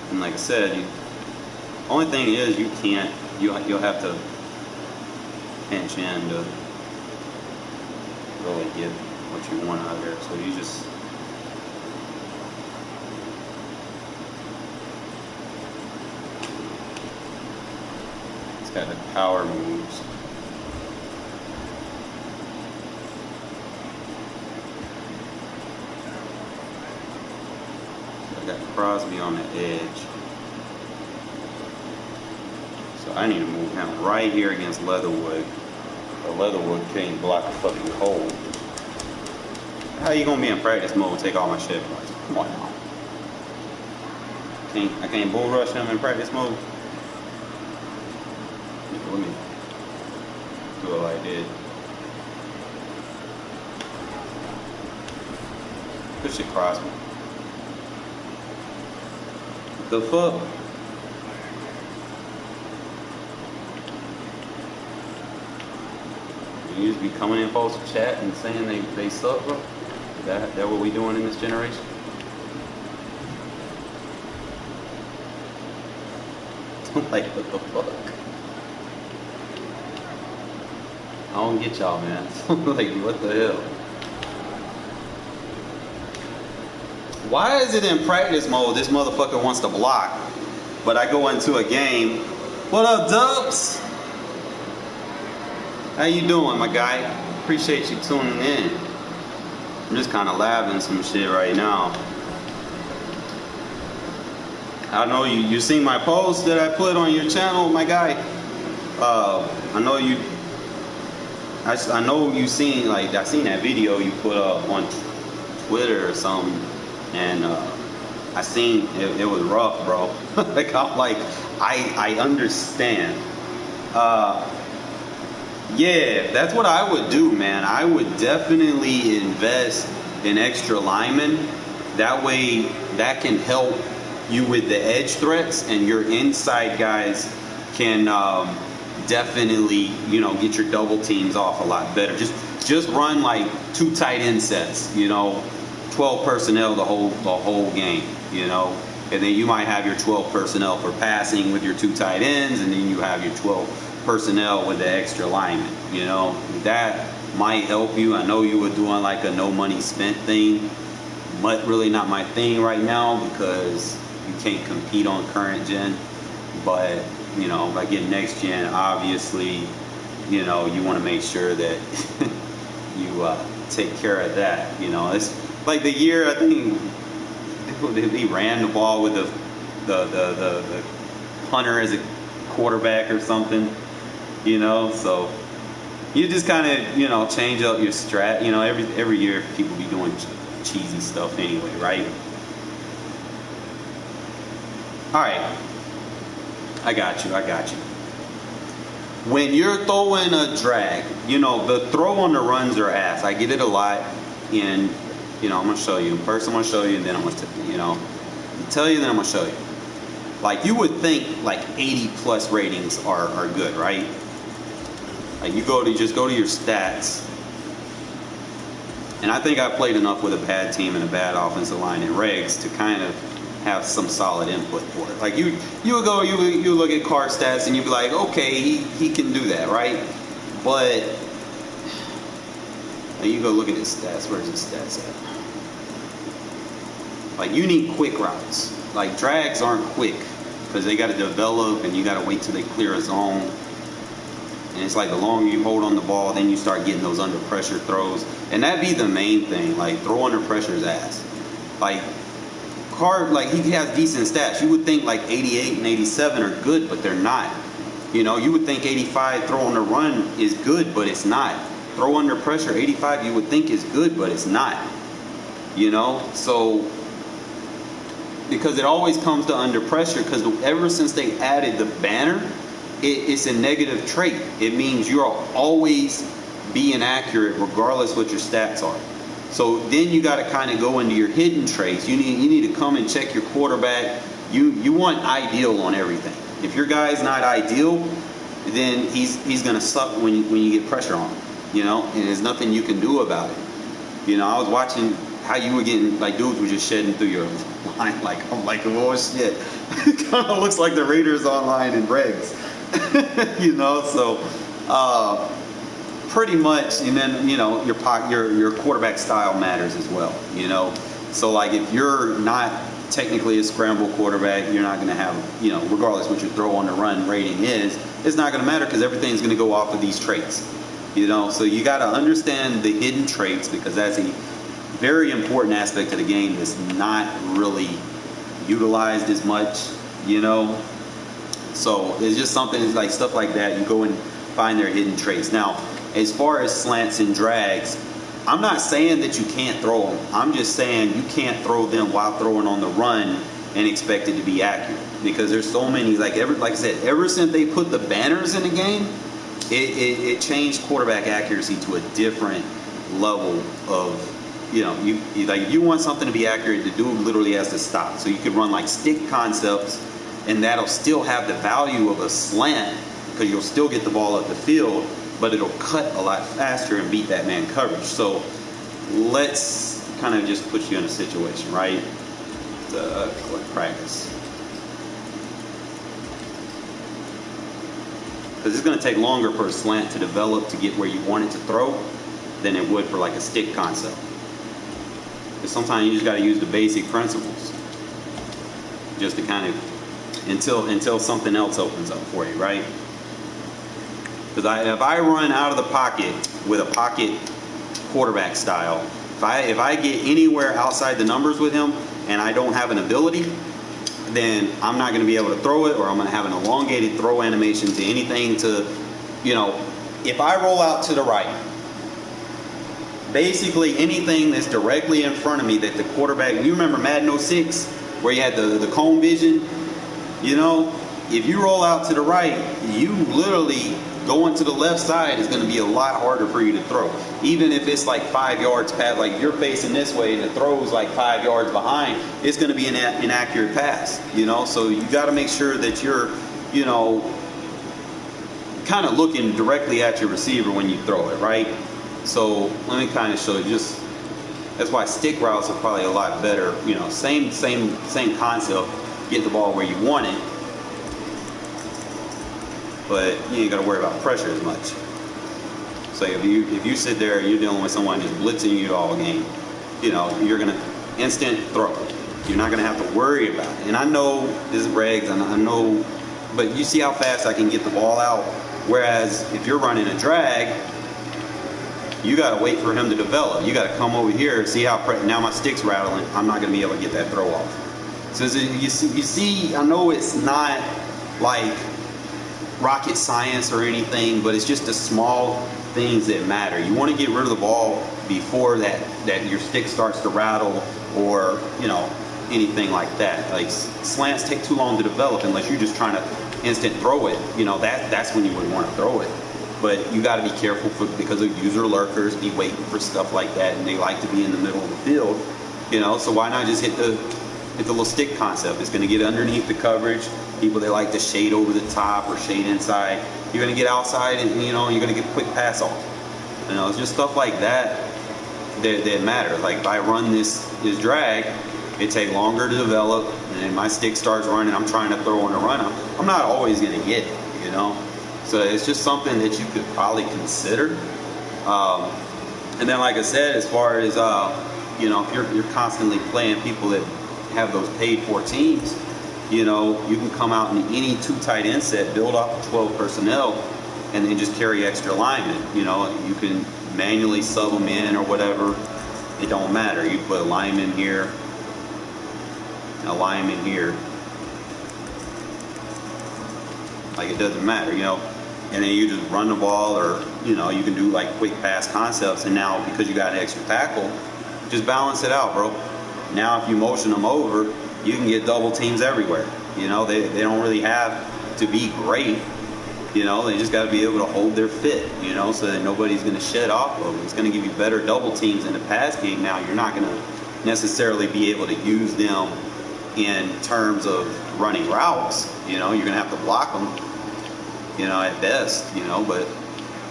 And like I said, only thing is you'll have to pinch in to really get what you want out of there. So you just got the power moves. So I got Crosby on the edge. So I need to move him right here against Leatherwood. But Leatherwood can't block a fucking hole. How you gonna be in practice mode and take all my shit? Come on now. I can't bull rush him in practice mode. Let me do it like I did. Push it across me. The fuck? You just be coming in folks to chat and saying they suck, bro? That what we doing in this generation? Like, what the fuck? I don't get y'all, man. Like, what the hell? Why is it in practice mode this motherfucker wants to block, but I go into a game? What up, Dubs? How you doing, my guy? Appreciate you tuning in. I'm just kind of laughing some shit right now. I know you seen my post that I put on your channel, my guy. I know you seen, like, I seen that video you put up on Twitter or something, and I seen it was rough, bro. Like, I'm like, I understand. Yeah, that's what I would do, man. I would definitely invest in extra linemen. That way, that can help you with the edge threats, and your inside guys can definitely, get your double teams off a lot better. Just run like 2 tight end sets, 12 personnel the whole game, and then you might have your 12 personnel for passing with your 2 tight ends, and then you have your 12 personnel with the extra linemen. That might help you. I know you were doing like a no money spent thing, but really not my thing right now, because you can't compete on current gen. But if I get next gen, obviously, you want to make sure that you take care of that. It's like the year, I think he ran the ball with the punter as a quarterback or something, so you just kind of, change up your strat. Every year people be doing cheesy stuff anyway, right? All right. I got you. When you're throwing a drag, the throw on the runs are ass. I get it a lot, and I'm gonna show you. First, I'm gonna show you, and then I'm gonna tell you, then I'm gonna show you. Like, you would think like 80+ ratings are good, right? Like, you just go to your stats, and I think I played enough with a bad team and a bad offensive line in Regs to kind of have some solid input for it. Like you would go, you look at Carr stats and you'd be like, okay, he can do that, right? But and you go look at his stats. Where's his stats at? Like you need quick routes. Like drags aren't quick because they got to develop and you got to wait till they clear a zone. And it's like the longer you hold on the ball, then you start getting those under pressure throws. And that'd be the main thing. Like throw under pressure is ass. Like Carr, like he has decent stats. You would think like 88 and 87 are good, but they're not. You know, you would think 85 throw on the run is good, but it's not. Throw under pressure, 85 you would think is good, but it's not. You know, so because it always comes to under pressure because ever since they added the banner, it's a negative trait. It means you're always being accurate regardless what your stats are. So then you got to kind of go into your hidden traits. You need to come and check your quarterback. You want ideal on everything. If your guy's not ideal, then he's going to suck when you get pressure on him. You know, and there's nothing you can do about it. You know, I was watching how you were getting, like dudes were just shedding through your line. Like, I'm like, oh shit. It kind of looks like the Raiders online in Regs. You know, so pretty much, and then you know your quarterback style matters as well. You know, so like if you're not technically a scramble quarterback, you're not going to have, you know, regardless what your throw on the run rating is, it's not going to matter because everything's going to go off of these traits. You know, so you got to understand the hidden traits because that's a very important aspect of the game that's not really utilized as much. You know. So it's just something like stuff like that. You go and find their hidden traits. Now, as far as slants and drags, I'm not saying that you can't throw them. I'm just saying you can't throw them while throwing on the run and expect it to be accurate. Because there's so many, like I said, ever since they put the banners in the game, it changed quarterback accuracy to a different level of, you know, you want something to be accurate, the dude literally has to stop. So you could run like stick concepts, and that'll still have the value of a slant because you'll still get the ball up the field, but it'll cut a lot faster and beat that man coverage. So let's kind of just put you in a situation, right? Practice. Because it's going to take longer for a slant to develop to get where you want it to throw than it would for like a stick concept. Because sometimes you just got to use the basic principles just to kind of until something else opens up for you, right? Because if I run out of the pocket with a pocket quarterback style, if I get anywhere outside the numbers with him and I don't have an ability, then I'm not going to be able to throw it, or I'm going to have an elongated throw animation to anything to, you know, if I roll out to the right, basically anything that's directly in front of me that the quarterback, you remember Madden 06 where you had the cone vision? You know, if you roll out to the right, you literally going to the left side is going to be a lot harder for you to throw. Even if it's like 5 yards past, like you're facing this way and the throw's like 5 yards behind, it's going to be an inaccurate pass, you know? So you got to make sure that you're, you know, kind of looking directly at your receiver when you throw it, right? So let me kind of show you just, that's why stick routes are probably a lot better, you know, same concept. Get the ball where you want it, but you ain't got to worry about pressure as much. So if you sit there and you're dealing with someone just blitzing you all game, you know, you're gonna instant throw. You're not gonna have to worry about it. And I know this is Regs, and I know, but you see how fast I can get the ball out. Whereas if you're running a drag, you got to wait for him to develop. You got to come over here, see how now my stick's rattling. I'm not gonna be able to get that throw off. So you see, I know it's not like rocket science or anything, but it's just the small things that matter. You want to get rid of the ball before that your stick starts to rattle, or, you know, anything like that. Like slants take too long to develop unless you're just trying to instant throw it. You know, that's when you would want to throw it. But you got to be careful because of user lurkers be waiting for stuff like that, and they like to be in the middle of the field. You know, so why not just hit the little stick concept? It's going to get underneath the coverage. People, they like to shade over the top or shade inside. You're going to get outside, and you know, you're going to get a quick pass off. You know, it's just stuff like that that matter. Like if I run this drag, it take longer to develop, and my stick starts running, I'm trying to throw on a run, I'm not always going to get it, you know? So it's just something that you could probably consider. And then, like I said, as far as, you know, if you're constantly playing people that have those paid for teams, you know, you can come out in any 2 tight end set, build off of 12 personnel, and then just carry extra linemen. You know, you can manually sub them in or whatever. It don't matter. You put a lineman here, a lineman here. Like, it doesn't matter, you know. And then you just run the ball, or, you know, you can do like quick pass concepts. And now, because you got an extra tackle, just balance it out, bro. Now, if you motion them over, you can get double teams everywhere. You know, they don't really have to be great. You know, they just got to be able to hold their fit, you know, so that nobody's going to shed off of them. It's going to give you better double teams in the pass game. Now, you're not going to necessarily be able to use them in terms of running routes. You know, you're going to have to block them, you know, at best, you know, but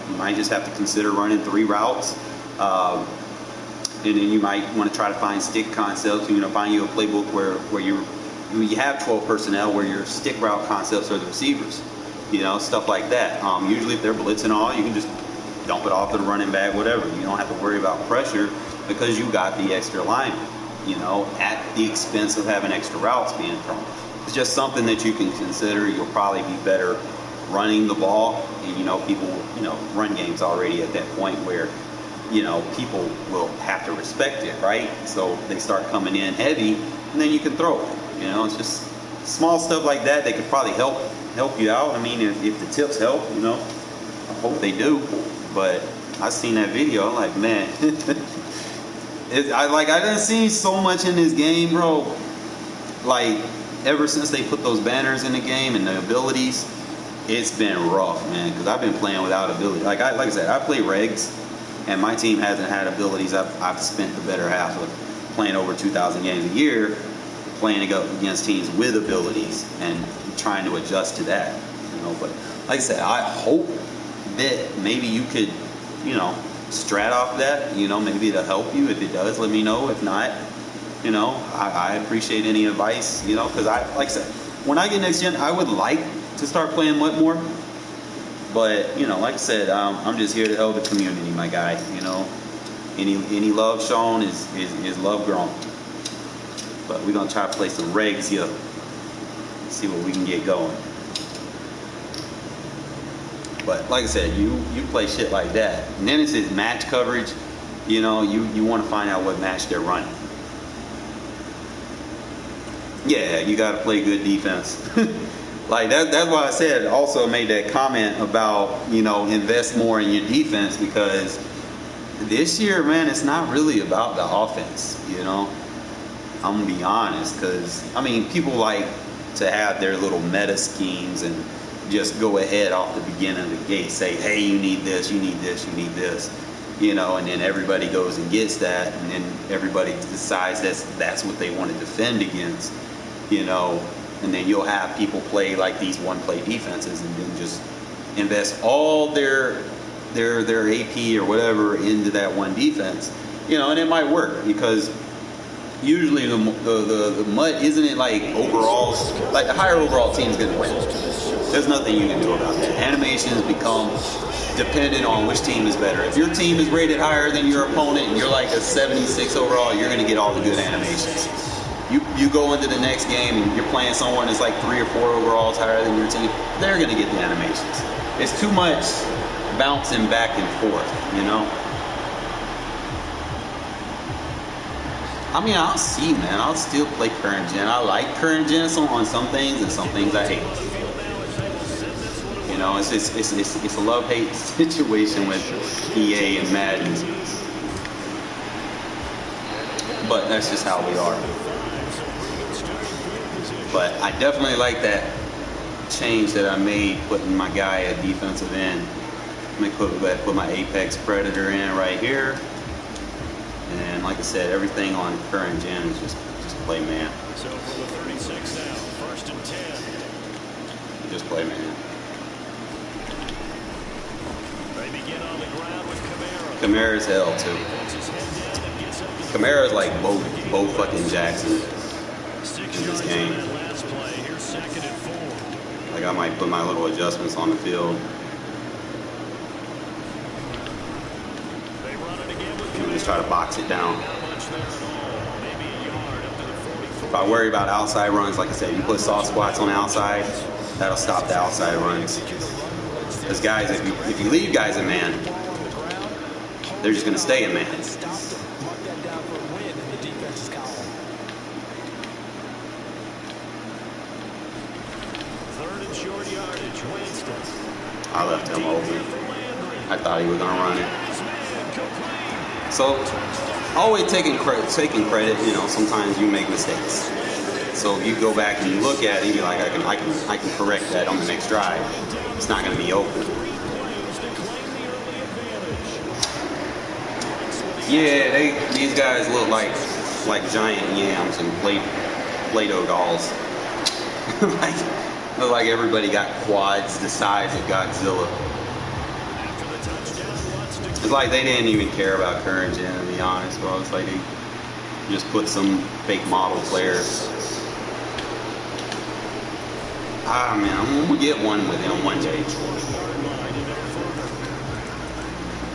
you might just have to consider running 3 routes. And then you might want to try to find stick concepts, you know, find you a playbook where you have 12 personnel where your stick route concepts are the receivers, you know, stuff like that. Usually if they're blitzing all, you can just dump it off to the running back, whatever. You don't have to worry about pressure because you got the extra lineman, you know, at the expense of having extra routes being thrown. It's just something that you can consider. You'll probably be better running the ball, and, you know, people, you know, run games already at that point where, you know, people will have to respect it, right? So they start coming in heavy, and then you can throw it. You know, it's just small stuff like that that could probably help you out. I mean, if the tips help, you know, I hope they do. But I seen that video, I'm like, man, I didn't see so much in this game, bro. Like, ever since they put those banners in the game and the abilities, it's been rough, man. Because I've been playing without ability. Like I said, I play Regs. And my team hasn't had abilities. I've spent the better half of playing over 2,000 games a year playing against teams with abilities and trying to adjust to that. You know, but like I said, I hope that maybe you could, you know, strat off that. You know, maybe it'll help you. If it does, let me know. If not, you know, I appreciate any advice. You know, because like I said, when I get next gen, I would like to start playing more. But, you know, like I said, I'm just here to help the community, my guy. You know, any love shown is love grown. But we're going to try to play some regs here. See what we can get going. But like I said, you play shit like that. And then it's his match coverage. You know, you want to find out what match they're running. Yeah, you got to play good defense. Like that's why I said, also made that comment about, you know, invest more in your defense, because this year, man, it's not really about the offense, you know. I'm going to be honest, because, I mean, people like to have their little meta schemes and just go ahead off the beginning of the gate, say, hey, you need this, you need this, you need this, you know, and then everybody goes and gets that, and then everybody decides that's what they want to defend against, you know. And then you'll have people play like these one-play defenses and then just invest all their AP or whatever into that one defense, you know, and it might work because usually the MUT, isn't it like overall, like the higher overall team is going to win. There's nothing you can do about that. Animations become dependent on which team is better. If your team is rated higher than your opponent and you're like a 76 overall, you're going to get all the good animations. You go into the next game and you're playing someone that's like 3 or 4 overalls higher than your team, they're going to get the animations. It's too much bouncing back and forth, you know? I mean, I'll see, man. I'll still play current gen. I like current gen on some things, and some things I hate. You know, it's a love-hate situation with EA and Madden. But that's just how we are. But I definitely like that change that I made, putting my guy at defensive end. Let me put my Apex Predator in right here. And like I said, everything on current gen is just play man. So for the 36 now, 1st and 10. Just play man. They begin on the ground with Kamara. Kamara's hell too. Puts his head down and gets up to the Kamara's like Bo fucking Jackson in this game. Like I might put my little adjustments on the field. And just try to box it down. If I worry about outside runs, like I said, you put soft squats on the outside, that'll stop the outside runs. Because guys, if you leave guys in man, they're just going to stay in man. I left him open. I thought he was going to run it. So, always taking credit, you know, sometimes you make mistakes. So if you go back and you look at it, you're like, I can correct that on the next drive. It's not going to be open. Yeah, these guys look like giant yams and Play-Doh dolls. Look like everybody got quads the size of Godzilla. It's like they didn't even care about current gen, to be honest, bro. It's like they just put some fake model players. Ah, man, I'm gonna get one with him one day.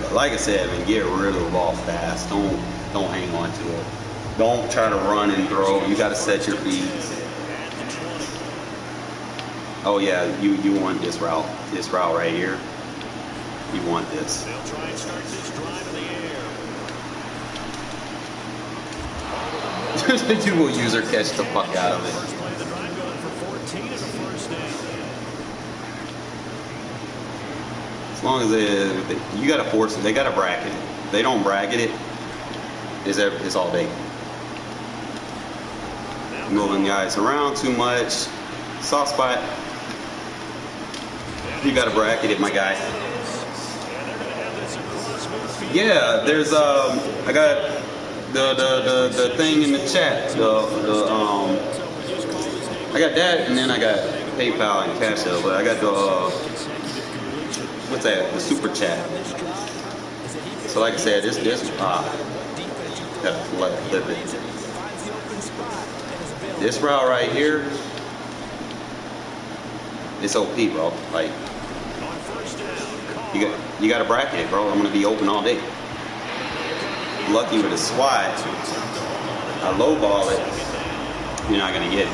But like I said, man, get rid of the ball fast. Don't hang on to it. Don't try to run and throw. You got to set your feet. Oh yeah, you want this route right here. You want this. They'll try and start this drive in the air. You will user catch the fuck out of it. As long as you gotta force it, they gotta bracket it. If they don't bracket it, it's all day. Moving guys around too much. Soft spot. You gotta bracket it, my guy. Yeah, there's I got the thing in the chat. I got that, and then I got PayPal and Cash App, but I got the what's that? The super chat. So like I said, this gotta flip it. This route right here, it's OP, bro. Like you got to bracket it, bro. I'm gonna be open all day. Lucky with a swat, I lowball it, you're not gonna get it.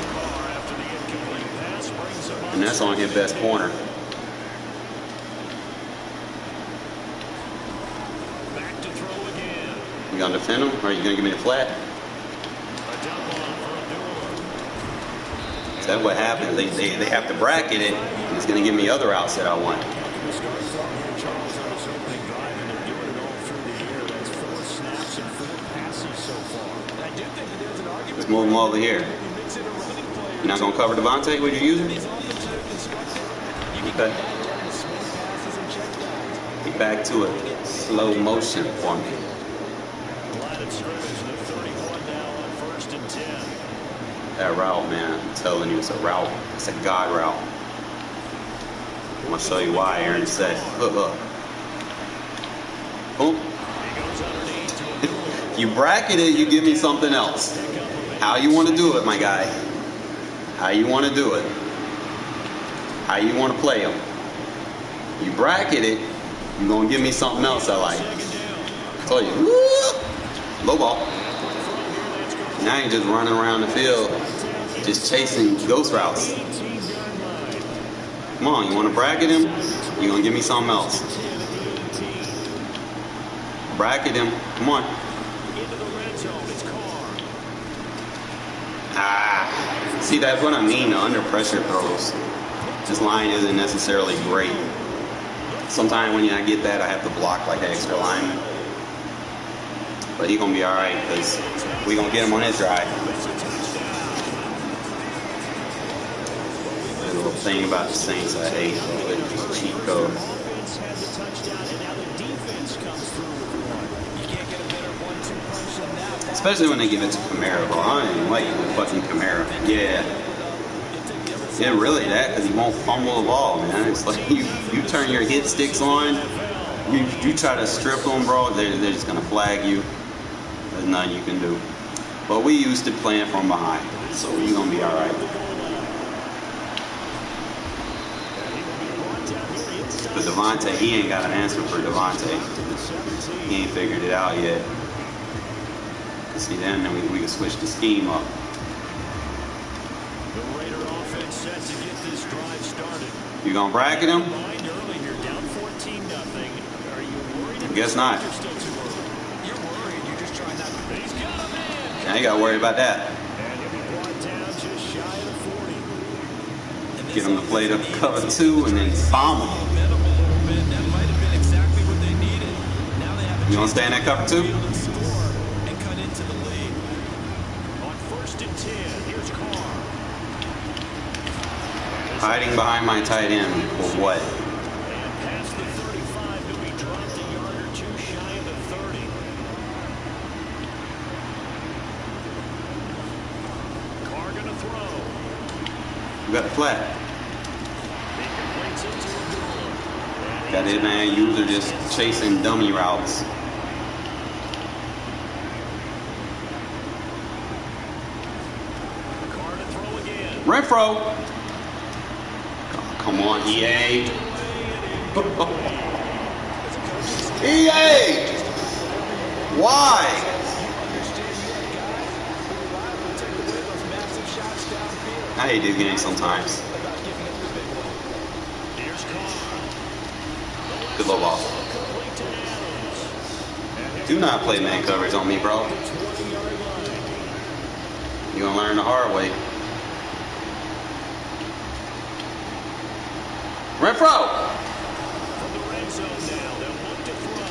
And that's on his best corner. You gonna defend him, or are you gonna give me the flat? Is that what happens? They have to bracket it, and it's gonna give me other outs that I want. Let's move him over here. You're not gonna cover Devontae? Would you use it? Okay. Get back to it. Slow motion for me. That route, man, I'm telling you, it's a route. It's a God route. I'm gonna show you why, Aaron said. Look. Boom. You bracket it, you give me something else. How you want to do it, my guy? How you want to do it? How you want to play him? You bracket it, you're gonna give me something else I like. I told you, woo! Low ball. Now you're just running around the field, just chasing ghost routes. Come on, you want to bracket him? You're gonna give me something else. Bracket him. Come on. See, that's what I mean, the under pressure throws. This line isn't necessarily great. Sometimes when I get that, I have to block like an extra lineman. But he's going to be all right because we're going to get him on his drive. The little thing about the Saints I hate with cheat code. Especially when they give it to Kamara, bro. I don't even like fucking Kamara. Yeah. Yeah, really that, because he won't fumble the ball, man. It's like you turn your hit sticks on, you try to strip them, bro, they're just going to flag you. There's nothing you can do. But we used to playing from behind, so you're gonna be all right. But Devontae, he ain't got an answer for Devontae. He ain't figured it out yet. See, then we can switch the scheme up. The Raider offense set to get this drive started. You gonna bracket him? Down 14-0. Are you worried? I guess not. You're worried. You're just trying not to. He's got a man. I ain't gotta worry about that. And he'll be brought down just shy of the 40. Get him to play the cover 2 and then bomb him. That might have been exactly what they needed. Now they have a You gonna stay in that cover 2? and cut into the lead. On 1st and 10, here's Carr. Hiding behind my tight end for what? And past the 35, he'll be dropped a yard or two shy of the 30. Carr gonna throw. You got the flat. He completes it to a goal. Got it, man. You are just chasing dummy routes. Carr to throw again. Renfrow. Oh, come on, EA. EA. Why? I hate this game sometimes. Here's Carr. Good low ball. Complete to Adams. Do not play man coverage on me, bro. 20-yard line. You're gonna learn the hard way. Renfrow! From the red zone now, they'll look to throw.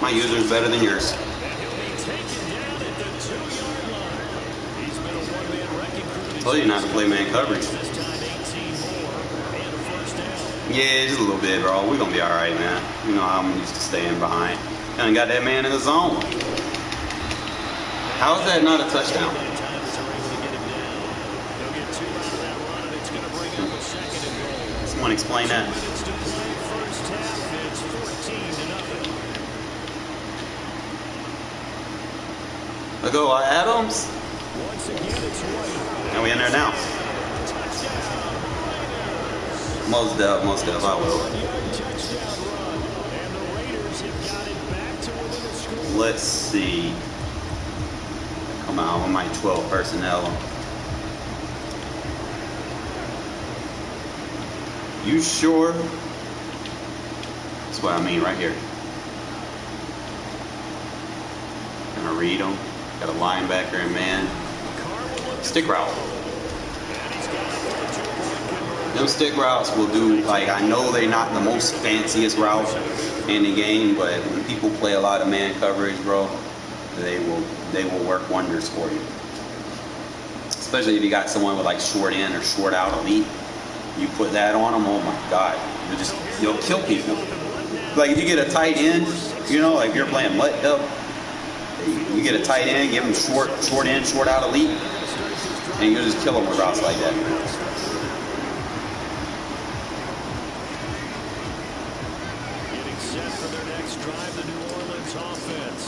My user's better than yours. And he'll be taken down at the 2-yard line. He's been a one-man wrecking crew. Told you not to play man coverage. This time 18 more and a first down. Yeah, just a little bit, bro. We're gonna be alright, man. You know how I'm used to staying behind. And got that man in the zone. How is that not a touchdown? Times are able to get him down. They'll get 2 out of that run, and it's going to bring up a 2nd and goal. Someone explain that. Minutes to play first half. It's 14-0. Let's go, Adams. Once again, it's White. And we in there now. Most def, I will. Touchdown run. And the Raiders have got it back to within a score. Let's see. Come on, with my 12 personnel. You sure? That's what I mean right here. Gonna read them. Got a linebacker and man. Stick route. Them stick routes will do, like, I know they're not the most fanciest route in the game, but when people play a lot of man coverage, bro, they will work wonders for you. Especially if you got someone with like short in or short out elite. You put that on them, oh my God, you'll kill people. Like if you get a tight end, you know, like if you're playing mutt up, you get a tight end, give them short in, short out elite, and you'll just kill them with routes like that. Getting set for their next drive, the New Orleans offense.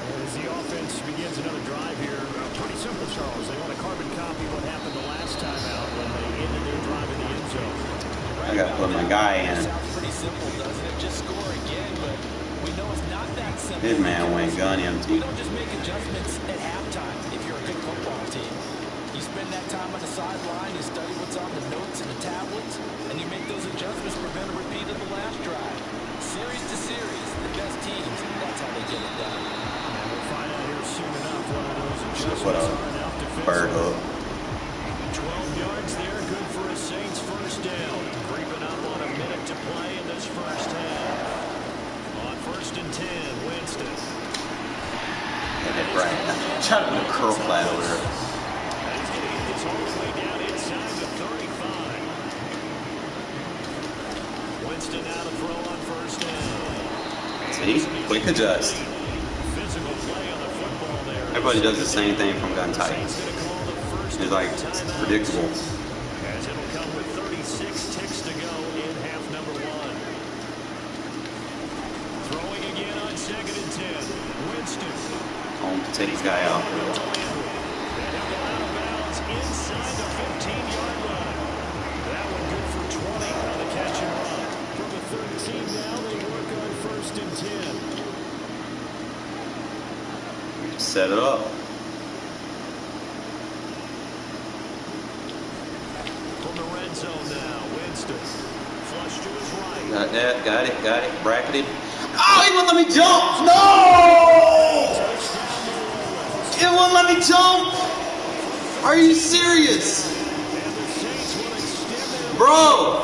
As the offense begins another drive here, pretty simple, Charles. They want to carbon copy what happened the last time out when they ended their drive in the end zone. I got to put my guy in. Sounds pretty simple, doesn't it? Just score again, but we know it's not that simple. His man went gun empty. We don't just make adjustments at halftime if you're a good football team. You spend that time on the sideline, you study what's on the notes and the tablets, and you make those adjustments to prevent a repeat of the last drive. Series to series, the best teams, that's how they get it done. And we'll find out here soon enough whether those adjustments What are a enough to fix bird it. hook. 12 yards there, good for a Saints first down. Creeping up on a minute to play in this first half. On 1st and 10, Winston. And that right. Try to put a curl flat over there. He's going to get this all the way down inside the 35. Winston now to throw on first down. See? Quick adjust. Physical play on the football there. Everybody does the same thing from gun tight. Saints going to call the first It's like, it's predictable. as it'll come with 36 ticks to go in half number 1. Throwing again on 2nd and 10. Take this guy out. Inside the 15-yard line. That one good for 20 on the catch and run. From the 13 now, they work on 1st and 10. Set it up. From the red zone now, Winston. Flush to his right. Got that, got it, bracketed. Oh, he wouldn't let me jump! No! It wouldn't let me jump! Are you serious? Bro!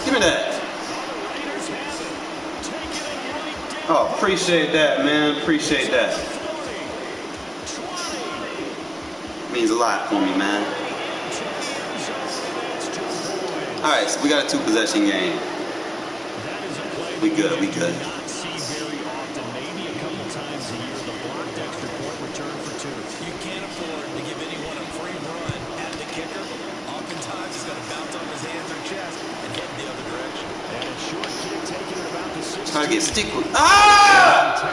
Give me that. Oh, appreciate that, man. Appreciate that. Means a lot for me, man. Alright, so we got a 2-possession game. We good, we good. You can't afford to give anyone a free run at the kicker. Oftentimes he's going to bounce off his hands or chest and head the other direction. And a short kick taken at about the 16. Try to get stick with. Ah!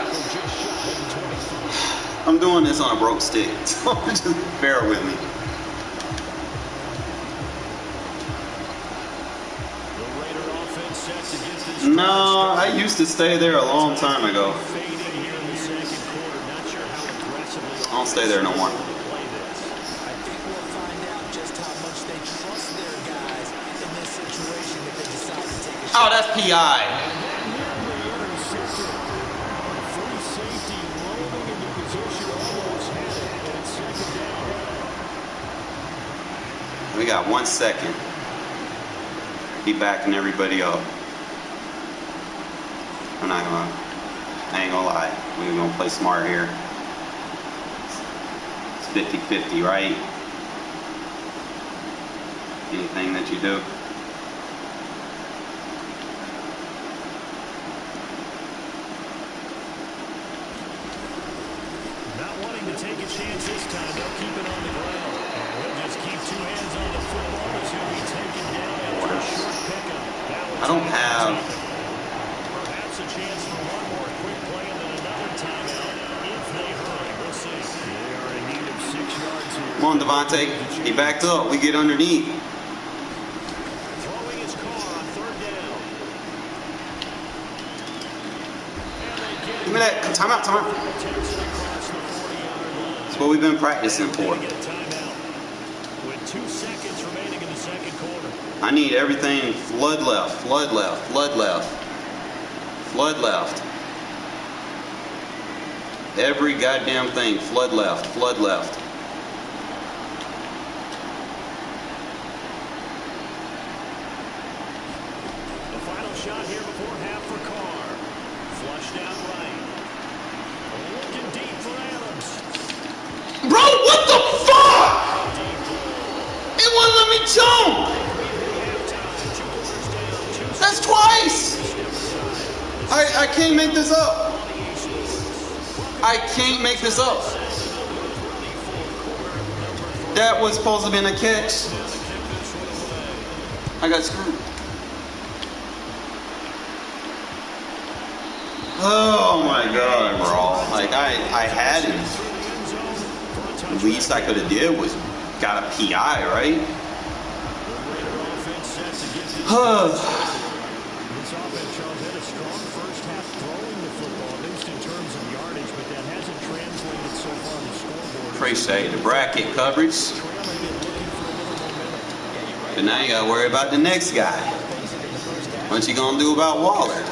I'm doing this on a broke stick, so just bear with me. No, I used to stay there a long time ago. I don't stay there no more. I think we'll find out just how much they trust their guys in this situation if they decide to take a shot. Oh, that's PI. We got 1 second. Be backing everybody up. I ain't gonna lie. We're gonna play smart here. It's 50-50, right? Anything that you do. Not wanting to take a chance this time, they'll keep it on the ground. We'll just keep 2 hands on the football as he'll be taken down after a short pickup. I don't have... Perhaps a chance for one more quick play and then another timeout if they hurry. We'll see. They are in need of 6 yards here. Come on, Devontae. He backed up. We get underneath. Throwing his Carr on 3rd down. Give me that. Time out, time out. That's what we've been practicing for. With 2 seconds remaining in the second quarter. I need everything flood left, flood left, flood left, flood left. Every goddamn thing, flood left, flood left. The final shot here before half for Carr. Flushed out right. Looking deep for Adams. Bro, what the fuck? It wouldn't let me jump. That's twice. I can't make this up. I can't make this up. That was supposed to be a catch. I got screwed. Oh my god, bro. Like I had it. The least I could have did was got a PI, right? Appreciate the bracket coverage. But now you gotta worry about the next guy. What you gonna do about Waller?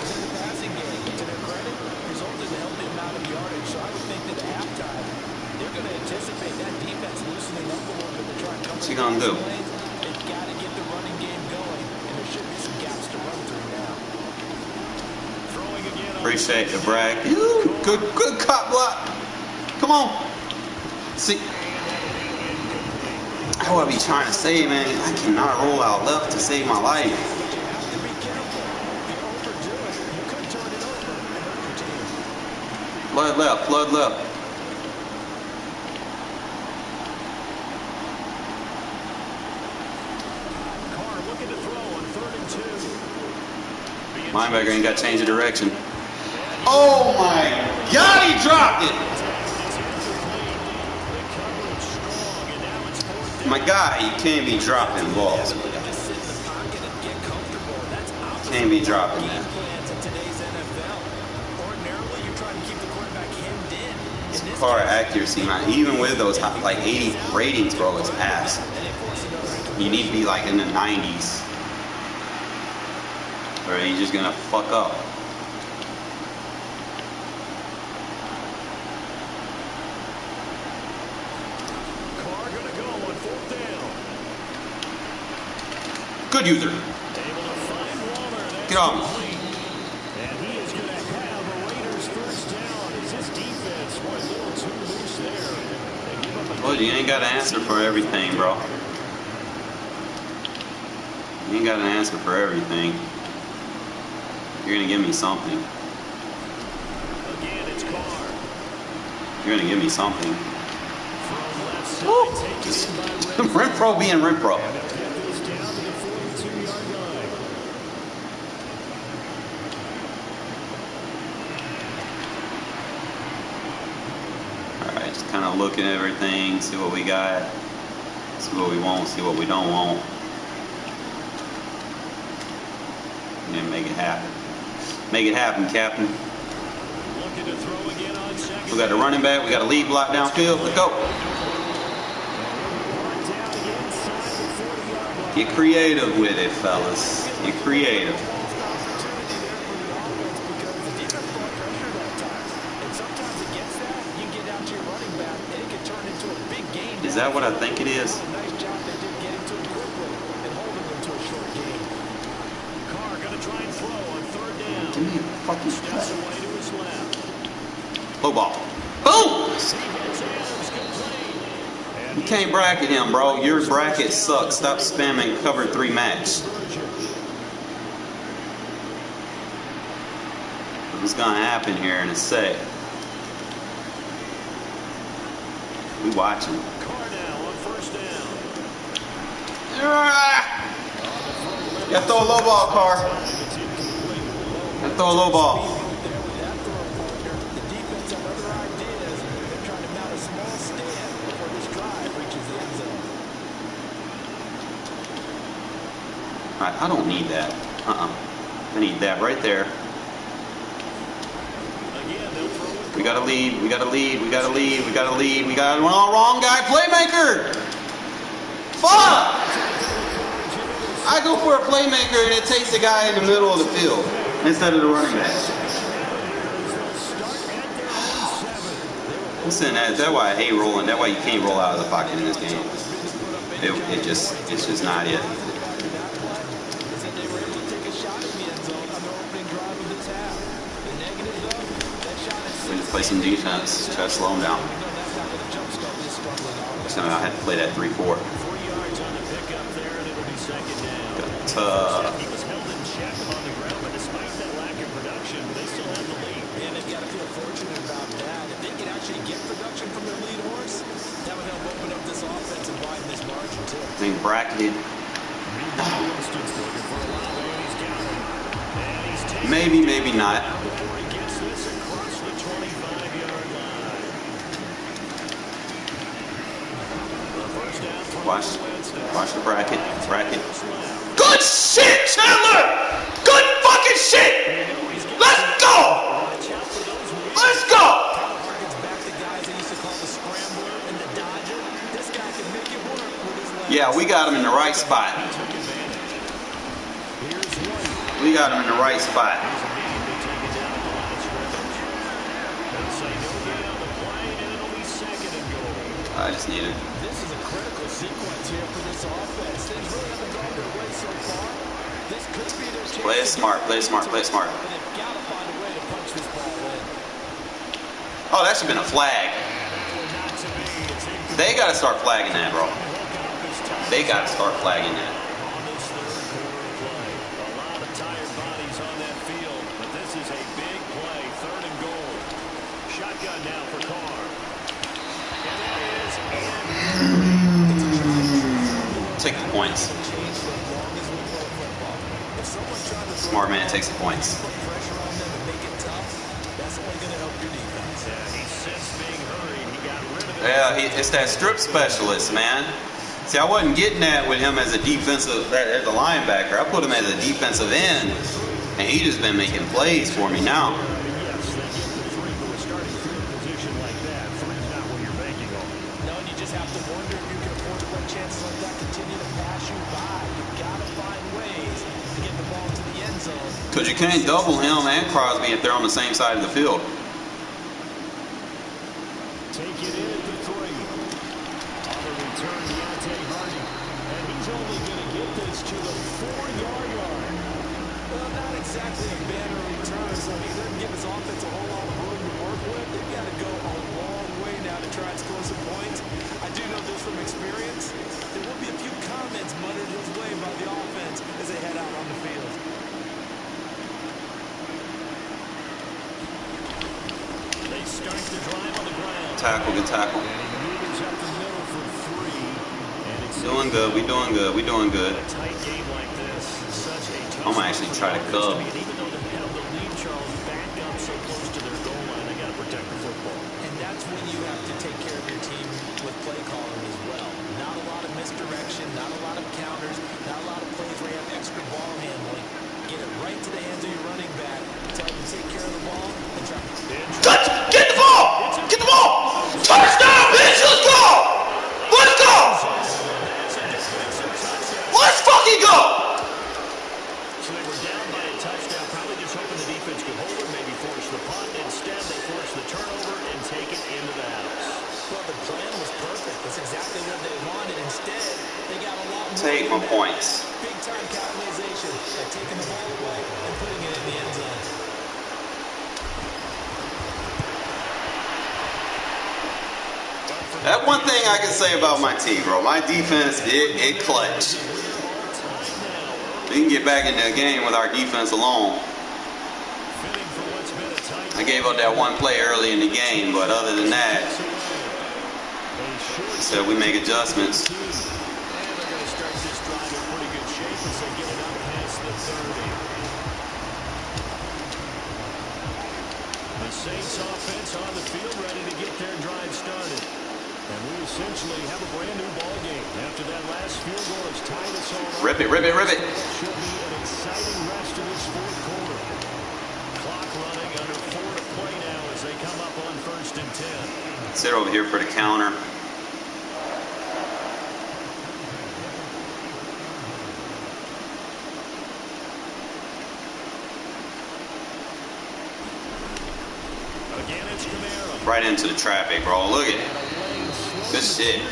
What's he gonna do? Appreciate the brag. Good cop block. Come on. See, that's what I be trying to say, man. I cannot roll out left to save my life. Flood left, flood left. Carr looking to throw on 3rd and 2. The Linebacker ain't got to change the direction. Oh my God, he dropped it! My guy, you can't be dropping balls. Can't be dropping that. Carr accuracy, man. Even with those like 80 ratings, bro, it's pass. You need to be like in the 90s, or you're just gonna fuck up. Carr gonna go on 4th down. Good user. Get on. And he is going to have a Raiders 1st down. As his defense was a little too loose there. Well, you ain't got an answer for everything, bro. You ain't got an answer for everything. You're gonna give me something. Again, it's Carr. You're gonna give me something. Woo! Just Renfrow being Renfrow. Alright, just kind of look at everything, see what we got, see what we want, see what we don't want. And then make it happen. Make it happen, Captain. We got the running back. We got a lead block downfield. Let's go. Get creative with it, fellas. Get creative. Is that what I think it is? Give me a fucking play. Low ball. Boom! You can't bracket him, bro. Your bracket sucks. Stop spamming cover 3 match. What's gonna happen here in a sec? We watching. You gotta throw a low ball, Carr. Throw a low ball. Alright, I don't need that. I need that right there. We got a lead. We got a lead. We got a lead. We got a lead. We got wrong guy. Playmaker. Fuck! I go for a playmaker and it takes the guy in the middle of the field instead of the running back. Listen, that's why I hate rolling. That's why you can't roll out of the pocket in this game. It's just not it. We just play some defense. Try to slow him down. So I had to play that 3-4. He was held in check on the ground, but despite that lack of production, they still have the lead. And they've got to feel fortunate about that. If they can actually get production from their lead horse, that would help open up this offense and widen this margin too. Being bracketed. Maybe, maybe not. Watch the bracket. Good shit, Chandler! Good fucking shit! Let's go! Let's go! Yeah, we got him in the right spot. We got him in the right spot. I just need it. This is a critical sequence here for this offense. Things really haven't gone their way so far. This could be their chance. Play it smart, play it smart, play it smart. But they've got to find a way to punch this ball in. Oh, that should have been a flag. They got to start flagging that, bro. They got to start flagging that. A lot of tired bodies on that field, but this is a big play, 3rd and goal. Shotgun now for Carr. Take the points. Smart man takes the points. Put pressure on them and make it tough. That's only going to help your defense. Yeah, he sensed being hurried. He got rid of it. Yeah, it's that strip specialist, man. See, I wasn't getting that with him as a defensive, as a linebacker. I put him as a defensive end, and he just been making plays for me now. Yes, they get the three, but with starting field position like that, three's not what you're banking on. No, and you just have to wonder if you can afford to let chances like that continue to pass you by. You've got to find ways to get the ball to the end zone. Because you can't double him and Crosby if they're on the same side of the field. Take it in at the three. On the return, and he's only going to get this to the 4-yard line. Well, not exactly a banner return, so he doesn't give his offense a whole lot of room to work with. They've got to go a long way now to try and score some points. I do know this from experience. There will be a few comments muttered his way by the offense as they head out on the field. They start the drive on the ground. Tackle, good tackle. And he moves up the middle for 3. And it's Doing good, we doing good, we doing good. a tight game like this. Such a tough I'm gonna actually try to cub. Even though they held the lead, Charles, back up so close to their goal line, they got to protect the football. And that's when you have to take care of your team with play calling as well. Not a lot of misdirection, not a lot of counters, not a lot of plays where you have extra ball handling. Get it right to the hands of your running back. Tell him to take care of the ball and try. Get the ball! Get the ball! Touchdown, bitch! Let's go! Let's go! Let's fucking go! So they were down by a touchdown, probably just hoping the defense could hold it, maybe force the punt. Instead, they forced the turnover and take it into the house. Well, the plan was perfect. That's exactly what they wanted. Instead, they got a lot more. Take my points. Big-time capitalization by taking the ball away and putting it in the end zone. That one thing I can say about my team, bro. My defense, it clutched. We can get back in the game with our defense alone. I gave up that one play early in the game, but other than that, so we make adjustments. And they're going to start this drive in pretty good shape as they get it up past the 30. The Saints offense on the field ready to get their drive started. And we essentially have a brand new ball game. After that last field goal, it's tied us all up. Rip it, rip it, rip it. Should be an exciting rest of this fourth quarter. Clock running under 4 to play now as they come up on 1st and 10. Sit over here for the counter. Again, it's Camara. Right into the traffic, bro. Look at it. Good shit. You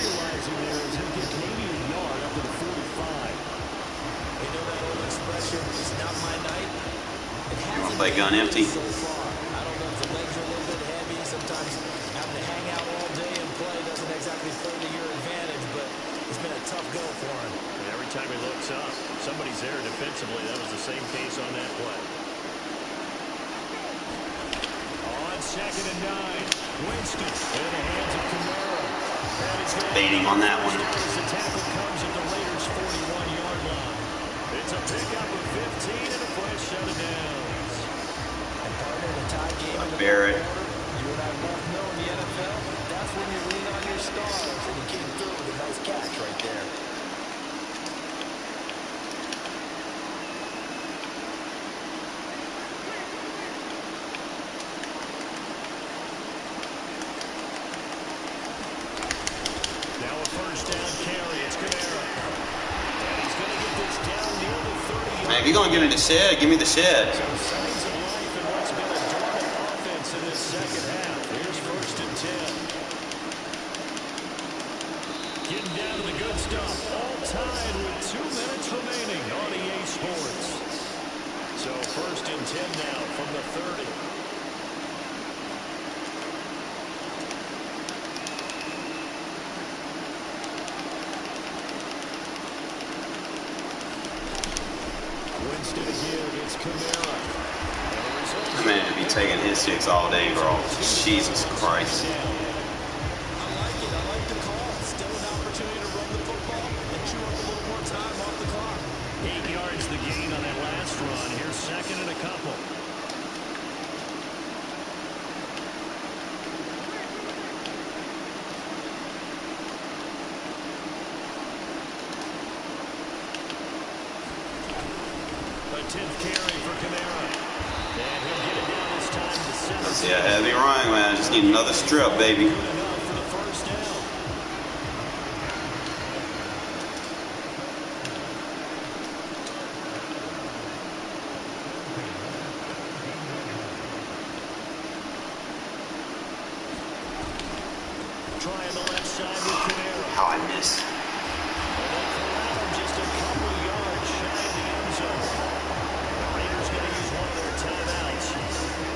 want to play gun empty? So far. I don't know if the legs are a little bit heavy. Sometimes having to hang out all day and play doesn't exactly play to your advantage, but it's been a tough go for him. And every time he looks up, somebody's there defensively. That was the same case on that play. On 2nd and 9, Winston in the hands of Camara. Baiting on that one. The tackle comes at the Raiders' 41-yard line. It's a pickup of 15 and a fresh set of downs. And partner, the tie game in the Barrett. you and I both know in the NFL, that's when you lean on your stars, and he came through with a nice catch right there. Now a first down carry. It's Camara. And he's going to get this down near the 30. Man, if you're going to get in the shed, give me the shed. Some signs of life in what's been a dormant offense in this second half. Here's 1st and 10. Getting down to the good stuff. All tied with 2 minutes remaining on EA Sports. So 1st and 10 now from the 30. Winston again against Camara. Man, to be taking his sticks all day, bro. Jesus Christ. I like it. I like the call. Still an opportunity to run the football and chew up a little more time off the clock. 8 yards the gain on that last run. Here's 10th carry for Kamara. And he'll get it down this time to 7. Let's see a heavy run, man. Just need another strip, baby. Good enough for the first down. Trying the left side with Kamara. How I miss. Just a couple yards shy of the end zone. The Raiders going to use one of their timeouts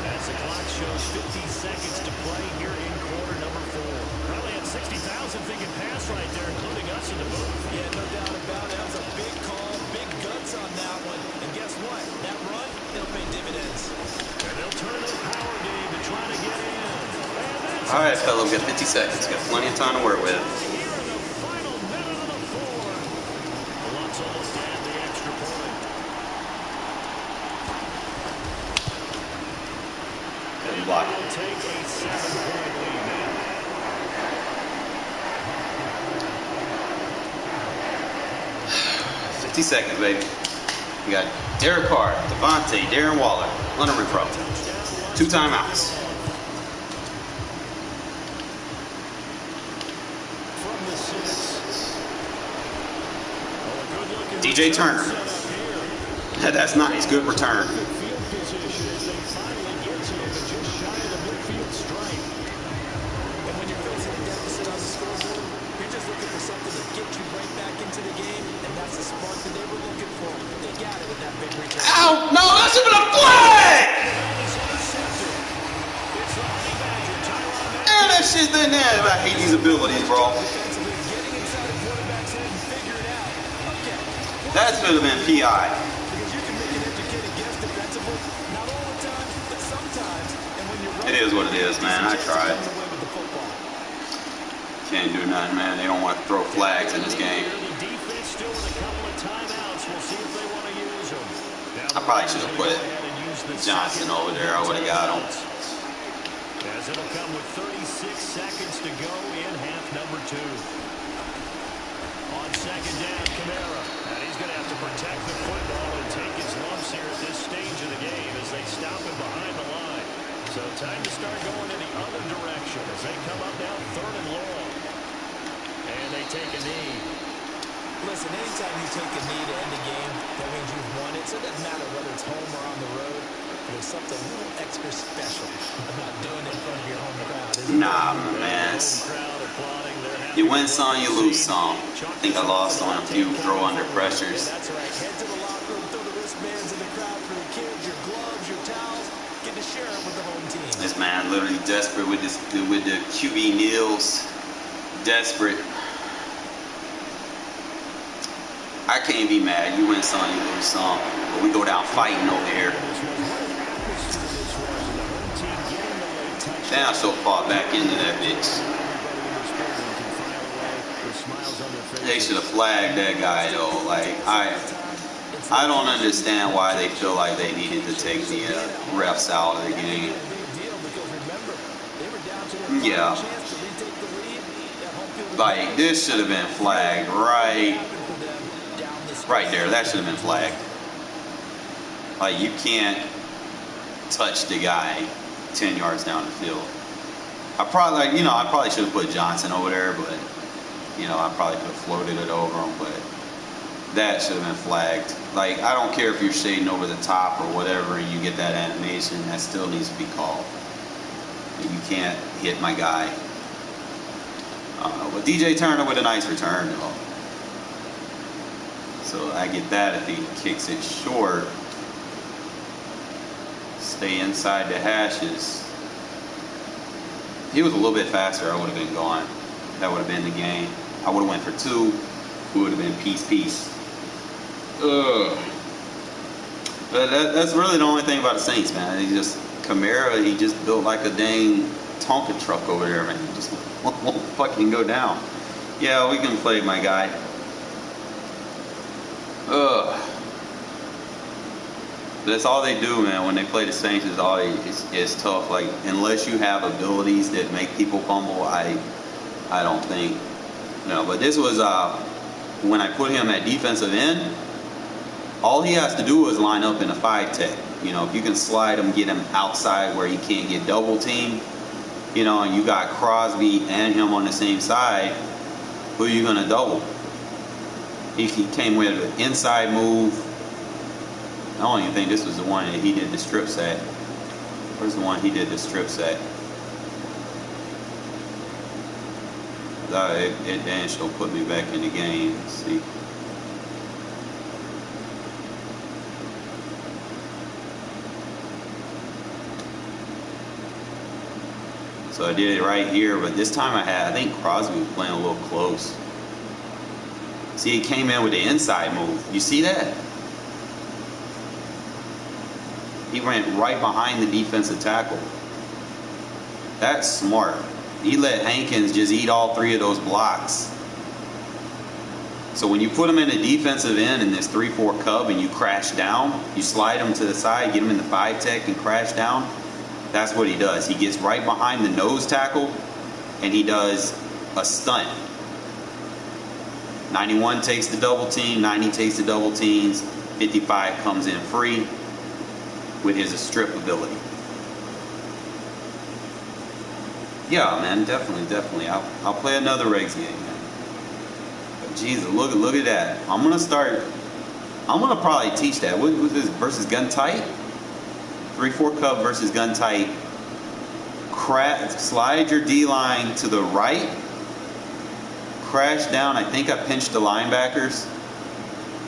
as the clock shows 50 seconds to play here in quarter number 4. Probably had 60,000 thinking pass right there, including us in the booth. Yeah, no doubt about it. That was a big call, big guts on that one. And guess what? That run, it'll pay dividends. And they'll turn to the power game to try to get in. All right, fellas, we got 50 seconds. Got plenty of time to work with. Almost at the extra point. Good block. We'll take a 7-point lead now. $50 seconds, baby. We got Derek Carr, Devontae, Darren Waller, Renfrow. 2 timeouts. From the 6. DJ Turner. That's nice. Good return. Field position as they finally get to him just shy of the midfield stripe. And when you're facing a deficit on the scoreboard, you're just looking for something to get you right back into the game, and that's the spark that they were looking for. They got it with that big return. Ow! No, that's even a flag! Man, that shit's in there. I hate these abilities, bro. That should have been PI. Because you can make an educated guess defensively, not all the time, but sometimes. And when you're It is what it is, man. I tried. Can't do nothing, man. They don't want to throw flags in this game. The defense still with a couple of timeouts. We'll see if they want to use them. I probably should have put Johnson over there. I would have got him. As it'll come with 36 seconds to go in half number 2. On second down, Kamara. And he's going to have to protect the football and take his lumps here at this stage of the game as they stop him behind the line. So time to start going in the other direction as they come up now 3rd and long. And they take a knee. Listen, anytime you take a knee to end a game, that means you've won it. So it doesn't matter whether it's home or on the road. There's something a little extra special about doing it in front of your home crowd, isn't it? Nah, man. You win some, you lose some. I think I lost on a few throw under pressures. That's right. Head to the locker room, throw the wristbands in the crowd for the kids, your gloves, your towels. Get to share it with the home team. This man literally desperate with the QB kneels. Desperate. I can't be mad. You win some, you lose some. But we go down fighting over here. Damn, so far back into that bitch. They should have flagged that guy though. Like I don't understand why they feel like they needed to take the refs out of the game. Yeah. Like this should have been flagged right there. That should have been flagged. Like you can't touch the guy 10 yards down the field. I probably should have put Johnson over there, but I probably could have floated it over him, but that should have been flagged. Like, I don't care if you're shading over the top or whatever and you get that animation, that still needs to be called. You can't hit my guy. But DJ Turner with a nice return, though. So I get that if he kicks it short. Stay inside the hashes. If he was a little bit faster, I would have been gone. That would have been the game. I would have went for 2. We would have been peace. Ugh. But that's really the only thing about the Saints, man. Kamara, he just built like a dang Tonka truck over there, man. He just won't fucking go down. Yeah, we can play my guy. Ugh. That's all they do, man. When they play the Saints, it's tough. Like, unless you have abilities that make people fumble, I don't think. But this was when I put him at defensive end. All he has to do is line up in a 5-tech. You know, if you can slide him, get him outside where he can't get double teamed, you know, and you got Crosby and him on the same side, who are you going to double? He came with an inside move. I don't even think this was the one that he did the strip sack. Where's the one he did the strip sack? It damn sure put me back in the game. Let's see. So I did it right here, but this time I think Crosby was playing a little close. See, he came in with the inside move. You see that? He went right behind the defensive tackle. That's smart. He let Hankins just eat all 3 of those blocks. So when you put him in the defensive end in this 3-4 cub and you crash down, you slide him to the side, get him in the 5-tech and crash down, that's what he does. He gets right behind the nose tackle and he does a stunt. 91 takes the double team, 90 takes the double teams, 55 comes in free with his strip ability. Yeah, man, definitely. I'll play another Regs game, man. But Jesus, look at that. I'm gonna probably teach that. What was this versus gun tight? 3-4 cub versus gun tight. Slide your D line to the right. Crash down. I think I pinched the linebackers,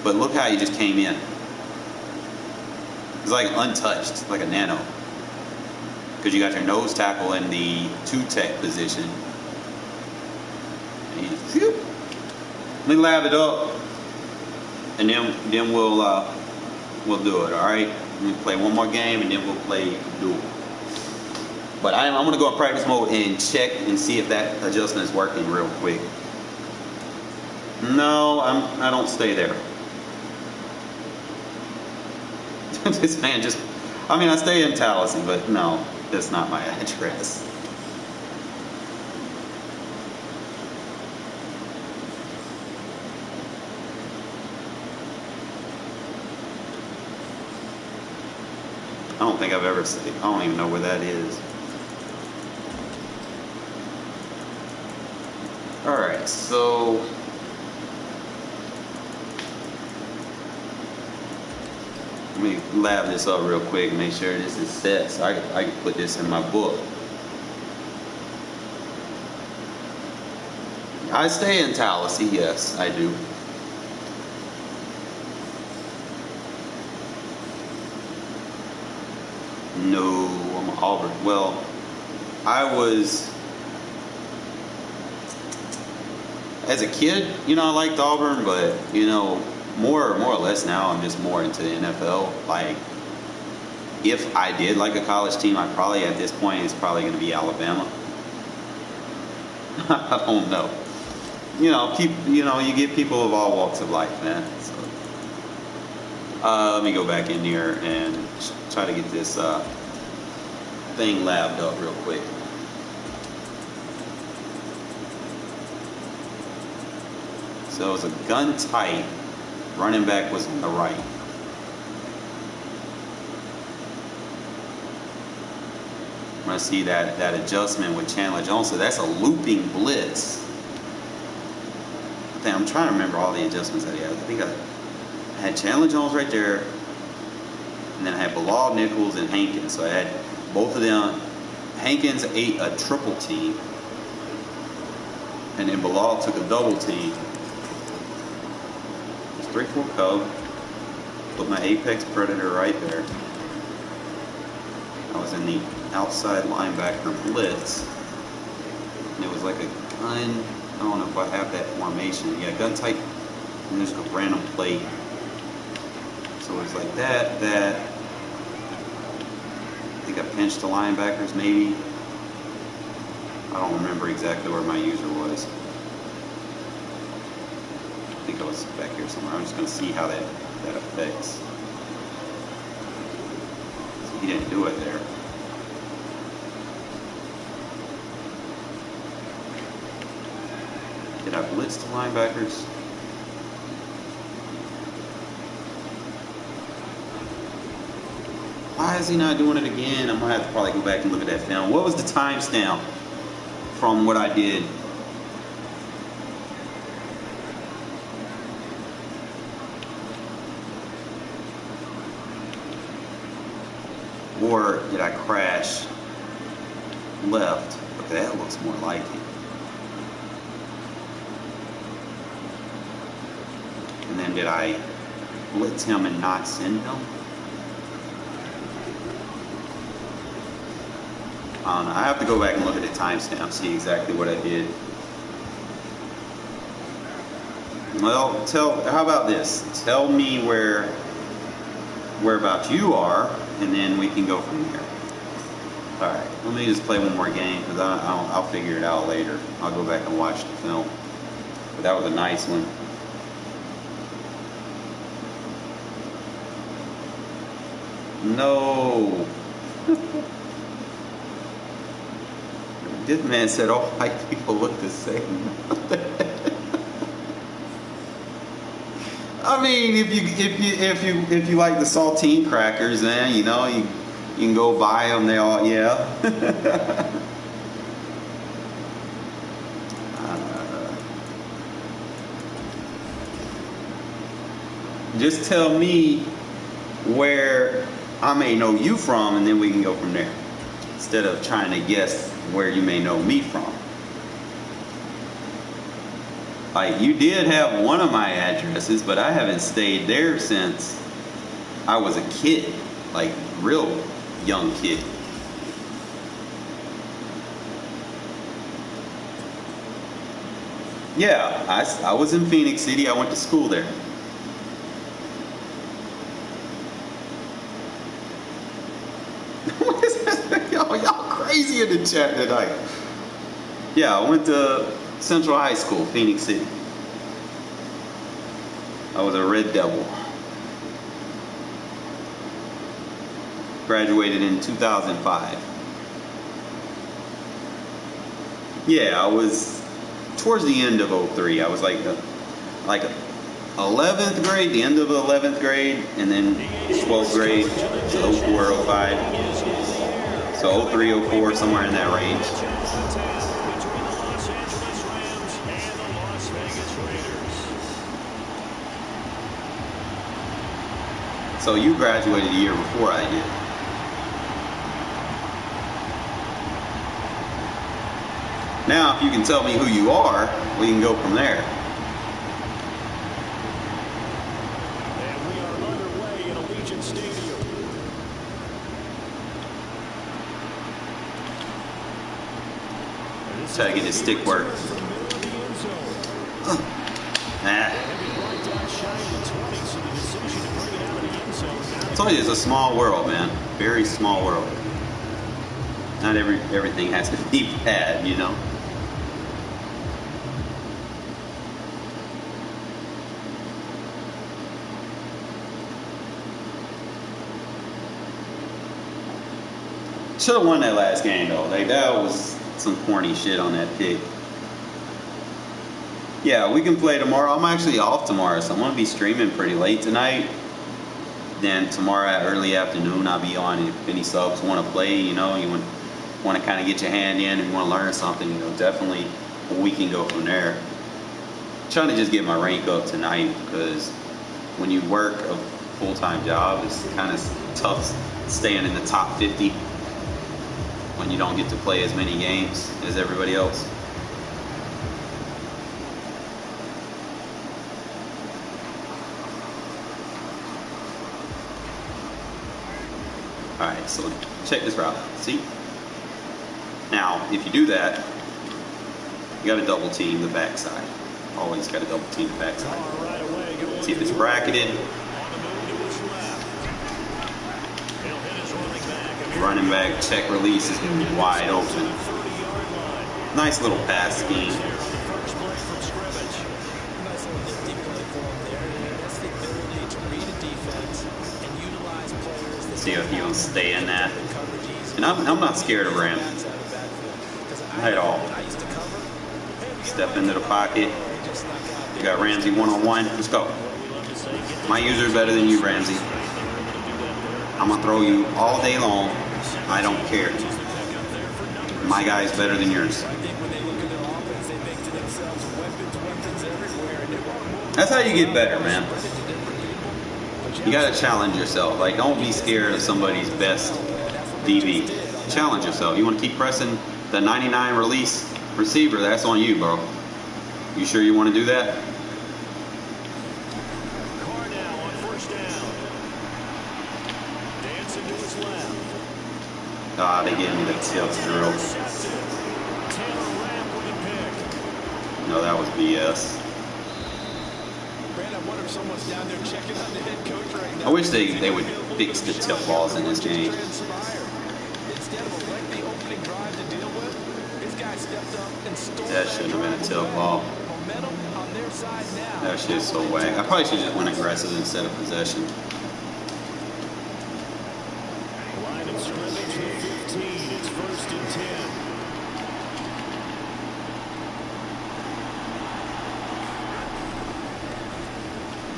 but look how he just came in. It's like untouched, like a nano. Because you got your nose tackle in the 2-tech position. And you just, whoop. Let me lab it up, and then we'll do it. All right. Let me play one more game, and then we'll play duel. But I'm gonna go in practice mode and check and see if that adjustment is working real quick. No, I don't stay there. This man just, I stay in Tallahassee, but no, that's not my address. I don't think I've ever seen, I don't even know where that is. Alright, so let me lab this up real quick and make sure this is set so I can put this in my book. I stay in Tallahassee, yes, I do. No, I'm Auburn. Well, I was, as a kid, I liked Auburn, but, more or less now I'm just more into the NFL. Like, if I did like a college team, I probably, at this point, it's probably going to be Alabama. I don't know. You get people of all walks of life, man. So, let me go back in here and try to get this thing labbed up real quick. So it was a gun tight. Running back was on the right. I'm going to see that adjustment with Chandler Jones. So that's a looping blitz. I'm trying to remember all the adjustments that he had. I think I had Chandler Jones right there. And then I had Bilal, Nichols, and Hankins. So I had both of them. Hankins ate a triple team. And then Bilal took a double team. 3-4 cub. Put my apex predator right there. I was in the outside linebacker blitz. And it was like a gun. I don't know if I have that formation. Yeah, gun type. And there's a random plate. So it was like that. I think I pinched the linebackers maybe. I don't remember exactly where my user was. I think I was back here somewhere. I'm just going to see how that affects. So he didn't do it there. Did I blitz the linebackers? is he not doing it again? I'm gonna have to probably go back and look at that film. What was the timestamp from what I did? Or did I crash left? Okay, that looks more like it. And then did I blitz him and not send him? I don't know. I have to go back and look at the timestamp, see exactly what I did. Well, how about this? Tell me whereabouts you are, and then we can go from there. All right, let me just play one more game because I'll figure it out later. I'll go back and watch the film. But that was a nice one. No. This man said all white people look the same. I mean, if you like the saltine crackers, man, you know, you can go buy them. They all, yeah. Just tell me where I may know you from, and then we can go from there. Instead of trying to guess where you may know me from. Like, you did have one of my addresses, but I haven't stayed there since I was a kid. Like, real young kid. Yeah, I was in Phoenix City. I went to school there. What is that? Y'all crazy in the chat tonight. Yeah, I went to Central High School, Phoenix City. I was a Red Devil. Graduated in 2005. Yeah, I was towards the end of 03. I was like 11th grade, the end of 11th grade, and then 12th grade, so 04, 05. So 03, 04, somewhere in that range. So you graduated a year before I did. Now, if you can tell me who you are, we can go from there. And we are underway in Allegiant Stadium. Try to get his stick work. Nah. I told you, it's a small world, man. Very small world. Not everything has to be bad, you know. Should have won that last game though. Like, that was some corny shit on that pick. Yeah, we can play tomorrow. I'm actually off tomorrow, so I'm gonna be streaming pretty late tonight. Then tomorrow at early afternoon, I'll be on. If any subs want to play, you know, you want to kind of get your hand in and want to learn something, you know, definitely we can go from there. I'm trying to just get my rank up tonight, because when you work a full-time job, it's kind of tough staying in the top 50 when you don't get to play as many games as everybody else. Alright, so check this route out. See? Now, if you do that, you got to double team the backside. Always got to double team the backside. See if it's bracketed. Running back check release is going to be wide open. Nice little pass scheme. See if he will stay in that. And I'm not scared of Ram at all. Step into the pocket. You got Ramsey one-on-one. Let's go. My user is better than you, Ramsey. I'm going to throw you all day long. I don't care. My guy's better than yours. That's how you get better, man. You got to challenge yourself. Like, don't be scared of somebody's best DB. Challenge yourself. You want to keep pressing the 99 release receiver, that's on you, bro. You sure you want to do that? Carr now on first down. Dancing to his left. Ah, they gave me the tilt drill. No, that was BS. Man, I wonder if someone's down there checking on the head coach right now. I wish they would fix the tip balls in this game. Instead of a lengthy opening drive to deal with, this guy stepped up and stole That shouldn't have been a tip ball. momentum on their side now. That shit's so whack. I probably should just went aggressive instead of possession. Line of scrimmage at 15. It's 1st and 10.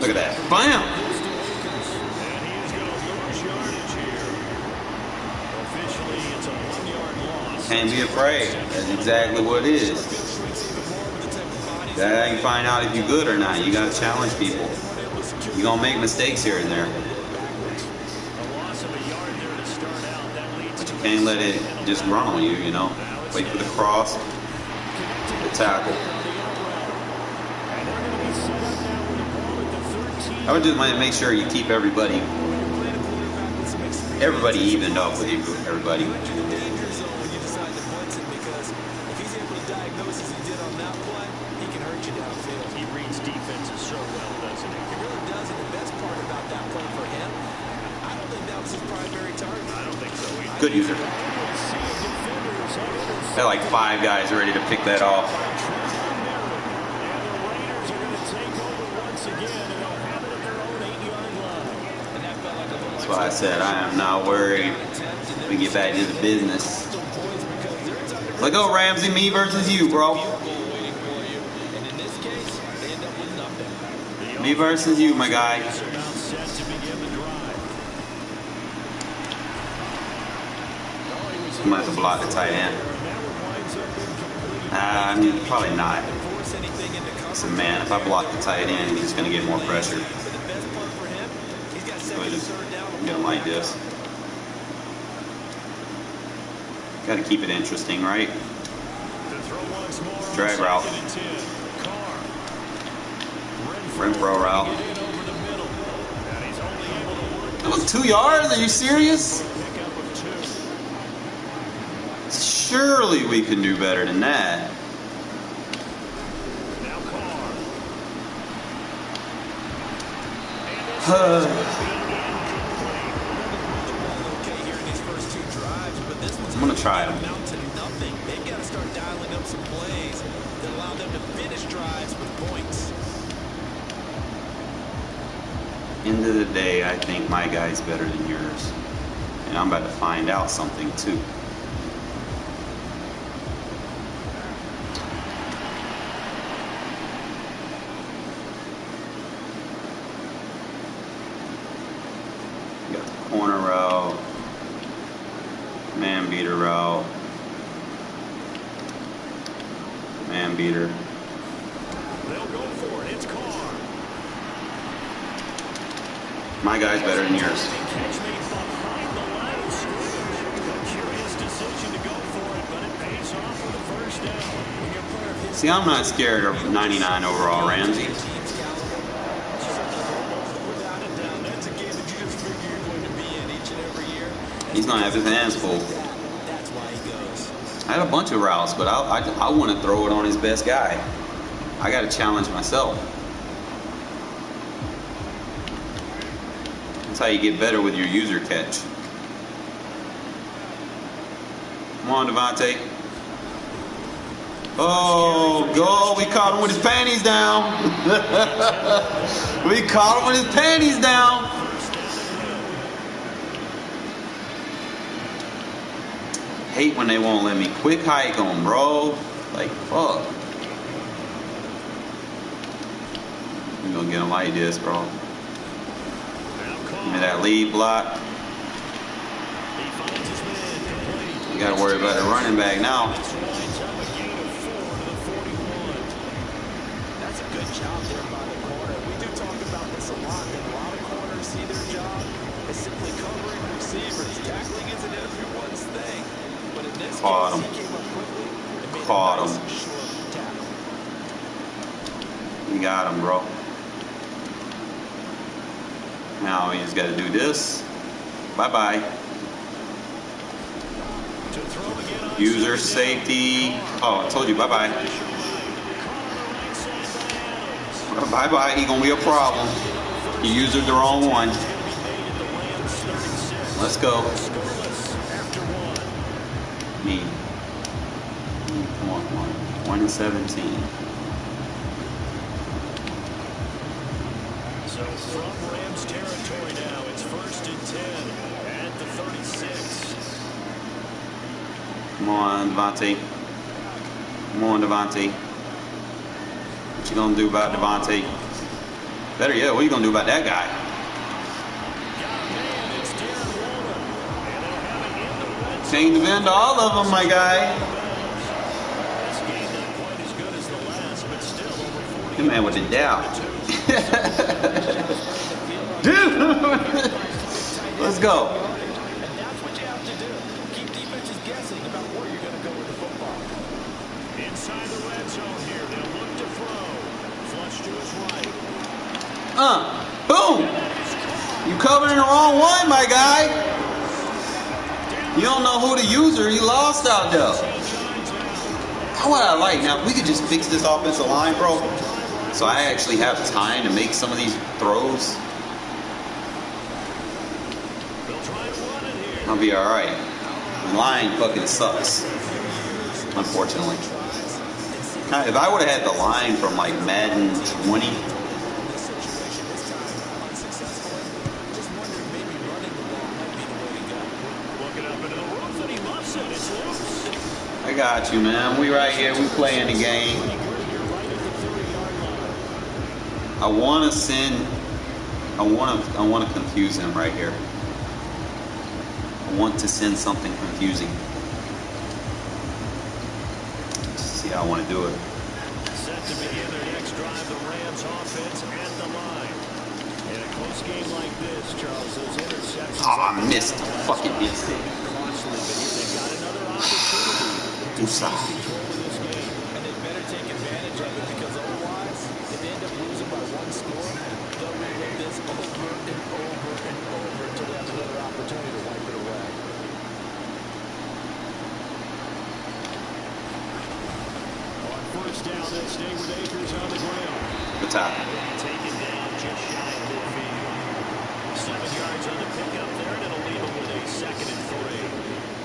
Look at that. Bam! And he is going to lose yardage here. Officially, it's a 1-yard loss. Can't be afraid. That's exactly what it is. That's how you find out if you're good or not. You got to challenge people. You're going to make mistakes here and there. A loss of a yard there to start out. That leads But you can't let it just run on you, you know. Wait for the cross, the tackle. I would just want to make sure you keep everybody evened up with you, everybody. He reads defenses so well, doesn't he? He really does, and the best part about that play for him, I don't think that was his primary target. I don't think so either. Good user. They're like 5 guys ready to pick that off. And the Raiders are going to take over once again, and they'll have it at their own 8-yard line. And that felt like a little That's why I said I am not worried. We get back to the business. Let's go, Ramsey. Me versus you, bro. Me versus you, my guy. It's about set to begin the drive. I might have to block the tight end. Probably not. So, man, if I block the tight end, he's going to get more pressure. So just get him like this. Got to keep it interesting, right? Drag route. Renfrow route. That was 2 yards? Are you serious? Surely we can do better than that. I'm going to try them. They've got to start dialing up some plays that allow them to finish drives with points. End of the day, I think my guy's better than yours. And I'm about to find out something too. Got the corner route, man beater route, man beater. They'll go for it. It's Carr. My guy's better than yours. Catch made behind the line of scrimmage. A curious decision to go for it, but it pays off with a first down. See, I'm not scared of 99 overall Ramsey. That's a game that you just figure you're going to be in each and every year. He's gonna have his hands full. That's why he goes. I had a bunch of routes, but I want to throw it on his best guy. I got to challenge myself. That's how you get better with your user catch. Come on, Devontae. Oh, go. We caught him with his panties down. We caught him with his panties down. Hate when they won't let me quick hike on, bro. Like, fuck. I'm gonna get him like this, bro. Give me that lead block. You got to worry about the running back now. That's a good job there by the corner. We do talk about this a lot, and a lot of corners see their job as simply covering receivers. Tackling isn't everyone's thing, but in this case, he came up quickly and made a nice short tackle. You got him, bro. Now we just got to do this. Bye-bye. User safety. Oh, I told you, bye-bye. Bye-bye, he gonna be a problem. You used the wrong one. Let's go. Me. Come on, come on. 1 and 17. So from Rams territory now, it's 1st and 10 at the 36. Come on, Devontae. Come on, Devontae. What you gonna do about Devontae? Better yet, what are you gonna do about that guy? Change the vendor, all of them, my guy. Good man with the doubt. Dude! Let's go. Inside the red zone here, they'll look to throw. Flush to his right. Boom! You covering the wrong one, my guy. You don't know who the user, you lost out there. How would I like, now if we could just fix this offensive line, bro, so I actually have time to make some of these throws, I'll be alright. The line fucking sucks, unfortunately. If I would have had the line from like Madden 20, I got you, man. We right here. We playing the game. I want to send. I want to confuse him right here. I want to send something confusing. See how I want to do it. Set to begin their next drive, the Rams offense at the line. In a close game like this, Charles, those interceptions. Oh, I missed. Fucking missed it. Costly, but here they've got another opportunity to control this game. And they better take advantage of it, because otherwise, if they end up losing by 1 score, they'll relive this over and over and over until they have another opportunity to wipe it away. First down, they stay with Akers on the ground. The top. Taken down just shy of midfield. 7 yards on the pickup there, and it'll leave them with a 2nd and 3.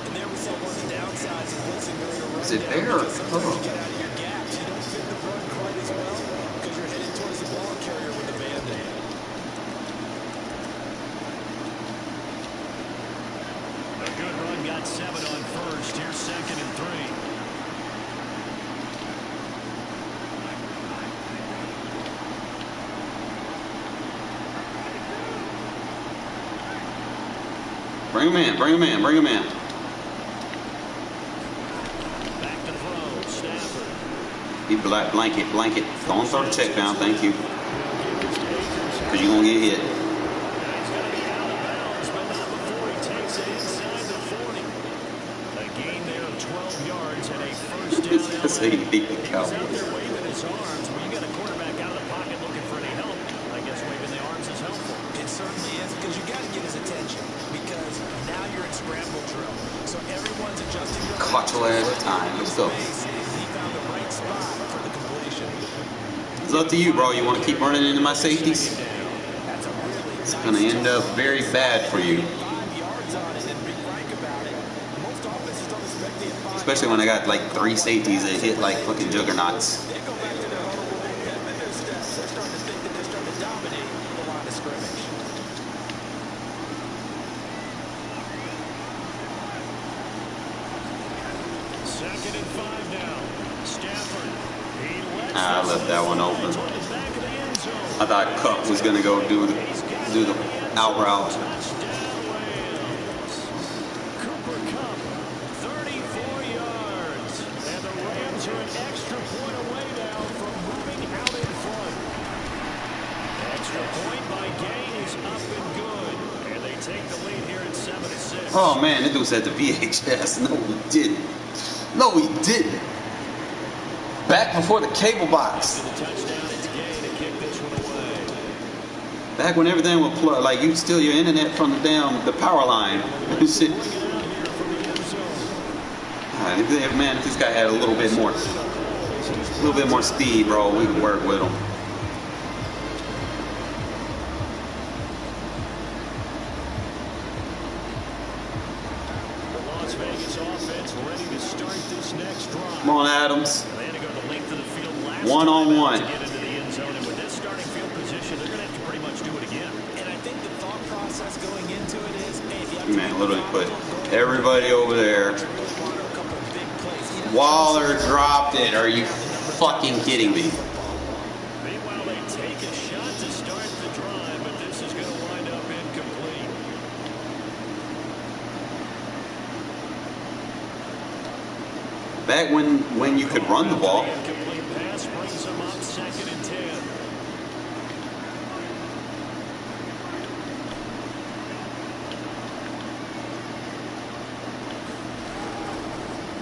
And there we saw one of the downsides of blitzing during a run. Is it fair? Sometimes you get out of your gaps. You don't fit the run quite as well because you're headed towards the ball carrier with the band-aid. A good run got 7 on first. Here's 2nd and 3. Bring him in, bring him in, bring him in. Back to throw, Stafford. He blanket. Go on, throw the check down, thank you. Because you're going to get hit. He's going to be out of bounds, but not before he takes it inside the 40. A gain there of 12 yards and a first down. That's how you beat the He was out Cowboys. there waving his arms. When you got a quarterback out of the pocket looking for any help, I guess waving the arms is helpful. It certainly is, because you got to get his attention, because now you're in scramble drill. So everyone's adjusting their Clutch at a time. Let's go. He found the right spot for the completion. It's up to you, bro. You want to keep running into my safeties? It's going to end up very bad for you. 5 yards on it and be frank about it. Most offenses don't expect it. Especially when I got like 3 safeties that hit like fucking juggernauts. They go back to their huddle with their pep in their steps. They're starting to think that they're starting to dominate the line of scrimmage. Second and 5 now. Stafford. I left that one open. I thought Cup was going to go do the out route. Cooper Kupp, 30 Oh man, this dude said the VHS. No, he didn't. No, he didn't. Back before the cable box. Back when everything was plugged, like you steal your internet from the power line. Shit. Man, if this guy had a little bit more speed, bro, we could work with him. The Las Vegas offense ready to start this next drive. Come on, Adams. They had to go the length of the field last One-on-one. to get into the end zone, and with this starting field position, they're going to have to pretty much do it again. And I think the thought process going into it is, hey, if you have to Man, literally put everybody over there. Waller dropped it. Are you fucking kidding me? Meanwhile, they take a shot to start the drive, but this is going to wind up incomplete. Back when you could run the ball. The incomplete pass brings them up 2nd and 10.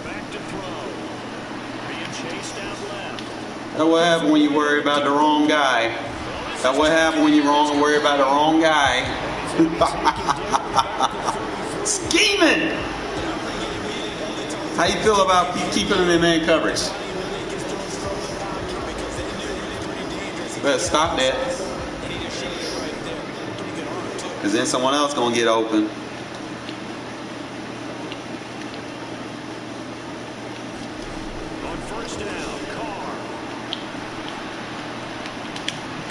Back to throw. Being chased out left. That's what happened when you worry about the wrong guy. That's what happened when you worry about the wrong guy. Scheming! How you feel about keeping them in man coverage? Better stop that. Because then someone else going to get open. On first down, Carr.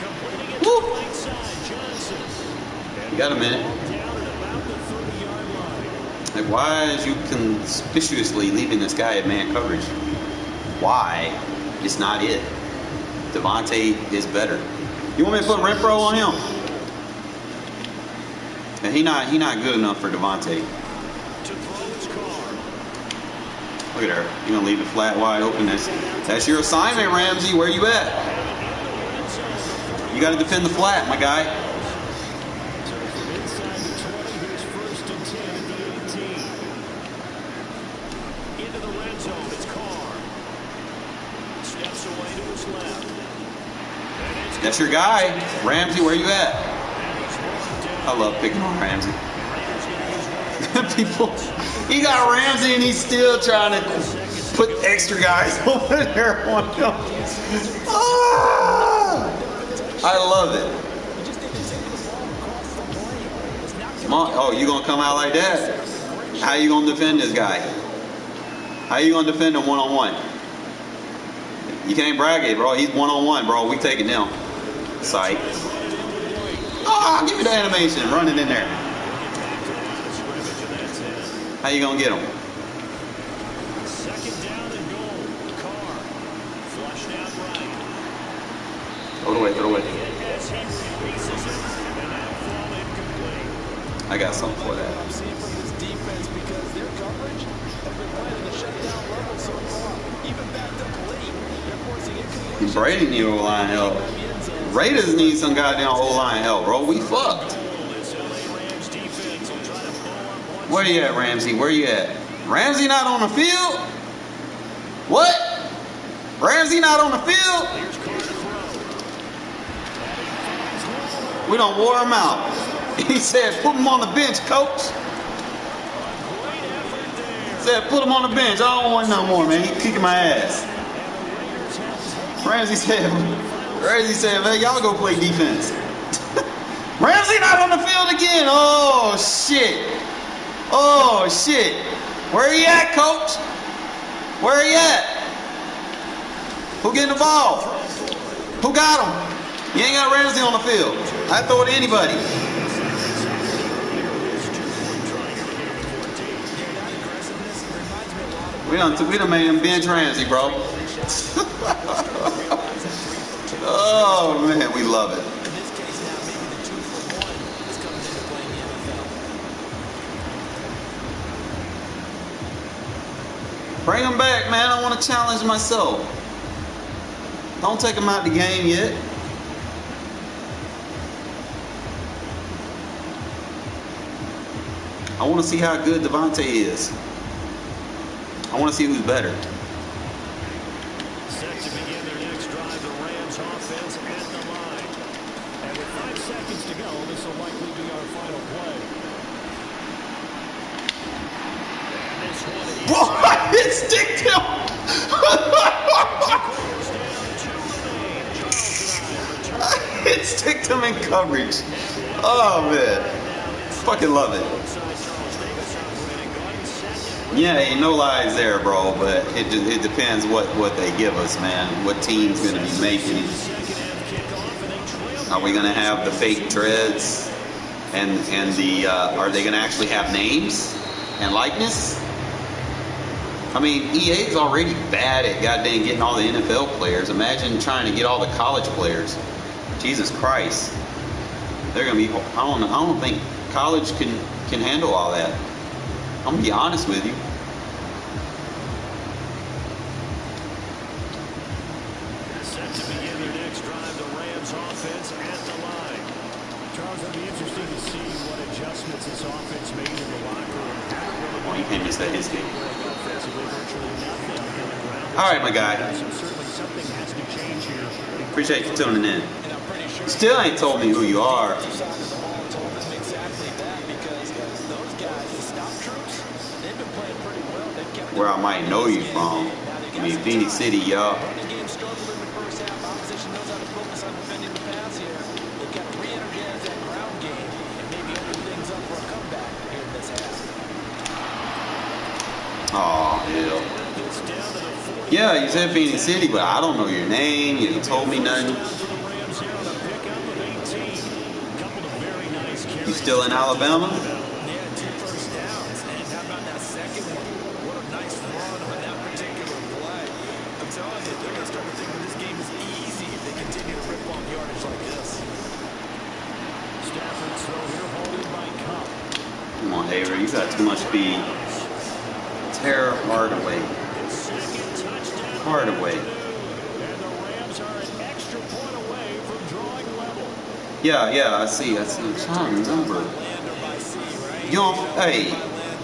Completing it to Woo. the right side, Johnson. You got a minute. Down at about the 30-yard line. Like, why is you conspicuously leaving this guy at man coverage? Why? It's not it. Devontae is better. You want me to put Renfrow on him? And he not good enough for Devontae. To throw is Carr. Look at her. You're gonna leave it flat wide open. That's your assignment, Ramsey. Where you at? You gotta defend the flat, my guy. So from inside the 20, here's 1st and 10 at the 18. Into the red zone, it's Carr. Steps away to his left. And it's That's your guy. Ramsey, where you at? I love picking on Ramsey. People, he got Ramsey and he's still trying to put extra guys over there on him. Ah, I love it. Come on. Oh, you gonna come out like that? How you gonna defend this guy? How you gonna defend him one-on-one? You can't brag it, bro. He's one-on-one, bro. We taking him. Sight. Ah, give me the animation. Run it in there. How you gonna get him? 2nd down and goal. Carr flushed out right. Throw it away, throw it away. As he releases it, and now fall incomplete. I got something for that. I'm seeing from this defense because their coverage has been playing at the shutdown level so far. Even backed up late, they're forcing incompletion. Brady need O-line help. Raiders need some goddamn O-line help, bro. We fucked. This LA Rams defense will try to blow up one. Where you at, Ramsey? Where you at? Ramsey not on the field? What? Ramsey not on the field? Here's Carr to throw. We done wore him out. He said, put him on the bench, coach. Great effort there. Said, put him on the bench. I don't want no more, man. He kicking my ass. Ramsey said, man, y'all go play defense. Ramsey not on the field again. Oh, shit. Oh, shit. Where he at, coach? Where he at? Who getting the ball? Who got him? You ain't got Ramsey on the field. I throw it to anybody. We done made him bench Ramsey, bro. Oh, man, we love it. In this case now, maybe the 2-for-1 is coming into play in the NFL. Bring him back, man. I want to challenge myself. Don't take him out the game yet. I want to see how good Devontae is. I want to see who's better. Set to begin their next drive, the Rams offense at the line. And with 5 seconds to go, this will likely be our final play. And this one is... Whoa, it sticked him! It sticked him in coverage. Oh, man. Fucking love it. Yeah, ain't no lies there, bro, but it depends what they give us, man. What team's going to be making it. Are we going to have the fake dreads? And the are they going to actually have names and likeness? I mean, EA's already bad at goddamn getting all the NFL players. Imagine trying to get all the college players. Jesus Christ. They're going to be, I don't think college can handle all that. I'm going to be honest with you. Set to begin their next drive, the Rams offense at the line. Charles, it'll be interesting to see what adjustments this offense made in the locker room. Oh, you can't miss that his game. All right, my guy. Appreciate you tuning in. Still ain't told me who you are. Where I might know you from. I mean, Phoenix City, y'all. Oh, hell. Yeah, you said Phoenix City, but I don't know your name. You ain't told me nothing. You still in Alabama? Come on, Avery, you got too much speed. Tear Hardaway. Hardaway. Yeah, I see. I'm trying to remember. Yo, hey,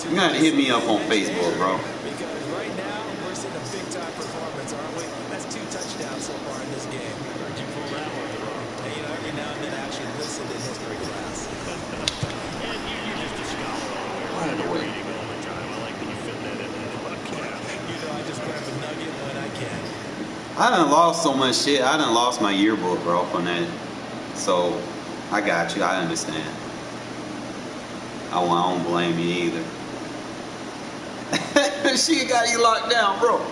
you gotta hit me up on Facebook, bro. Because right now, we're seeing a big-time performance, aren't we? That's 2 touchdowns so far in this game. Where'd you pull that one from? And, you know, every now and then I actually listen to history class. And you're just a scholar all the way. You're reading all the time. I like that you fit that in there. You know, I just grab a nugget when I can. I done lost so much shit. I done lost my yearbook, bro, from that. So, I got you. I understand. I don't blame you either. She got you locked down, bro.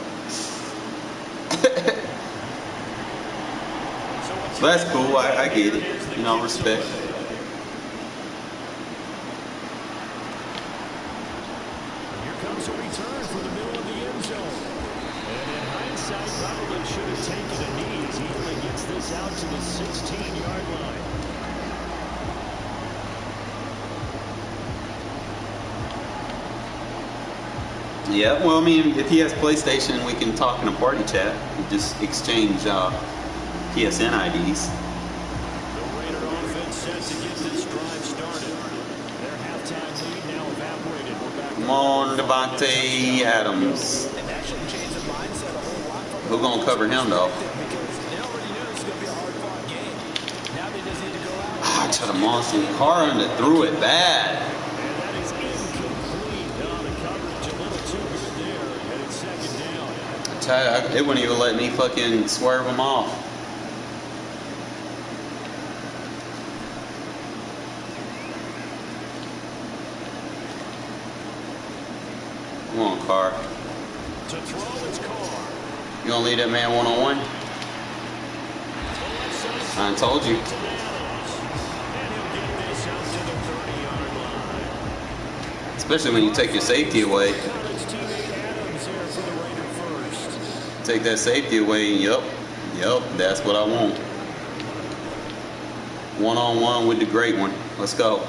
But that's cool. I get it. You know, respect. Here comes a return for the middle of the end zone. And in hindsight, probably should have taken a knee as he only gets this out to the 16-yard line. Yeah, well, I mean, if he has PlayStation, we can talk in a party chat. We just exchange PSN IDs. The Raider offense set to get this drive started. Their halftime lead now evaporated. We're back. Come on, Devontae Adams. Who's going to cover him, though? Ah, to the monster. Carr threw it bad. And that is incomplete. The coverage a little too good there. And it's second down. It wouldn't even let me fucking swerve him off. Come on, Carr. To throw, it's Carr. You gonna leave that man one-on-one? I done told you. And he'll get this out to the 30-yard line. Especially when you take your safety away. It's teammate Adams there for the Raider first. Take that safety away. Yep, that's what I want. One-on-one with the great one. Let's go.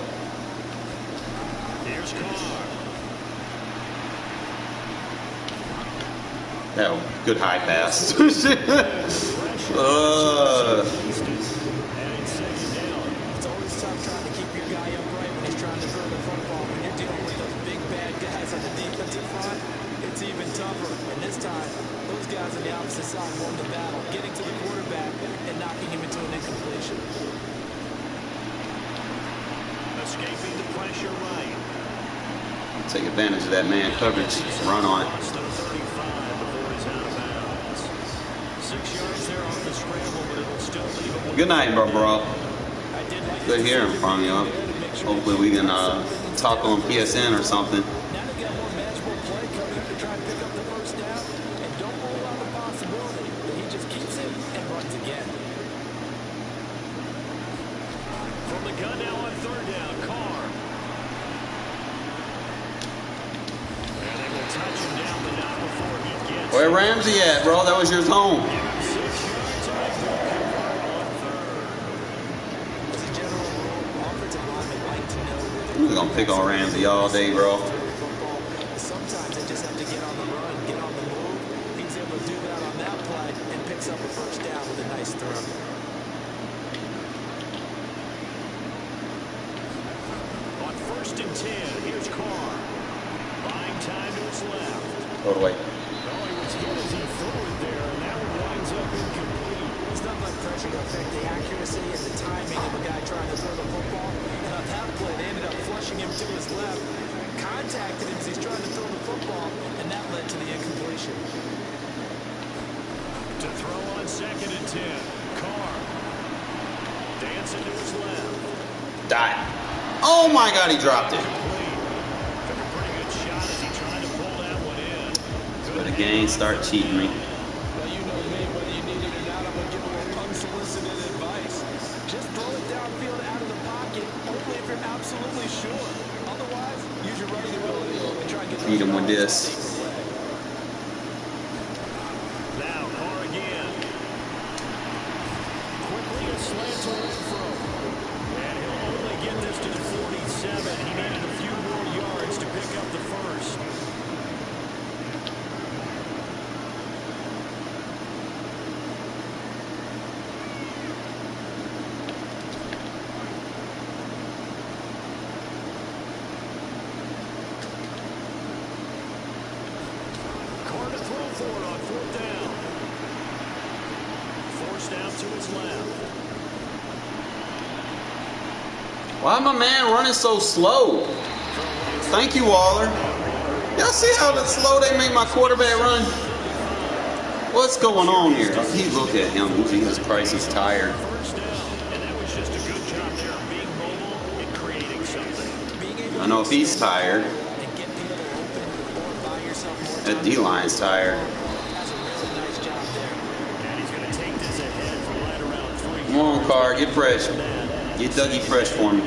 Here's Carr. That was good high pass. And it's second down. It's always tough trying to keep your guy upright when he's trying to throw the football when you're dealing with a even tougher. And this time, those guys on the opposite side won the battle, getting to the quarterback and knocking him into an incompletion. Escaping the pressure right. Take advantage of that man coverage. Run on it. 35 before he's out of bounds. 6 yards there off the scramble, but it'll still leave him. Good night, bro. Good hearing from you. Hopefully we can talk on PSN or something. Now they got more manageable play coming up to try and pick up the first down. And don't rule out the possibility that he just keeps it and runs again. From the gun now on third down, Carr. And they will touch him down, but not before he gets. Where Ramsey at, bro? That was your home. 6 yards and they will convert on third. As a general rule, offensive linemen like to know where We're gonna pick on Ramsey all day, bro. sometimes they just have to get on the run, get on the move. He's able to do that on that play and picks up a first down with a nice throw. On 1st and 10, here's Carr. Buying time to his left. Go away. Oh, he was hit as he threw it there, and that one winds up incomplete. It's not like pressure to affect the accuracy and the timing of a guy trying to throw the football. And on that play, they ended up flushing him to his left, contacted him as he's trying to throw the football, and that led to the incompletion. To throw on 2nd and 10, Carr. Dancing to his left. Die. Oh my God, he dropped it. Complete. Took a pretty good shot as he tried to pull that one in. But again, start cheating me. Well, you know me, whether you need it or not, I'm going to give a little unsolicited advice. Just throw it downfield out of the pocket, only if you're absolutely sure. Otherwise, use your running ability and try and get Feed him with this. Now, Carr again. Quickly a slant to Renfrow. And he'll only get this to the 47. He needed a few more yards to pick up the first. Carr to throw for it on 4th down. Forced out to his left. Why my man running so slow? Thank you, Waller. Y'all see how slow they make my quarterback run? What's going on here? He look at him. Jesus Christ, he's tired. First down. And that was just a good job there of being mobile and creating something. I know if he's tired, And get people open or buy yourself more that time. D-line's tired. That's a really nice job there. And he's going to take this ahead for right around 3. Come on, Carr, get fresh. Get Dougie fresh for me.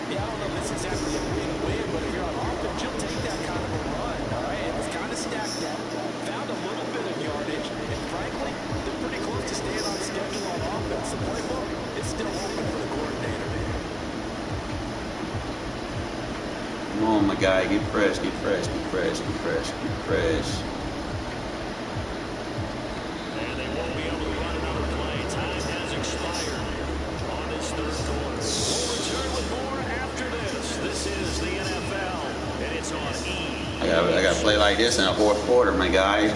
Yeah, I don't know if it's exactly a win-win, but if you're on offense, you'll take that kind of a run, all right? It was kind of stacked up, found a little bit of yardage, and frankly, they're pretty close to staying on schedule on offense. The playbook is still open for the coordinator. Come on, my guy, get fresh, get fresh, get fresh, get fresh, get fresh. And they won't be able to run another play. Time has expired on this 3rd quarter. We'll return with more after this. This is the NFL, and it's on E. I got to play like this in the 4th quarter, my guy.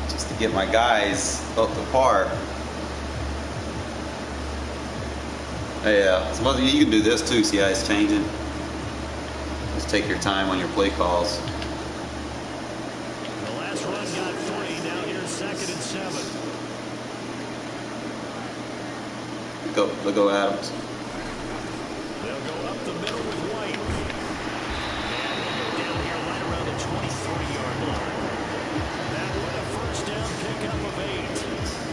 Just to get my guys up to par. Yeah, so you can do this too. See how it's changing? Just take your time on your play calls. The last run got 3. Now here's 2nd and 7. Look go Adams. They'll go up the middle with White. And they'll go down here right around the 23-yard line. That with a first down pickup of 8.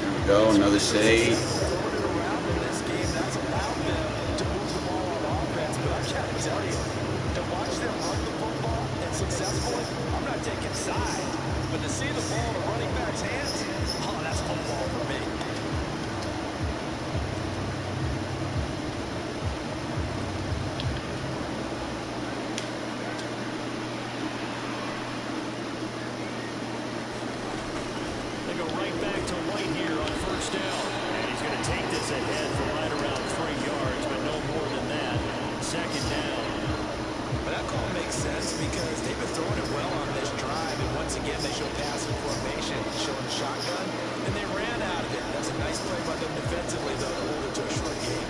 There we go, another shade. Throwing it around in this game, that's allowed them to move the ball on offense, but I gotta tell you, to watch them run the football and successfully, I'm not taking sides, but to see the ball in a running back's hands, oh, that's football for me. They go right back to White here on first down. And he's going to take this ahead for right around 3 yards, but no more than that. 2nd down. But that call makes sense because they've been throwing it well on this drive. And once again, they show passive formation, showing a shotgun, and they ran out of it. That's a nice play by them defensively, though, to hold it to a short game.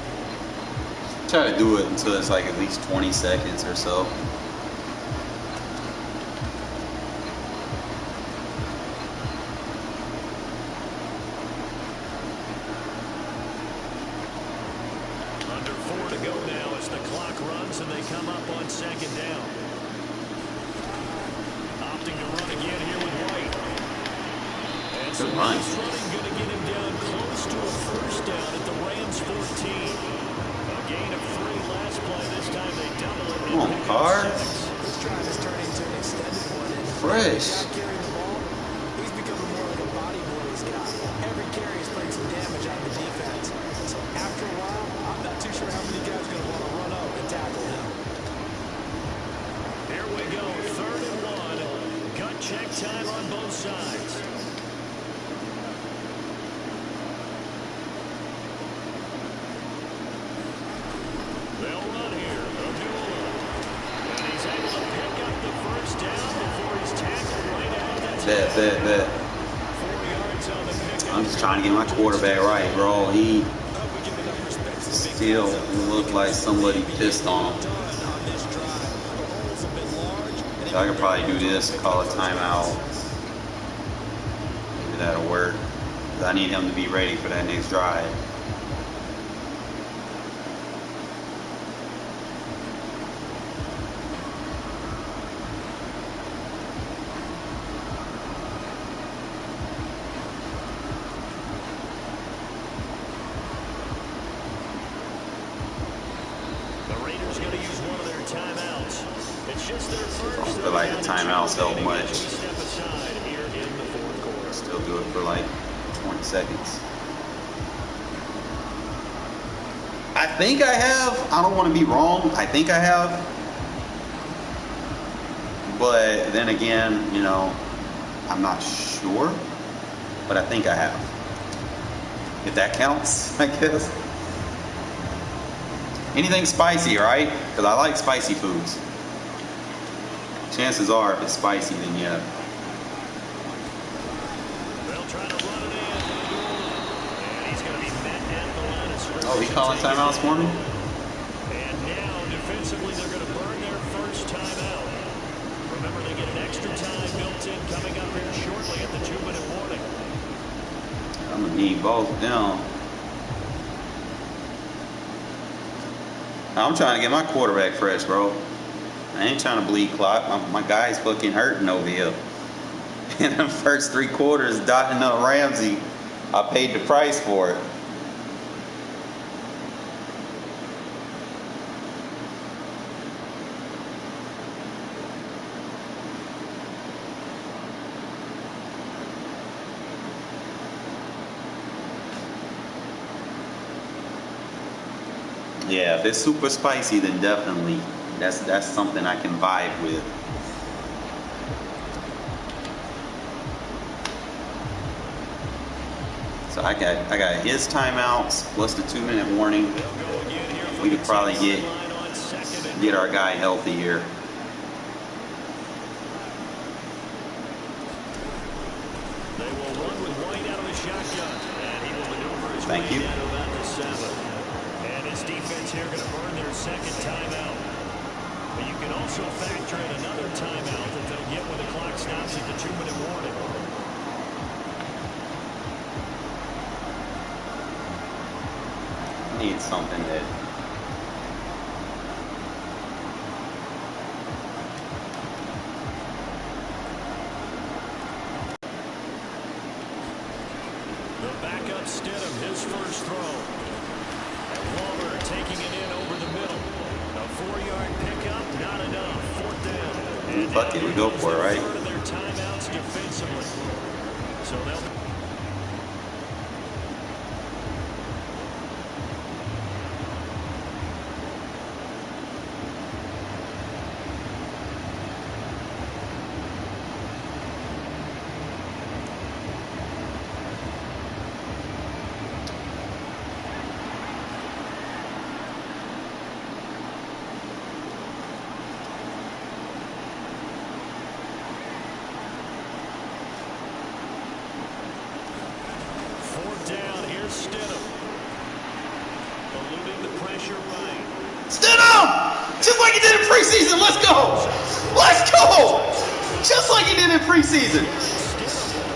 Try to do it until it's like at least 20 seconds or so. And they come up on second down. Opting to run again here with White. And so he's running, going to get him down close to a first down at the Rams 14. A gain of 3 last play. This time they double it. Come on, Carr. This drive is turning into an extended one. Fresh. Carrying the ball, he's becoming more like a body boys guy. Every carry is putting some damage on the defense. So after a while, I'm not too sure how many guys are going to want to run up and tackle him. Here we go, 3rd and 1. Gut check time on both sides. They'll run here. And he's able to pick up the first down before he's tackled right out. Bet. 4 yards on the pickup. I'm just trying to get my quarterback right, bro. He still looked like somebody pissed on him. So I could probably do this, call a timeout. Maybe that'll work. I need him to be ready for that next drive. I feel like the timeouts help much. Still do it for like 20 seconds. I think I have. I don't want to be wrong. I think I have. But then again, you know, I'm not sure. But I think I have. If that counts, I guess. Anything spicy, right? Because I like spicy foods. Chances are, if it's spicy, then yeah. They'll try to run it in. And he's going to be met at the line of scrimmage. Oh, he calling timeouts for me? And now, defensively, they're going to burn their first timeout. Remember, they get an extra time built in coming up here shortly at the 2-minute warning. I'm going to need both down. I'm trying to get my quarterback fresh, bro. I ain't trying to bleed clock. My guy's fucking hurting over here. In the first 3 quarters, dotting up Ramsey, I paid the price for it. Yeah, if it's super spicy, then definitely. That's something I can vibe with. So I got his timeouts plus the 2-minute warning. We could probably get our guy healthy here. They will run with White out of the shotgun, and he will maneuver his Thank way you. down to about the 7. And his defense here going to burn their second timeout. But you can also factor in another timeout that they'll get when the clock stops at the 2-minute warning. I need something that the backup Stidham, his first throw. And Waller taking it in over the middle. A 4-yard pickup, not enough. 4th down. And fuck it, we go for it, right? third of their timeouts defensively. So they'll. he did in preseason. Let's go. Let's go. Just like he did in preseason.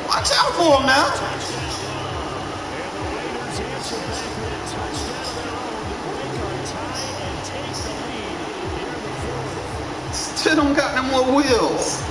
Watch out for him now. Still don't got no more wheels.